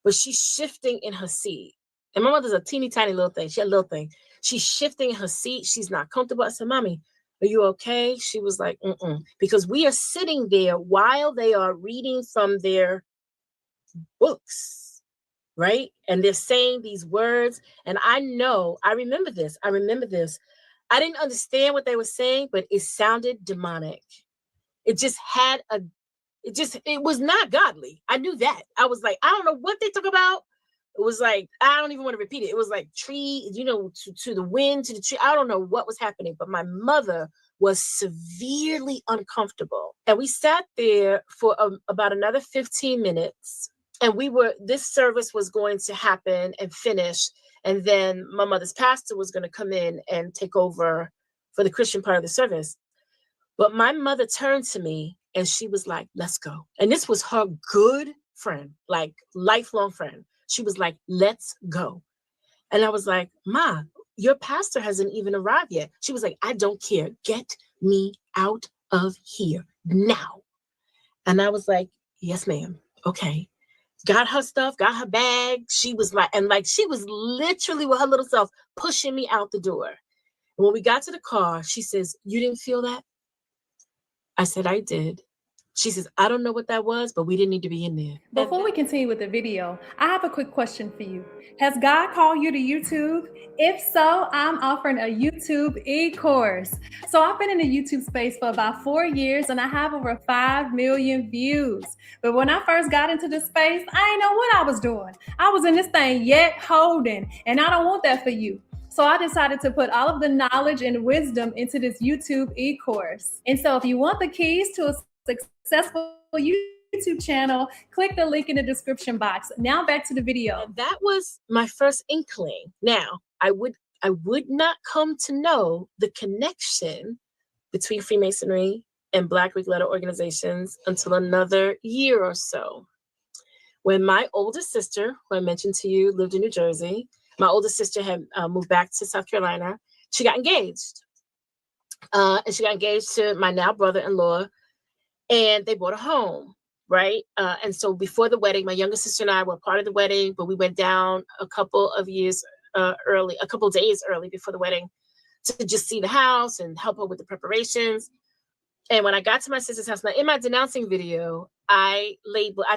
but she's shifting in her seat. And my mother's a teeny tiny little thing. She had a little thing. She's shifting in her seat. She's not comfortable. I said, Mommy, are you okay? She was like, because we are sitting there while they are reading from their books, right? And they're saying these words. And I remember this. I didn't understand what they were saying, but it sounded demonic. It was not godly. I knew that. I was like, I don't know what they talk about. It was like, I don't even want to repeat it. It was like tree, to the wind, to the tree. I don't know what was happening, but my mother was severely uncomfortable. And we sat there for about another 15 minutes. And this service was going to happen and finish. And then my mother's pastor was going to come in and take over for the Christian part of the service. But my mother turned to me and she was like, let's go. And this was her good friend, like lifelong friend. She was like, let's go. And I was like, Ma, your pastor hasn't even arrived yet. She was like, I don't care. Get me out of here now. And I was like, yes, ma'am. Okay. Got her stuff, got her bag. She was literally with her little self pushing me out the door. And when we got to the car, she says, you didn't feel that? I said, I did. She says, I don't know what that was, but we didn't need to be in there. Before we continue with the video, I have a quick question for you. Has God called you to YouTube? If so, I'm offering a YouTube e-course. So I've been in the YouTube space for about 4 years and I have over 5 million views. But when I first got into this space, I didn't know what I was doing. I was in this thing yet holding, and I don't want that for you. So I decided to put all of the knowledge and wisdom into this YouTube e-course. And so if you want the keys to a successful YouTube channel, click the link in the description box. Now back to the video. That was my first inkling. Now, I would not come to know the connection between Freemasonry and Black Greek letter organizations until another year or so. when my oldest sister, who I mentioned to you, lived in New Jersey. My oldest sister had moved back to South Carolina. She got engaged. And she got engaged to my now brother-in-law, and they bought a home, right? And so before the wedding, my younger sister and I were part of the wedding, but we went down a couple of days early before the wedding to just see the house and help her with the preparations. And when I got to my sister's house, now in my denouncing video, I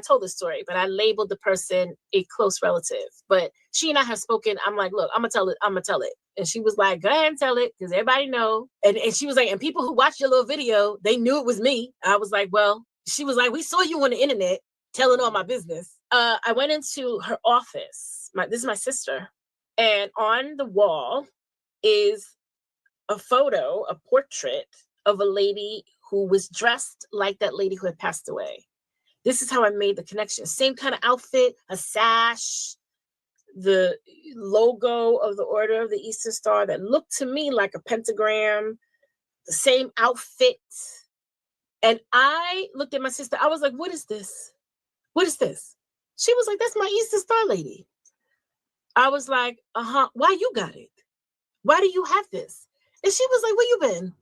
told the story, but I labeled the person a close relative. But she and I have spoken. I'm like, look, I'm gonna tell it. And she was like, go ahead and tell it, because everybody know. And she was like, and people who watched your little video, they knew it was me. I was like, well, she was like, we saw you on the internet telling all my business. I went into her office. This is my sister. And on the wall is a portrait of a lady who was dressed like that lady who had passed away. This is how I made the connection. Same kind of outfit, a sash, the logo of the Order of the Eastern Star that looked to me like a pentagram, the same outfit. And I looked at my sister. I was like, what is this? What is this? She was like, that's my Eastern Star lady. I was like, why you got it? Why do you have this? And she was like, where you been?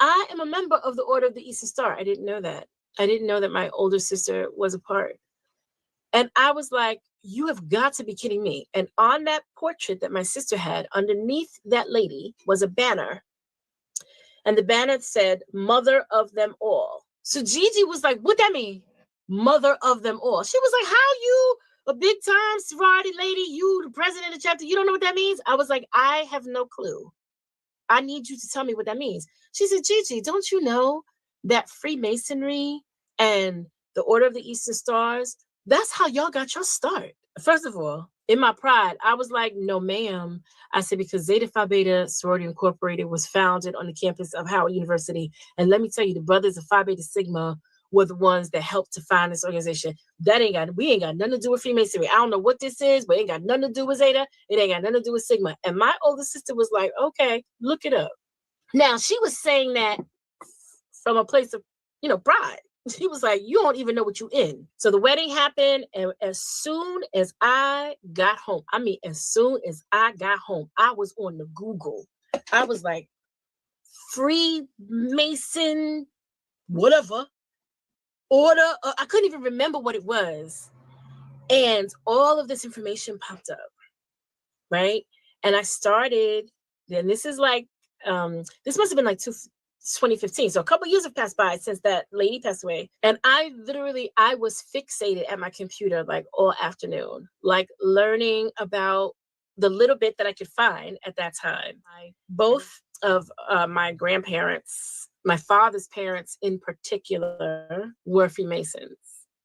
I am a member of the Order of the Eastern Star. I didn't know that. I didn't know that my older sister was a part. And I was like, you have got to be kidding me. And on that portrait that my sister had, underneath that lady was a banner. And the banner said, Mother of Them All. So Gigi was like, what that mean? Mother of Them All. She was like, how you, a big time sorority lady, you the president of the chapter, you don't know what that means? I was like, I have no clue. I need you to tell me what that means. She said, Gigi, don't you know that Freemasonry and the Order of the Eastern Stars, that's how y'all got your start? First of all, in my pride, I was like, no, ma'am. I said, because Zeta Phi Beta Sorority Incorporated was founded on the campus of Howard University. And let me tell you, the brothers of Phi Beta Sigma were the ones that helped to found this organization. We ain't got nothing to do with Freemasonry. I don't know what this is, but it ain't got nothing to do with Zeta. It ain't got nothing to do with Sigma. And my older sister was like, okay, look it up. Now, she was saying that from a place of, pride. She was like, you don't even know what you in. So the wedding happened, and as soon as I got home, I was on the Google. I was like, Freemason, whatever, order. I couldn't even remember what it was. And all of this information popped up, right? And I started, and this is like, this must have been like 2015. So a couple of years have passed by since that lady passed away. And I was fixated at my computer like all afternoon, like learning about the little bit that I could find at that time. Both of my grandparents, my father's parents in particular, were Freemasons.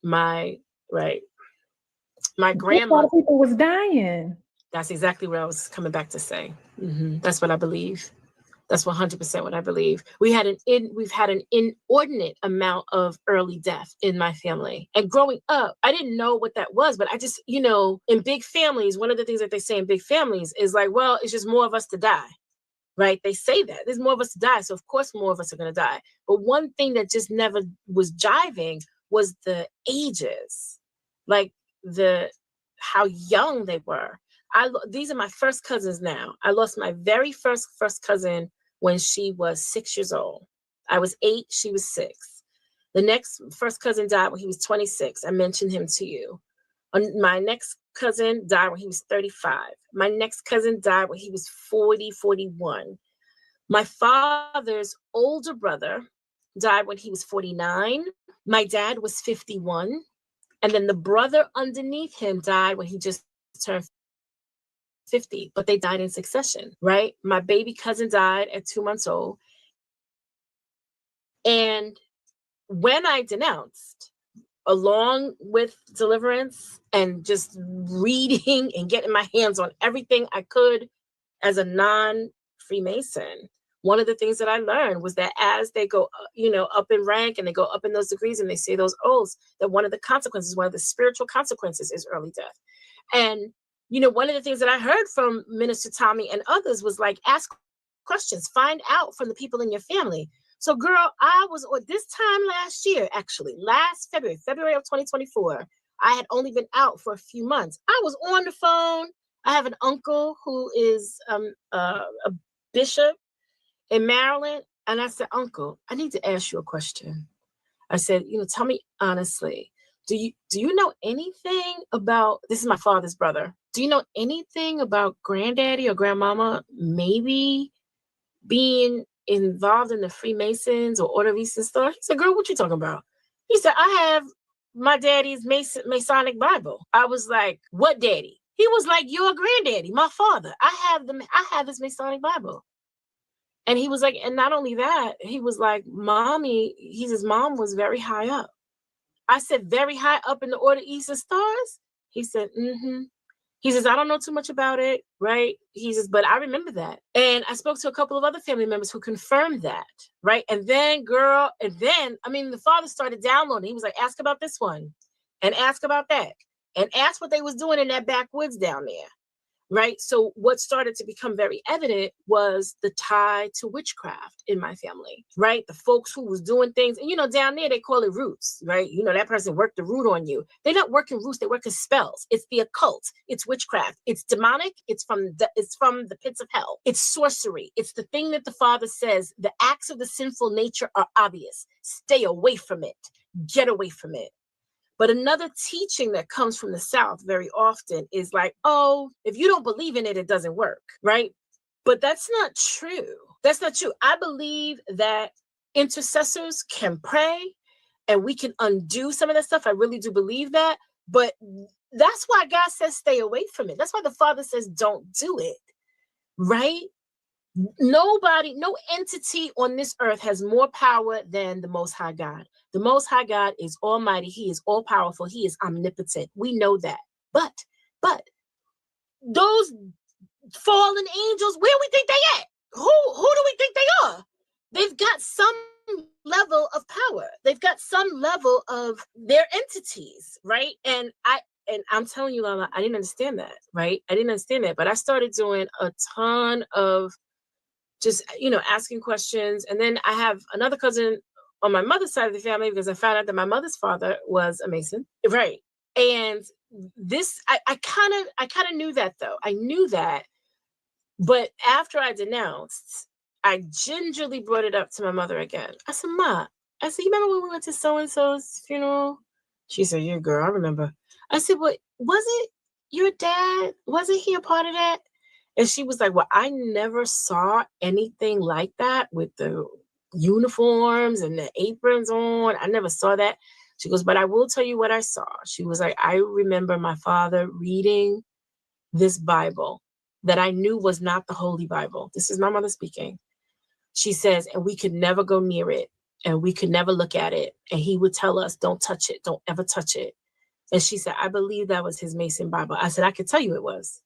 My grandma. A lot of people was dying. That's exactly what I was coming back to say. Mm-hmm. That's what I believe. That's 100% what I believe. We've had an inordinate amount of early death in my family. And growing up, I didn't know what that was, but I just, in big families, one of the things that they say in big families is like, well, it's just more of us to die, right? They say that there's more of us to die. So of course, more of us are going to die. But one thing that just never was jiving was the ages, like how young they were. These are my first cousins now. I lost my very first cousin when she was 6 years old. I was 8, she was 6. The next first cousin died when he was 26. I mentioned him to you. My next cousin died when he was 35. My next cousin died when he was 40, 41. My father's older brother died when he was 49. My dad was 51. And then the brother underneath him died when he just turned 50, but they died in succession, right? My baby cousin died at 2 months old. And when I denounced, along with deliverance and just reading and getting my hands on everything I could as a non-Freemason, one of the things that I learned was that as they go, up in rank and they go up in those degrees and they say those oaths, that one of the consequences, one of the spiritual consequences is early death. And one of the things that I heard from Minister Tommy and others was like, ask questions, find out from the people in your family. So girl, I was this time last year, actually, last February of 2024, I had only been out for a few months. I was on the phone. I have an uncle who is a bishop in Maryland. And I said, Uncle, I need to ask you a question. I said, tell me honestly, do you know anything about, this is my father's brother, do you know anything about granddaddy or grandmama maybe being involved in the Freemasons or Order of Eastern Star? He said, girl, what you talking about? He said, I have my daddy's Masonic Bible. I was like, what daddy? He was like, your granddaddy, my father. I have his Masonic Bible. And he was like, and not only that, he was like, mommy, his mom was very high up. I said, very high up in the Order of Eastern Stars? He said, mm-hmm. He says, I don't know too much about it, right? He says, but I remember that. And I spoke to a couple of other family members who confirmed that, right? And then, the father started downloading. He was like, ask about this one and ask about that and ask what they was doing in that backwoods down there, right? So what started to become very evident was the tie to witchcraft in my family, right? The folks who was doing things, and down there, they call it roots, right? That person worked the root on you. They're not working roots, they work as spells. It's the occult, it's witchcraft, it's demonic, it's from the pits of hell. It's sorcery. It's the thing that the Father says, the acts of the sinful nature are obvious. Stay away from it. Get away from it. But another teaching that comes from the South very often is like, oh, if you don't believe in it, it doesn't work, right? But that's not true. That's not true. I believe that intercessors can pray and we can undo some of that stuff. I really do believe that. But that's why God says stay away from it. That's why the Father says don't do it, right? Nobody, no entity on this earth has more power than the Most High God. The Most High God is almighty. He is all powerful. He is omnipotent. We know that. But those fallen angels, where we think they at? Who do we think they are? They've got some level of power. They've got some level of their entities, right? And I'm telling you, Lala, I didn't understand that, right? I didn't understand that. But I started doing a ton of just, asking questions. And then I have another cousin on my mother's side of the family because I found out that my mother's father was a Mason. Right. And this, I kind of knew that though. I knew that. But after I denounced, I gingerly brought it up to my mother again. I said, Ma, you remember when we went to so-and-so's funeral? She said, yeah, girl, I remember. I said, what, was it your dad? Wasn't he a part of that? And she was like, well, I never saw anything like that with the uniforms and the aprons on. I never saw that. She goes, but I will tell you what I saw. She was like, I remember my father reading this Bible that I knew was not the Holy Bible. This is my mother speaking. She says, and we could never go near it and we could never look at it. And he would tell us, don't touch it. Don't ever touch it. And she said, I believe that was his Mason Bible. I said, I could tell you it was.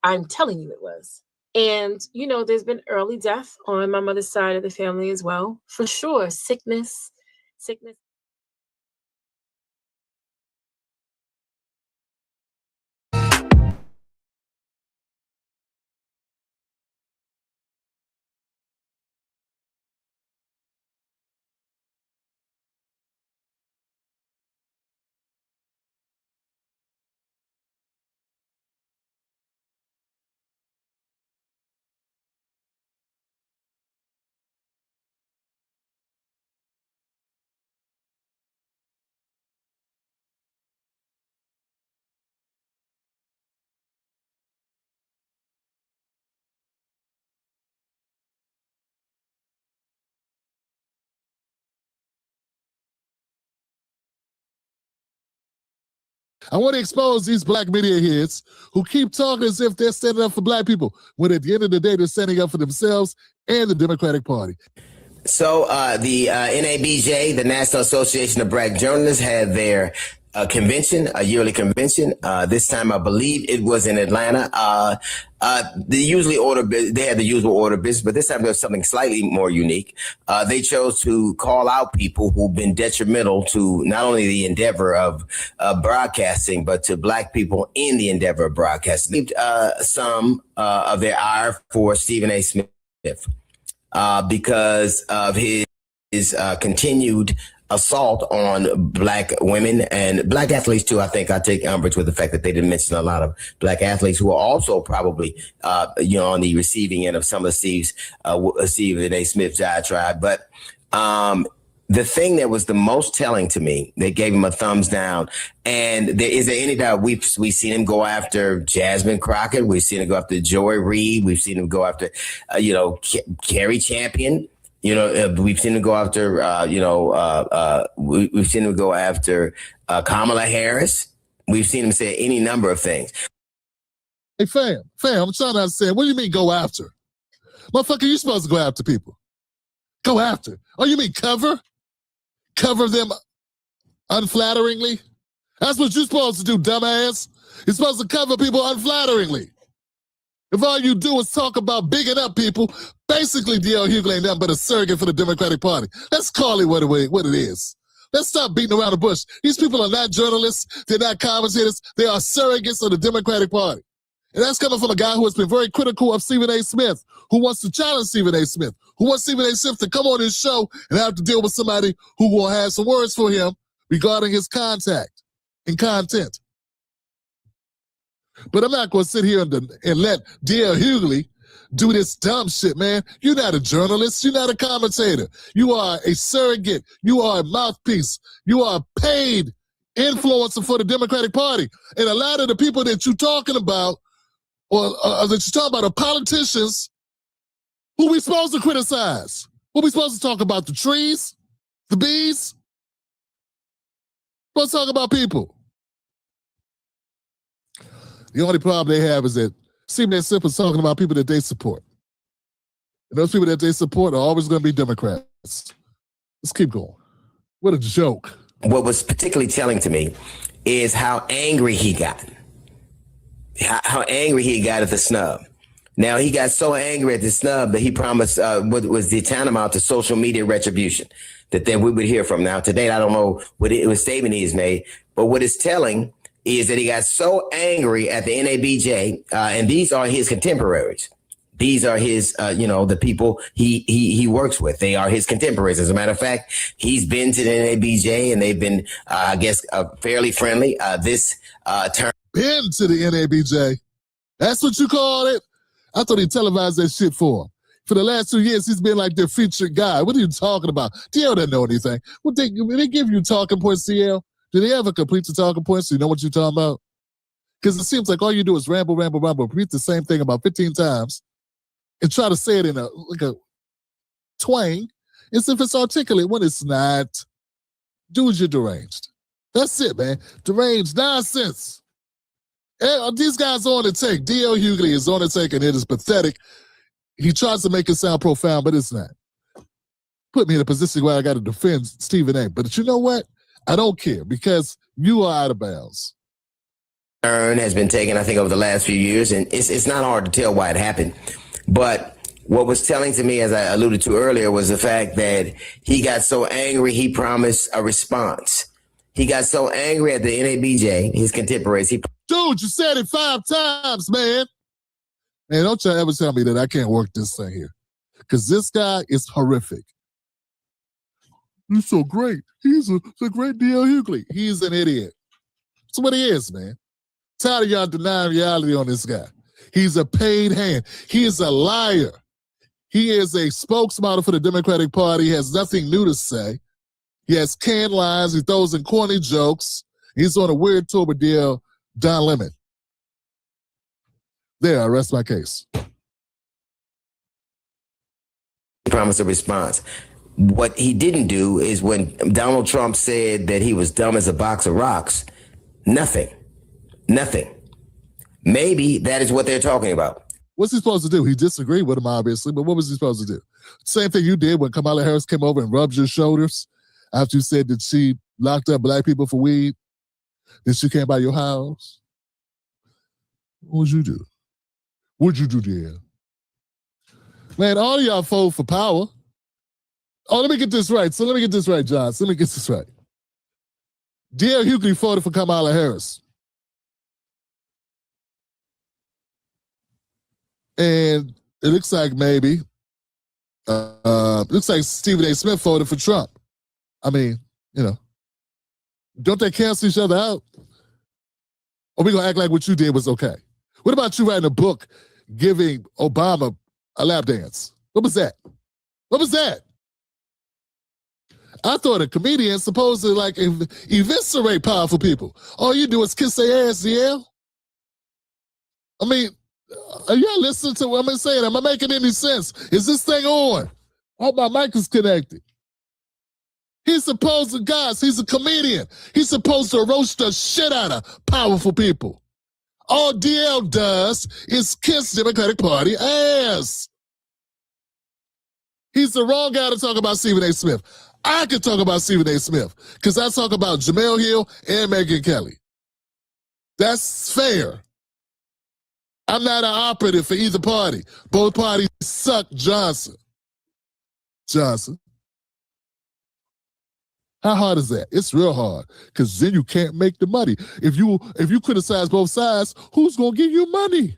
I'm telling you it was. And, there's been early death on my mother's side of the family as well. For sure. Sickness. I want to expose these black media heads who keep talking as if they're standing up for black people, when at the end of the day, they're standing up for themselves and the Democratic Party. So the NABJ, the National Association of Black Journalists, had their convention, a yearly convention. This time, I believe it was in Atlanta. They had the usual order of business, but this time there was something slightly more unique. They chose to call out people who've been detrimental to not only the endeavor of broadcasting, but to black people in the endeavor of broadcasting. Some of their ire for Stephen A. Smith because of his continued assault on black women and black athletes too. I think I take umbrage with the fact that they didn't mention a lot of black athletes who are also probably, on the receiving end of some of Steve A. Smith's diatribe. But the thing that was the most telling to me, they gave him a thumbs down. And is there any doubt we've seen him go after Jasmine Crockett? We've seen him go after Joy Reid. We've seen him go after, Carrie Champion. We've seen him go after, we've seen him go after Kamala Harris. We've seen him say any number of things. Hey, fam, I'm trying to understand. What do you mean go after? Motherfucker, you supposed to go after people. Go after. Oh, you mean cover? Cover them unflatteringly? That's what you're supposed to do, dumbass. You're supposed to cover people unflatteringly. If all you do is talk about bigging up people, basically D.L. Hughley ain't nothing but a surrogate for the Democratic Party. Let's call it what it is. Let's stop beating around the bush. These people are not journalists. They're not commentators. They are surrogates of the Democratic Party. And that's coming from a guy who has been very critical of Stephen A. Smith, who wants to challenge Stephen A. Smith, who wants Stephen A. Smith to come on his show and have to deal with somebody who will have some words for him regarding his contact and content. But I'm not going to sit here and let D.L. Hughley do this dumb shit, man. You're not a journalist. You're not a commentator. You are a surrogate. You are a mouthpiece. You are a paid influencer for the Democratic Party. And a lot of the people that you're talking about, or that you're talking about, are politicians who we supposed to criticize. What we supposed to talk about? The trees? The bees? Let's talk about people. The only problem they have is that Stephen A. Smith is talking about people that they support. And those people that they support are always going to be Democrats. Let's keep going. What a joke. What was particularly telling to me is how angry he got. How angry he got at the snub. Now, he got so angry at the snub that he promised what was the tantamount to social media retribution that then we would hear from. Now, to date, I don't know what statement he's made, but what it's telling is that he got so angry at the NABJ, and these are his contemporaries. These are his, the people he works with. They are his contemporaries. As a matter of fact, he's been to the NABJ, and they've been, fairly friendly. This term. Been to the NABJ. That's what you call it? I thought he televised that shit for him. For the last 2 years, he's been like their featured guy. What are you talking about? DL doesn't know anything. When they give you talking points, CL, do they ever complete the talking points so you know what you're talking about? Because it seems like all you do is ramble, repeat the same thing about 15 times and try to say it in a twang as if it's articulate when it's not. Dude, you're deranged. That's it, man. Deranged nonsense. These guys are on the take. D.L. Hughley is on the take, and it is pathetic. He tries to make it sound profound, but it's not. Put me in a position where I got to defend Stephen A. But you know what? I don't care because you are out of bounds. Has been taken, I think, over the last few years, and it's not hard to tell why it happened. But what was telling to me, as I alluded to earlier, was the fact that he got so angry he promised a response. He got so angry at the NABJ, his contemporaries. Dude, you said it 5 times, man. Man, don't you ever tell me that I can't work this thing here. Because this guy is horrific. He's so great. He's a great D.L. Hughley. He's an idiot. That's what he is, man. Tired of y'all denying reality on this guy. He's a paid hand. He is a liar. He is a spokesmodel for the Democratic Party. He has nothing new to say. He has canned lines. He throws in corny jokes. He's on a weird tour with Don Lemon. There, I rest my case. He promised a response. What he didn't do is when Donald Trump said that he was dumb as a box of rocks, nothing. Maybe that is what they're talking about. What's he supposed to do? He disagreed with him, obviously, but what was he supposed to do? Same thing you did when Kamala Harris came over and rubbed your shoulders after you said that she locked up black people for weed, that she came by your house. What would you do? What'd you do, dear? Man, all of y'all vote for power. Oh, let me get this right. Let me get this right, John. Let me get this right. D.L. Hughley voted for Kamala Harris. And it looks like maybe, looks like Stephen A. Smith voted for Trump. I mean, You know, don't they cancel each other out? Or we gonna act like what you did was okay? What about you writing a book giving Obama a lap dance? What was that? What was that? I thought a comedian is supposed to like eviscerate powerful people. All you do is kiss their ass, yeah? I mean, are y'all listening to what I'm saying? Am I making any sense? Is this thing on? I hope my mic is connected. He's supposed to, guys, he's a comedian. He's supposed to roast the shit out of powerful people. All DL does is kiss Democratic Party ass. He's the wrong guy to talk about Stephen A. Smith. I can talk about Stephen A. Smith because I talk about Jamel Hill and Megyn Kelly. That's fair. I'm not an operative for either party. Both parties suck Johnson. How hard is that? It's real hard because then you can't make the money. If you criticize both sides, who's going to give you money?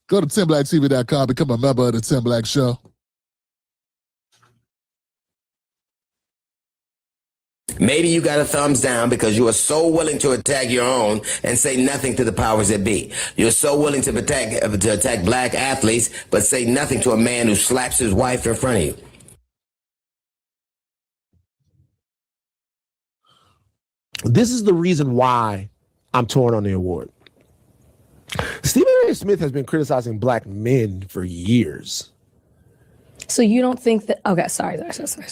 Go to TimBlackTV.com, become a member of the Tim Black Show. Maybe you got a thumbs down because you are so willing to attack your own and say nothing to the powers that be. You're so willing to attack black athletes, but say nothing to a man who slaps his wife in front of you. This is the reason why I'm torn on the award. Stephen A. Smith has been criticizing black men for years. So you don't think that? Okay, sorry.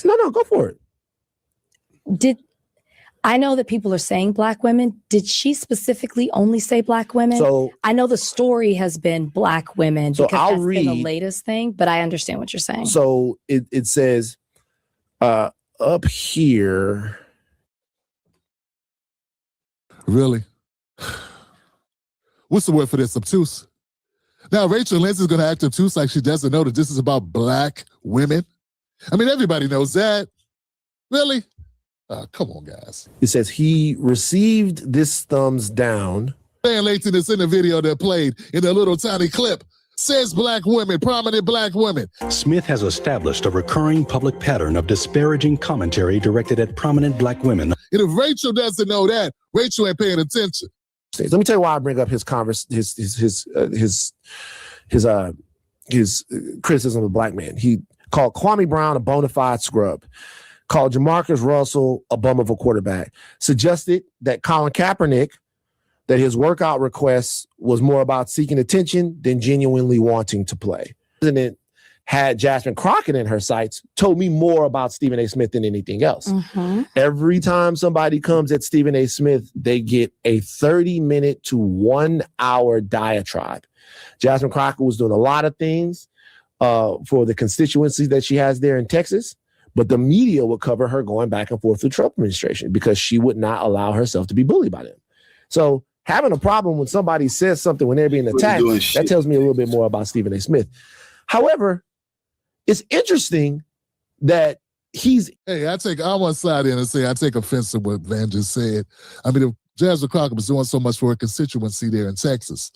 No, go for it. I know that people are saying black women. Did she specifically only say black women? So I know the story has been black women so because I'll that's read been the latest thing, but I understand what you're saying. So it says up here. Really? What's the word for this? Obtuse. Now, Rachel Lindsay's going to act obtuse like she doesn't know that this is about black women. I mean, everybody knows that. Really? Come on, guys. It says he received this thumbs down. Dan Layton is in the video that played in a little tiny clip. Says black women, prominent black women. Smith has established a recurring public pattern of disparaging commentary directed at prominent black women. And if Rachel doesn't know that, Rachel ain't paying attention. Let me tell you why I bring up his criticism of black men. He called Kwame Brown a bona fide scrub, called Jamarcus Russell a bum of a quarterback, suggested that Colin Kaepernick, that his workout request was more about seeking attention than genuinely wanting to play. The president had Jasmine Crockett in her sights, told me more about Stephen A. Smith than anything else. Mm-hmm. Every time somebody comes at Stephen A. Smith, they get a 30-minute to 1 hour diatribe. Jasmine Crockett was doing a lot of things for the constituencies that she has there in Texas, but the media would cover her going back and forth with the Trump administration because she would not allow herself to be bullied by them. So having a problem when somebody says something when they're being attacked, that tells me a little bit more about Stephen A. Smith. However, it's interesting that he's... Hey, I want to slide in and say I take offense to what Van just said. I mean, if Jasmine Crockett was doing so much for her constituency there in Texas,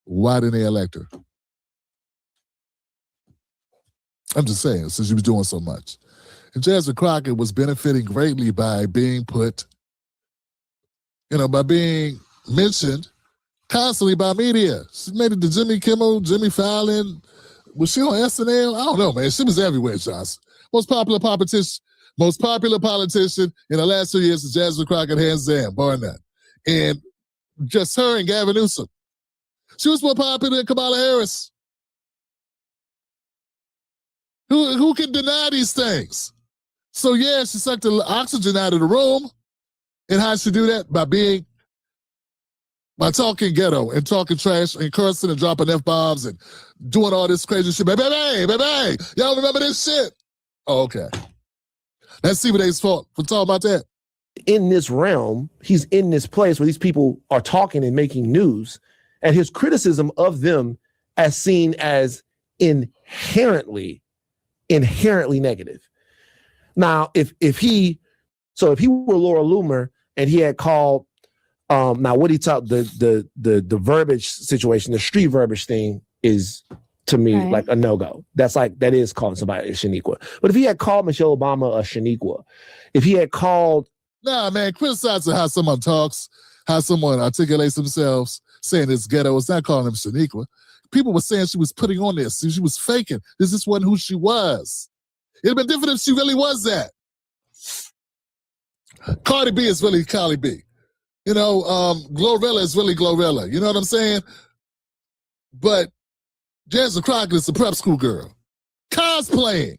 why didn't they elect her? I'm just saying, since she was doing so much. And Jasmine Crockett was benefiting greatly by being by being mentioned constantly by media. She made it to Jimmy Kimmel, Jimmy Fallon. Was she on SNL? I don't know, man. She was everywhere, Johnson. Most popular politician in the last 2 years is Jasmine Crockett, hands down, bar none. And just her and Gavin Newsom. She was more popular than Kamala Harris. Who can deny these things? So yeah, she sucked the oxygen out of the room. And how she do that? By talking ghetto and talking trash and cursing and dropping F-bombs and doing all this crazy shit. Baby, y'all remember this shit? Oh, okay. That's Stephen A's fault for talking about that. In this realm, he's in this place where these people are talking and making news, and his criticism of them as seen as inherently negative. Now, if he were Laura Loomer and he had called now what he taught the verbiage situation, the street verbiage thing is to me Right. like a no-go. That is calling somebody a Shaniqua. But if he had called Michelle Obama a Shaniqua, if he had called... Nah, man, criticizing how someone talks, how someone articulates themselves, saying it's ghetto, it's not calling them Shaniqua. People were saying she was putting on this. She was faking. This just wasn't who she was. It'd been different if she really was that. Cardi B is really Cardi B. You know, Glorilla is really Glorilla. You know what I'm saying? But Jasmine Crockett is a prep school girl. Cosplaying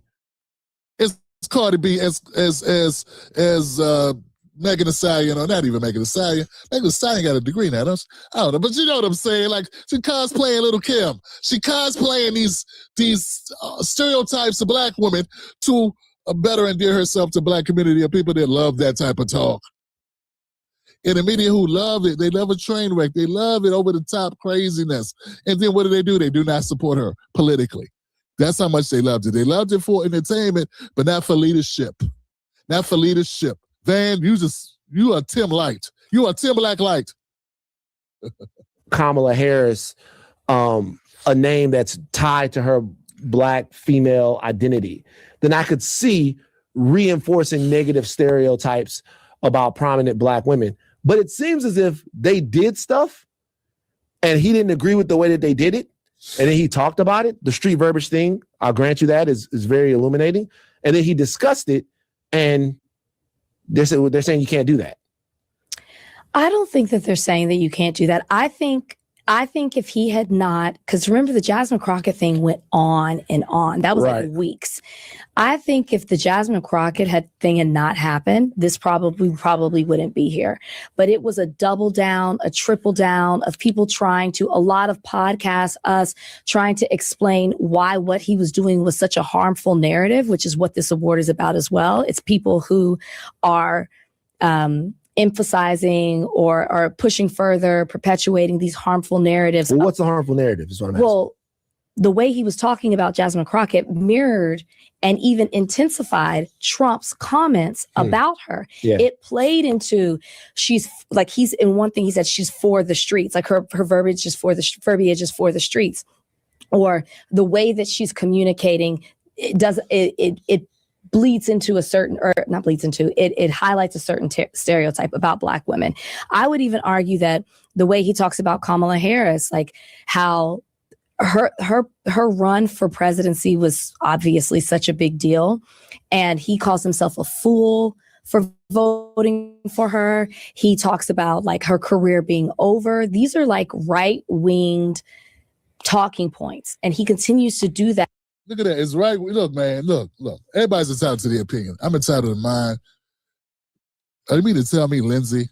is Cardi B as Megan Thee Stallion, or not even Megan Thee Stallion. Megan Thee Stallion got a degree now, don't she? I don't know, but you know what I'm saying? Like, she cosplaying Little Kim. She cosplaying these stereotypes of black women to better endear herself to black community of people that love that type of talk. And the media who love it, they love a train wreck. They love it over the top craziness. And then what do? They do not support her politically. That's how much they loved it. They loved it for entertainment, but not for leadership. Not for leadership. Van, you are Tim Light. You are Tim Black Light. Kamala Harris, a name that's tied to her black female identity, then I could see reinforcing negative stereotypes about prominent black women. But it seems as if they did stuff and he didn't agree with the way that they did it. And then he talked about it. The street verbiage thing, I'll grant you that, is very illuminating. And then he discussed it, and they're saying you can't do that. I don't think that they're saying that you can't do that. I think if he had not, because remember the Jasmine Crockett thing went on and on. That was like weeks. I think if the Jasmine Crockett thing had not happened, this probably wouldn't be here. But it was a double down, a triple down of people a lot of podcasts, us trying to explain why what he was doing was such a harmful narrative, which is what this award is about as well. It's people who are emphasizing or are pushing further, perpetuating these harmful narratives. Well, what's the harmful narrative is what I'm asking. Well, the way he was talking about Jasmine Crockett mirrored and even intensified Trump's comments about her. Yeah. It played into, he's in one thing he said, she's for the streets, like her verbiage is for the streets, or the way that she's communicating, it bleeds into a certain, or not bleeds into, it highlights a certain stereotype about black women. I would even argue that the way he talks about Kamala Harris, like how her run for presidency was obviously such a big deal, and he calls himself a fool for voting for her. He talks about like her career being over. These are like right-winged talking points, and he continues to do that. Look at that. It's right. Look, man, look. Everybody's entitled to their opinion. I'm entitled to mine. You mean to tell me Lindsay,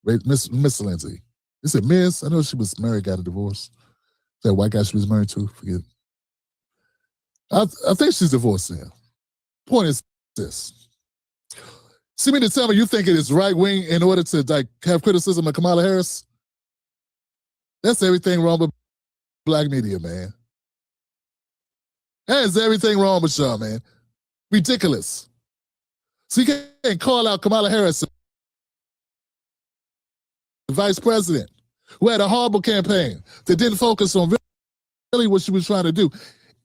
Miss Lindsay, is it Miss? I know she was married, got a divorce. That white guy she was married to, forget. I think she's divorced now. Point is this. See me to tell me you think it is right wing in order to like have criticism of Kamala Harris? That's everything wrong with black media, man. That is everything wrong with y'all, man. Ridiculous. So you can't call out Kamala Harris, the vice president, who had a horrible campaign that didn't focus on really what she was trying to do.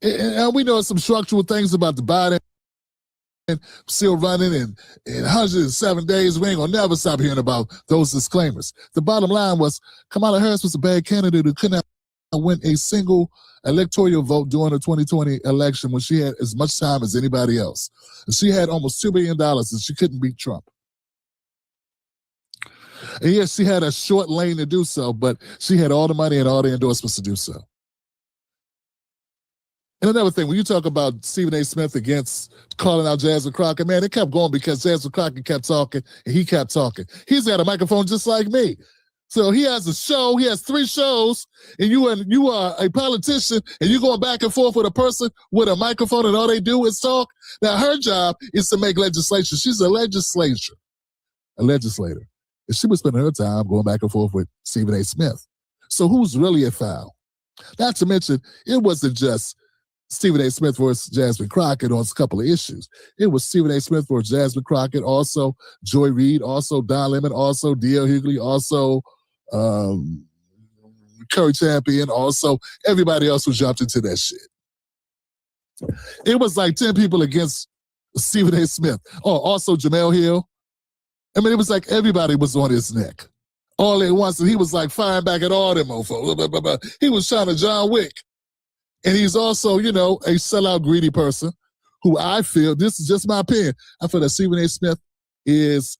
And we know some structural things about the Biden still running in 107 days. We ain't gonna never stop hearing about those disclaimers. The bottom line was Kamala Harris was a bad candidate who could not win a single electoral vote during the 2020 election when she had as much time as anybody else. And she had almost $2 billion and she couldn't beat Trump. And yes, she had a short lane to do so, but she had all the money and all the endorsements to do so. And another thing, when you talk about Stephen A. Smith against calling out Jasmine Crockett, man, it kept going because Jasmine Crockett kept talking and he kept talking. He's got a microphone just like me. So he has a show, he has 3 shows, and you are a politician, and you're going back and forth with a person with a microphone, and all they do is talk. Now, her job is to make legislation. She's a legislator. And she was spending her time going back and forth with Stephen A. Smith. So who's really at foul? Not to mention, it wasn't just Stephen A. Smith versus Jasmine Crockett on a couple of issues. It was Stephen A. Smith versus Jasmine Crockett, also Joy Reid, also Don Lemon, also D.L. Hughley, also Curry champion, also everybody else who jumped into that shit. It was like 10 people against Stephen A. Smith. Oh, also Jamel Hill. I mean, it was like everybody was on his neck all at once, and he was like firing back at all them mofos. He was trying to John Wick. And he's also, you know, a sellout greedy person who I feel, this is just my opinion, I feel that Stephen A. Smith is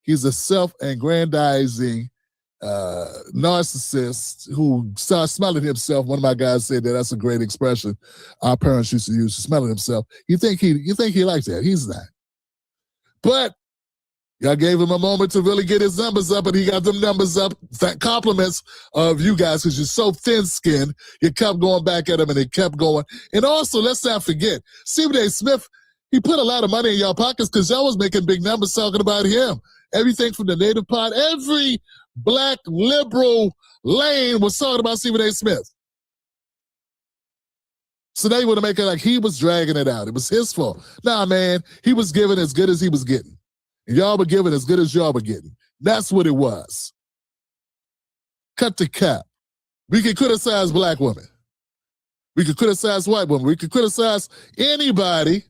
he's a self-aggrandizing narcissist who starts smelling himself. One of my guys said that's a great expression our parents used to use, smelling himself. You think he likes that? He's not. But y'all gave him a moment to really get his numbers up, and he got them numbers up. Compliments of you guys, because you're so thin-skinned. You kept going back at him, and it kept going. And also, let's not forget, Stephen A. Smith, he put a lot of money in y'all pockets because y'all was making big numbers talking about him. Everything from the Native Pot, every black liberal lane was talking about Stephen A. Smith. So they want to make it like he was dragging it out. It was his fault. Nah, man, he was giving as good as he was getting. And y'all were giving as good as y'all were getting. That's what it was. Cut the cap. We can criticize black women. We can criticize white women. We can criticize anybody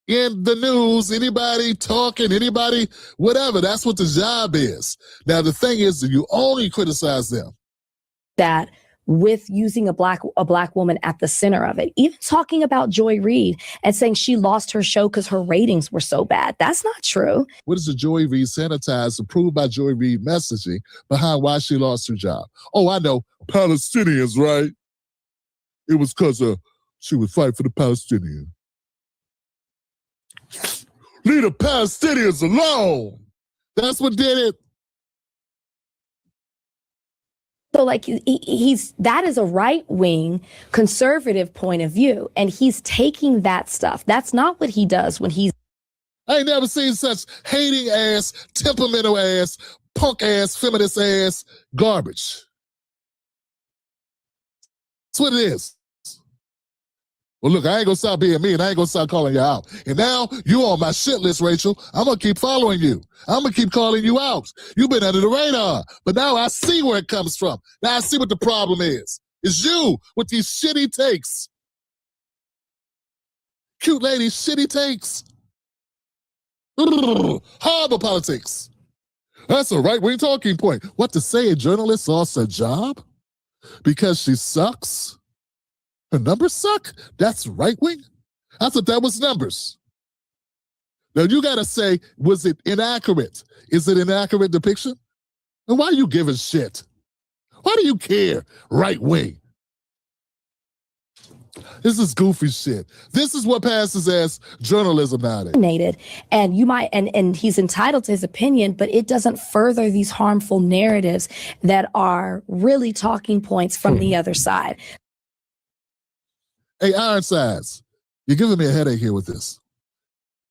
in the news, anybody talking, anybody, whatever. That's what the job is. Now, the thing is that you only criticize them. That with using a black woman at the center of it, even talking about Joy Reid and saying she lost her show because her ratings were so bad. That's not true. What is the Joy Reid sanitized, approved by Joy Reid messaging behind why she lost her job? Oh, I know. Palestinians, right? It was because she would fight for the Palestinians. Leave the Palestinians alone. That's what did it. So like that is a right-wing conservative point of view, and he's taking that stuff. That's not what he does when he's. I ain't never seen such hating ass, temperamental ass, punk ass, feminist ass garbage. That's what it is. Well, look, I ain't gonna stop being me, and I ain't gonna stop calling you out. And now you on my shit list, Rachel. I'm gonna keep following you. I'm gonna keep calling you out. You've been under the radar, but now I see where it comes from. Now I see what the problem is. It's you with these shitty takes. Cute ladies, shitty takes. Horrible politics. That's a right-wing talking point. What to say, a journalist lost a job because she sucks? Her numbers suck? That's right wing? I thought that was numbers. Now you gotta say, was it inaccurate? Is it an inaccurate depiction? And why are you giving shit? Why do you care? Right wing. This is goofy shit. This is what passes as journalism nowadays. And you might, and he's entitled to his opinion, but it doesn't further these harmful narratives that are really talking points from the other side. Hey, Ironsides, you're giving me a headache here with this.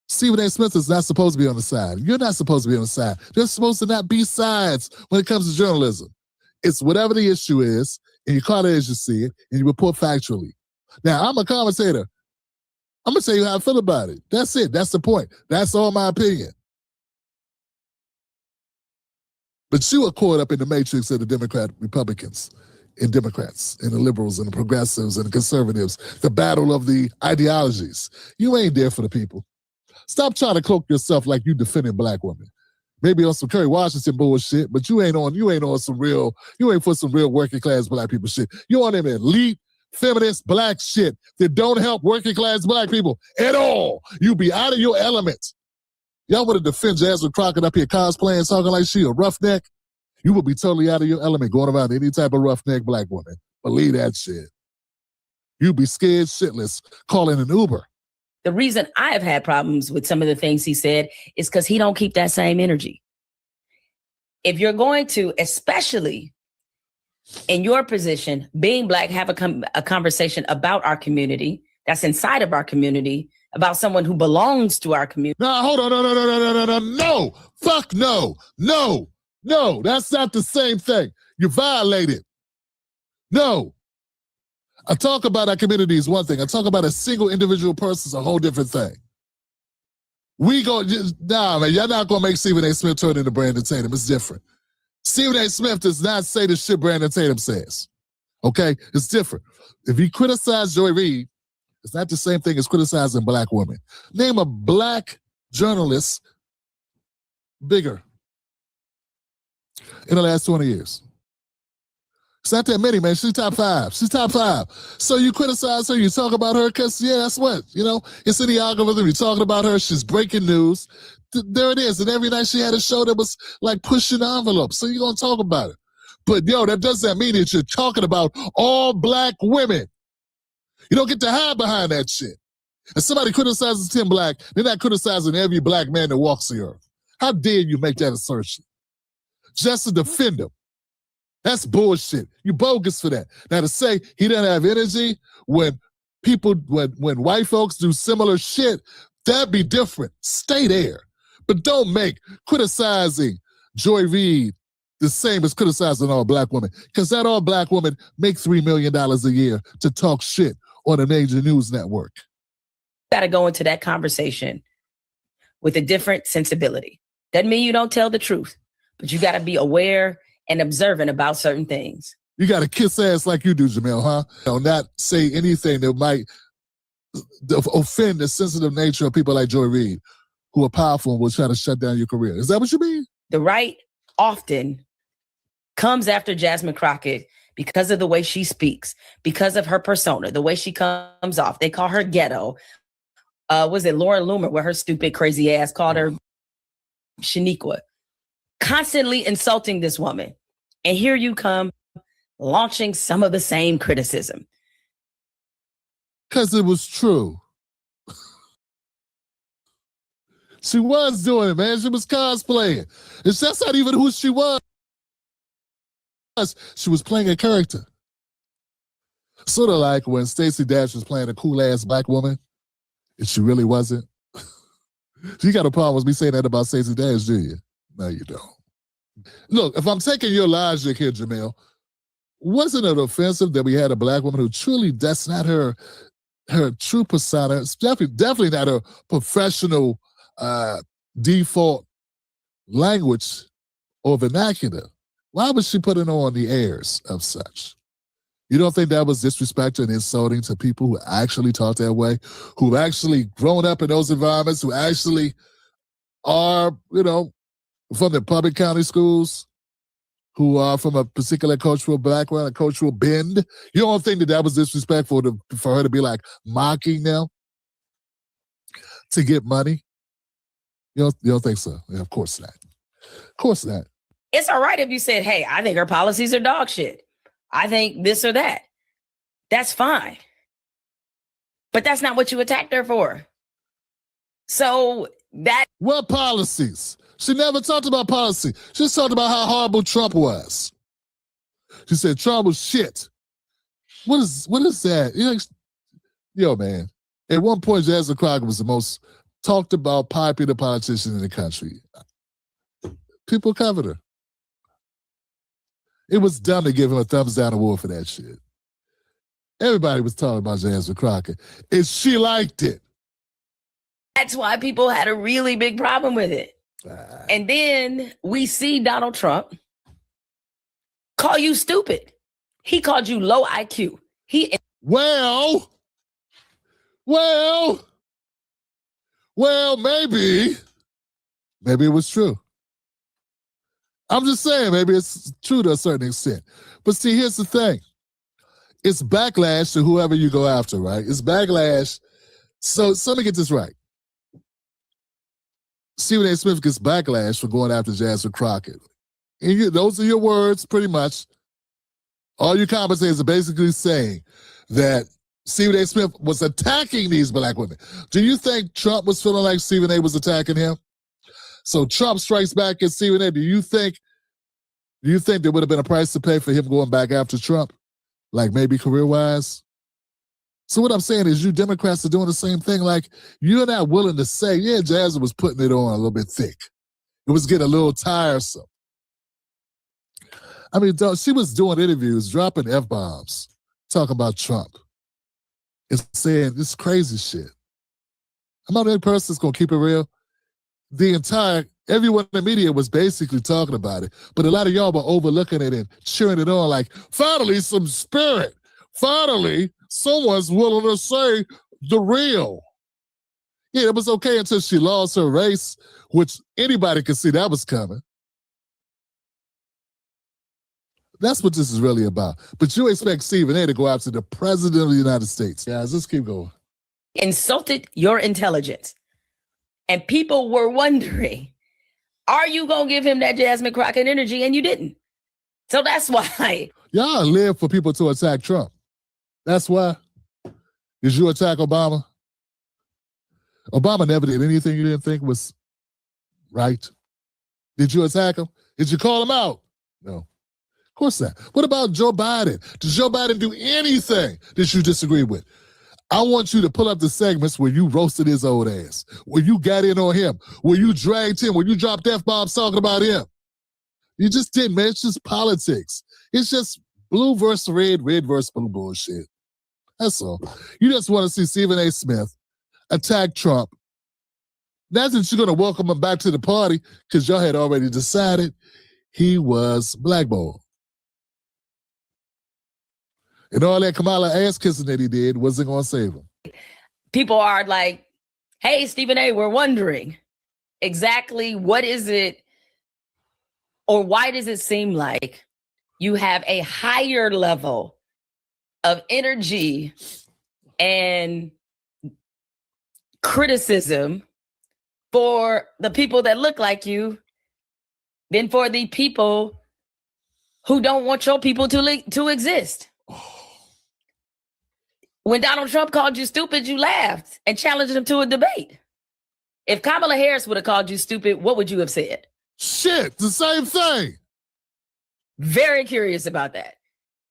Stephen A. Smith is not supposed to be on the side. You're not supposed to be on the side. There's supposed to not be sides when it comes to journalism. It's whatever the issue is, and you call it as you see it, and you report factually. Now, I'm a commentator. I'm going to tell you how I feel about it. That's it. That's the point. That's all my opinion. But you are caught up in the matrix of the Republicans. And Democrats and the liberals and the progressives and the conservatives, the battle of the ideologies. You ain't there for the people. Stop trying to cloak yourself like you defending black women. Maybe on some Kerry Washington bullshit, but you ain't on some real, you ain't for some real working class black people shit. You on them elite, feminist black shit that don't help working class black people at all. You be out of your element. Y'all want to defend Jasmine Crockett up here cosplaying, talking like she a roughneck? You will be totally out of your element going around any type of roughneck black woman. Believe that shit. You be scared shitless calling an Uber. The reason I have had problems with some of the things he said is because he don't keep that same energy. If you're going to, especially in your position, being black, have a conversation about our community, that's inside of our community, about someone who belongs to our community. No, hold on, no. Fuck no. No, that's not the same thing. You violated. No. I talk about our community is one thing. I talk about a single individual person is a whole different thing. Nah, man, you're not going to make Stephen A. Smith turn into Brandon Tatum. It's different. Stephen A. Smith does not say the shit Brandon Tatum says. Okay? It's different. If he criticized Joy Reid, it's not the same thing as criticizing black women. Name a black journalist bigger in the last 20 years. It's not that many, man. She's top 5. She's top 5. So you criticize her, you talk about her, because, yeah, that's what, it's in the algorithm. You're talking about her. She's breaking news. There it is. And every night she had a show that was like pushing the envelope. So you're going to talk about it. But, that doesn't mean that you're talking about all black women. You don't get to hide behind that shit. If somebody criticizes Tim Black, they're not criticizing every black man that walks the earth. How dare you make that assertion? Just to defend him. That's bullshit. You bogus for that. Now to say he doesn't have energy when when white folks do similar shit, that'd be different. Stay there. But don't make criticizing Joy Reid the same as criticizing all black women. Because that all black women make $3 million a year to talk shit on a major news network. Got to go into that conversation with a different sensibility. Doesn't mean you don't tell the truth, but you got to be aware and observant about certain things. You got to kiss ass like you do, Jamel, huh? Not say anything that might offend the sensitive nature of people like Joy Reid, who are powerful and will try to shut down your career. Is that what you mean? The right often comes after Jasmine Crockett because of the way she speaks, because of her persona, the way she comes off. They call her ghetto. Was it Lauren Loomer with her stupid, crazy ass called her Shaniqua? Constantly insulting this woman. And here you come launching some of the same criticism. Because it was true. She was doing it, man. She was cosplaying. It's just not even who she was. She was playing a character. Sort of like when Stacey Dash was playing a cool-ass black woman, and she really wasn't. You got a problem with me saying that about Stacey Dash, do you? No, you don't. Look, if I'm taking your logic here, Jamil, wasn't it offensive that we had a black woman who truly, that's not her true persona? It's definitely not her professional default language or vernacular. Why was she putting on the airs of such? You don't think that was disrespectful and insulting to people who actually talk that way, who've actually grown up in those environments, who actually are, from the public county schools, who are from a particular cultural background, a cultural bend? You don't think that was disrespectful for her to be like mocking them to get money? You don't think so? Yeah, of course not. Of course not. It's all right if you said, hey, I think her policies are dog shit. I think this or that. That's fine. But that's not what you attacked her for. So that... What policies? She never talked about policy. She just talked about how horrible Trump was. She said Trump was shit. What is that? Yo, man. At one point, Jasmine Crockett was the most talked about popular politician in the country. People covered her. It was dumb to give him a thumbs down award for that shit. Everybody was talking about Jasmine Crockett, and she liked it. That's why people had a really big problem with it. And then we see Donald Trump call you stupid. He called you low IQ. Well, maybe it was true. I'm just saying, maybe it's true to a certain extent. But see, here's the thing. It's backlash to whoever you go after, right? It's backlash. So let me get this right. Stephen A. Smith gets backlash for going after Jasmine Crockett. And those are your words, pretty much. All your commentators are basically saying that Stephen A. Smith was attacking these black women. Do you think Trump was feeling like Stephen A. was attacking him? So Trump strikes back at Stephen A. Do you think there would have been a price to pay for him going back after Trump? Like maybe career-wise? So what I'm saying is you Democrats are doing the same thing. Like you're not willing to say, yeah, Jasmine was putting it on a little bit thick. It was getting a little tiresome. I mean, she was doing interviews, dropping F-bombs, talking about Trump. And saying this crazy shit. I'm not the only person that's going to keep it real. everyone in the media was basically talking about it, but a lot of y'all were overlooking it and cheering it on like, finally some spirit. Finally, someone's willing to say the real. Yeah, it was okay until she lost her race, which anybody could see that was coming. That's what this is really about. But you expect Stephen A to go after the president of the United States. Guys, let's keep going. Insulted your intelligence. And people were wondering, are you going to give him that Jasmine Crockett energy? And you didn't. So that's why. Y'all live for people to attack Trump. That's why. Did you attack Obama? Obama never did anything you didn't think was right. Did you attack him? Did you call him out? No. Of course not. What about Joe Biden? Did Joe Biden do anything that you disagree with? I want you to pull up the segments where you roasted his old ass, where you got in on him, where you dragged him, where you dropped F-bombs talking about him. You just didn't, man. It's just politics. It's just blue versus red, red versus blue bullshit. That's all. You just want to see Stephen A. Smith attack Trump. Not that you're going to welcome him back to the party, because y'all had already decided he was blackballed. And all that Kamala ass kissing that he did wasn't going to save him. People are like, hey, Stephen A., we're wondering exactly what is it, or why does it seem like you have a higher level of energy and criticism for the people that look like you than for the people who don't want your people to exist? When Donald Trump called you stupid, you laughed and challenged him to a debate. If Kamala Harris would have called you stupid, what would you have said? Shit, the same thing. Very curious about that.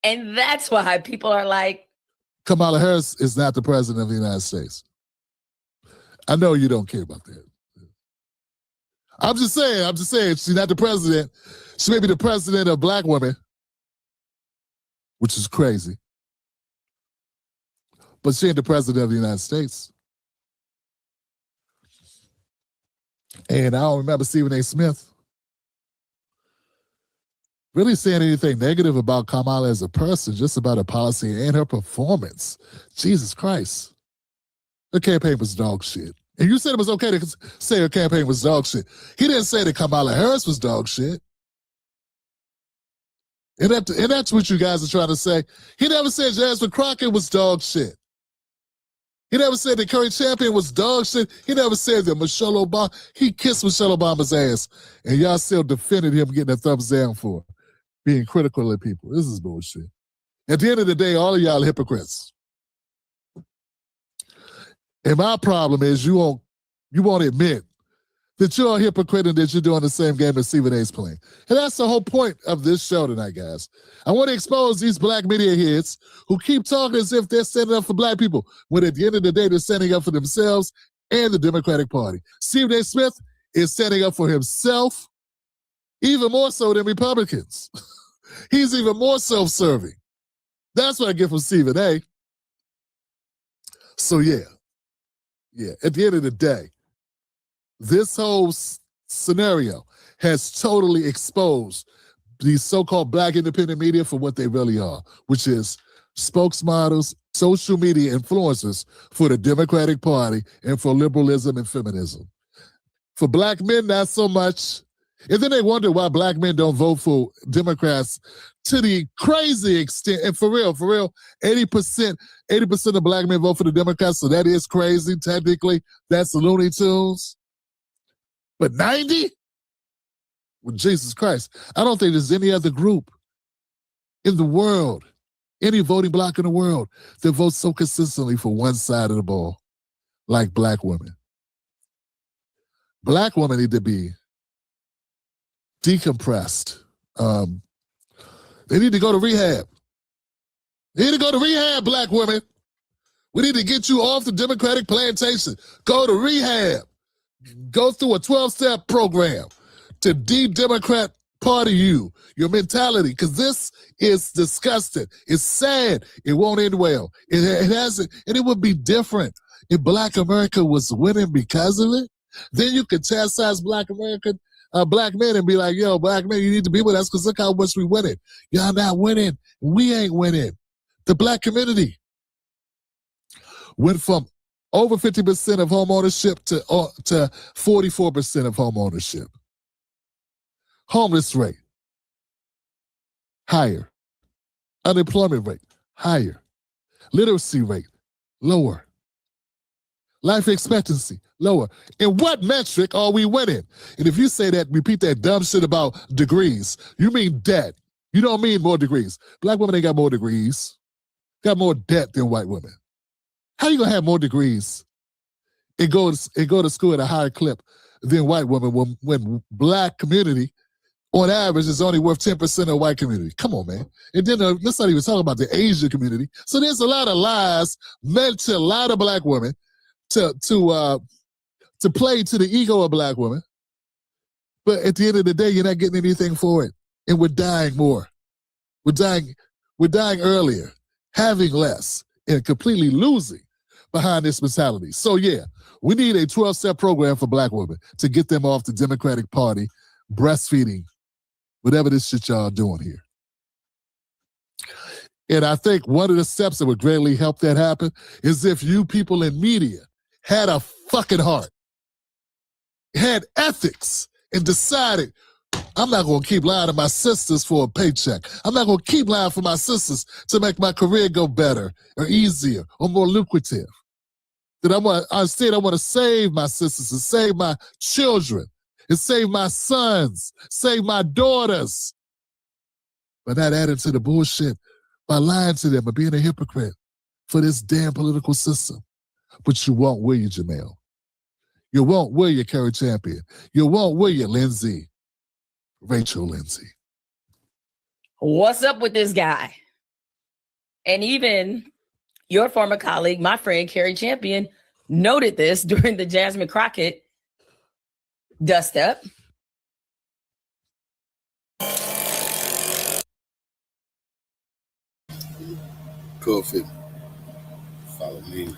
And that's why people are like, Kamala Harris is not the president of the United States. I know you don't care about that. I'm just saying, she's not the president. She may be the president of black women, which is crazy. But she ain't the president of the United States. And I don't remember Stephen A. Smith really saying anything negative about Kamala as a person, just about her policy and her performance. Jesus Christ. Her campaign was dog shit. And you said it was okay to say her campaign was dog shit. He didn't say that Kamala Harris was dog shit. And that's what you guys are trying to say. He never said Jasmine Crockett was dog shit. He never said that Curry Champion was dog shit. He never said that Michelle Obama, he kissed Michelle Obama's ass. And y'all still defended him getting a thumbs down for being critical of people. This is bullshit. At the end of the day, all of y'all are hypocrites. And my problem is you won't admit that you're a hypocrite and that you're doing the same game as Stephen A's playing. And that's the whole point of this show tonight, guys. I want to expose these black media heads who keep talking as if they're standing up for black people, when at the end of the day, they're standing up for themselves and the Democratic Party. Stephen A. Smith is standing up for himself, even more so than Republicans. He's even more self-serving. That's what I get from Stephen A. So yeah, at the end of the day, this whole scenario has totally exposed these so-called black independent media for what they really are, which is spokesmodels, social media influencers for the Democratic Party and for liberalism and feminism. For black men, not so much. And then they wonder why black men don't vote for Democrats to the crazy extent. And for real, 80% of black men vote for the Democrats, so that is crazy. Technically, that's the Looney Tunes. But 90? Well, Jesus Christ. I don't think there's any other group in the world, any voting bloc in the world, that votes so consistently for one side of the ball like black women. Black women need to be decompressed. They need to go to rehab. They need to go to rehab, black women. We need to get you off the Democratic plantation. Go to rehab. Go through a 12-step program to de-Democrat party your mentality, because this is disgusting. It's sad. It won't end well. It hasn't, and it would be different if black America was winning because of it. Then you can chastise black men and be like, yo, black men, you need to be with us because look how much we winning. Y'all not winning. We ain't winning. The black community went from over 50% of home ownership to 44% of home ownership. Homeless rate, higher. Unemployment rate, higher. Literacy rate, lower. Life expectancy, lower. In what metric are we winning? And if you say that, repeat that dumb shit about degrees, you mean debt. You don't mean more degrees. Black women ain't got more degrees. Got more debt than white women. How you gonna have more degrees and go to school at a higher clip than white women when black community on average is only worth 10% of white community? Come on, man. And then let's not even talk about the Asian community. So there's a lot of lies meant to a lot of black women to play to the ego of black women. But at the end of the day, you're not getting anything for it. And we're dying more. We're dying earlier, having less, and completely losing behind this mentality. So yeah, we need a 12-step program for black women to get them off the Democratic Party, breastfeeding, whatever this shit y'all doing here. And I think one of the steps that would greatly help that happen is if you people in media had a fucking heart, had ethics, and decided, I'm not going to keep lying to my sisters for a paycheck. I'm not going to keep lying for my sisters to make my career go better or easier or more lucrative. That I want to save my sisters and save my children and save my sons, save my daughters. But not adding to the bullshit by lying to them and being a hypocrite for this damn political system. But you won't, will you, Jamel? You won't, will you, Kerry Champion? You won't, will you, Lindsay? Rachel Lindsay. What's up with this guy? And even your former colleague, my friend Kerry Champion, noted this during the Jasmine Crockett dust up. Kofi, follow me.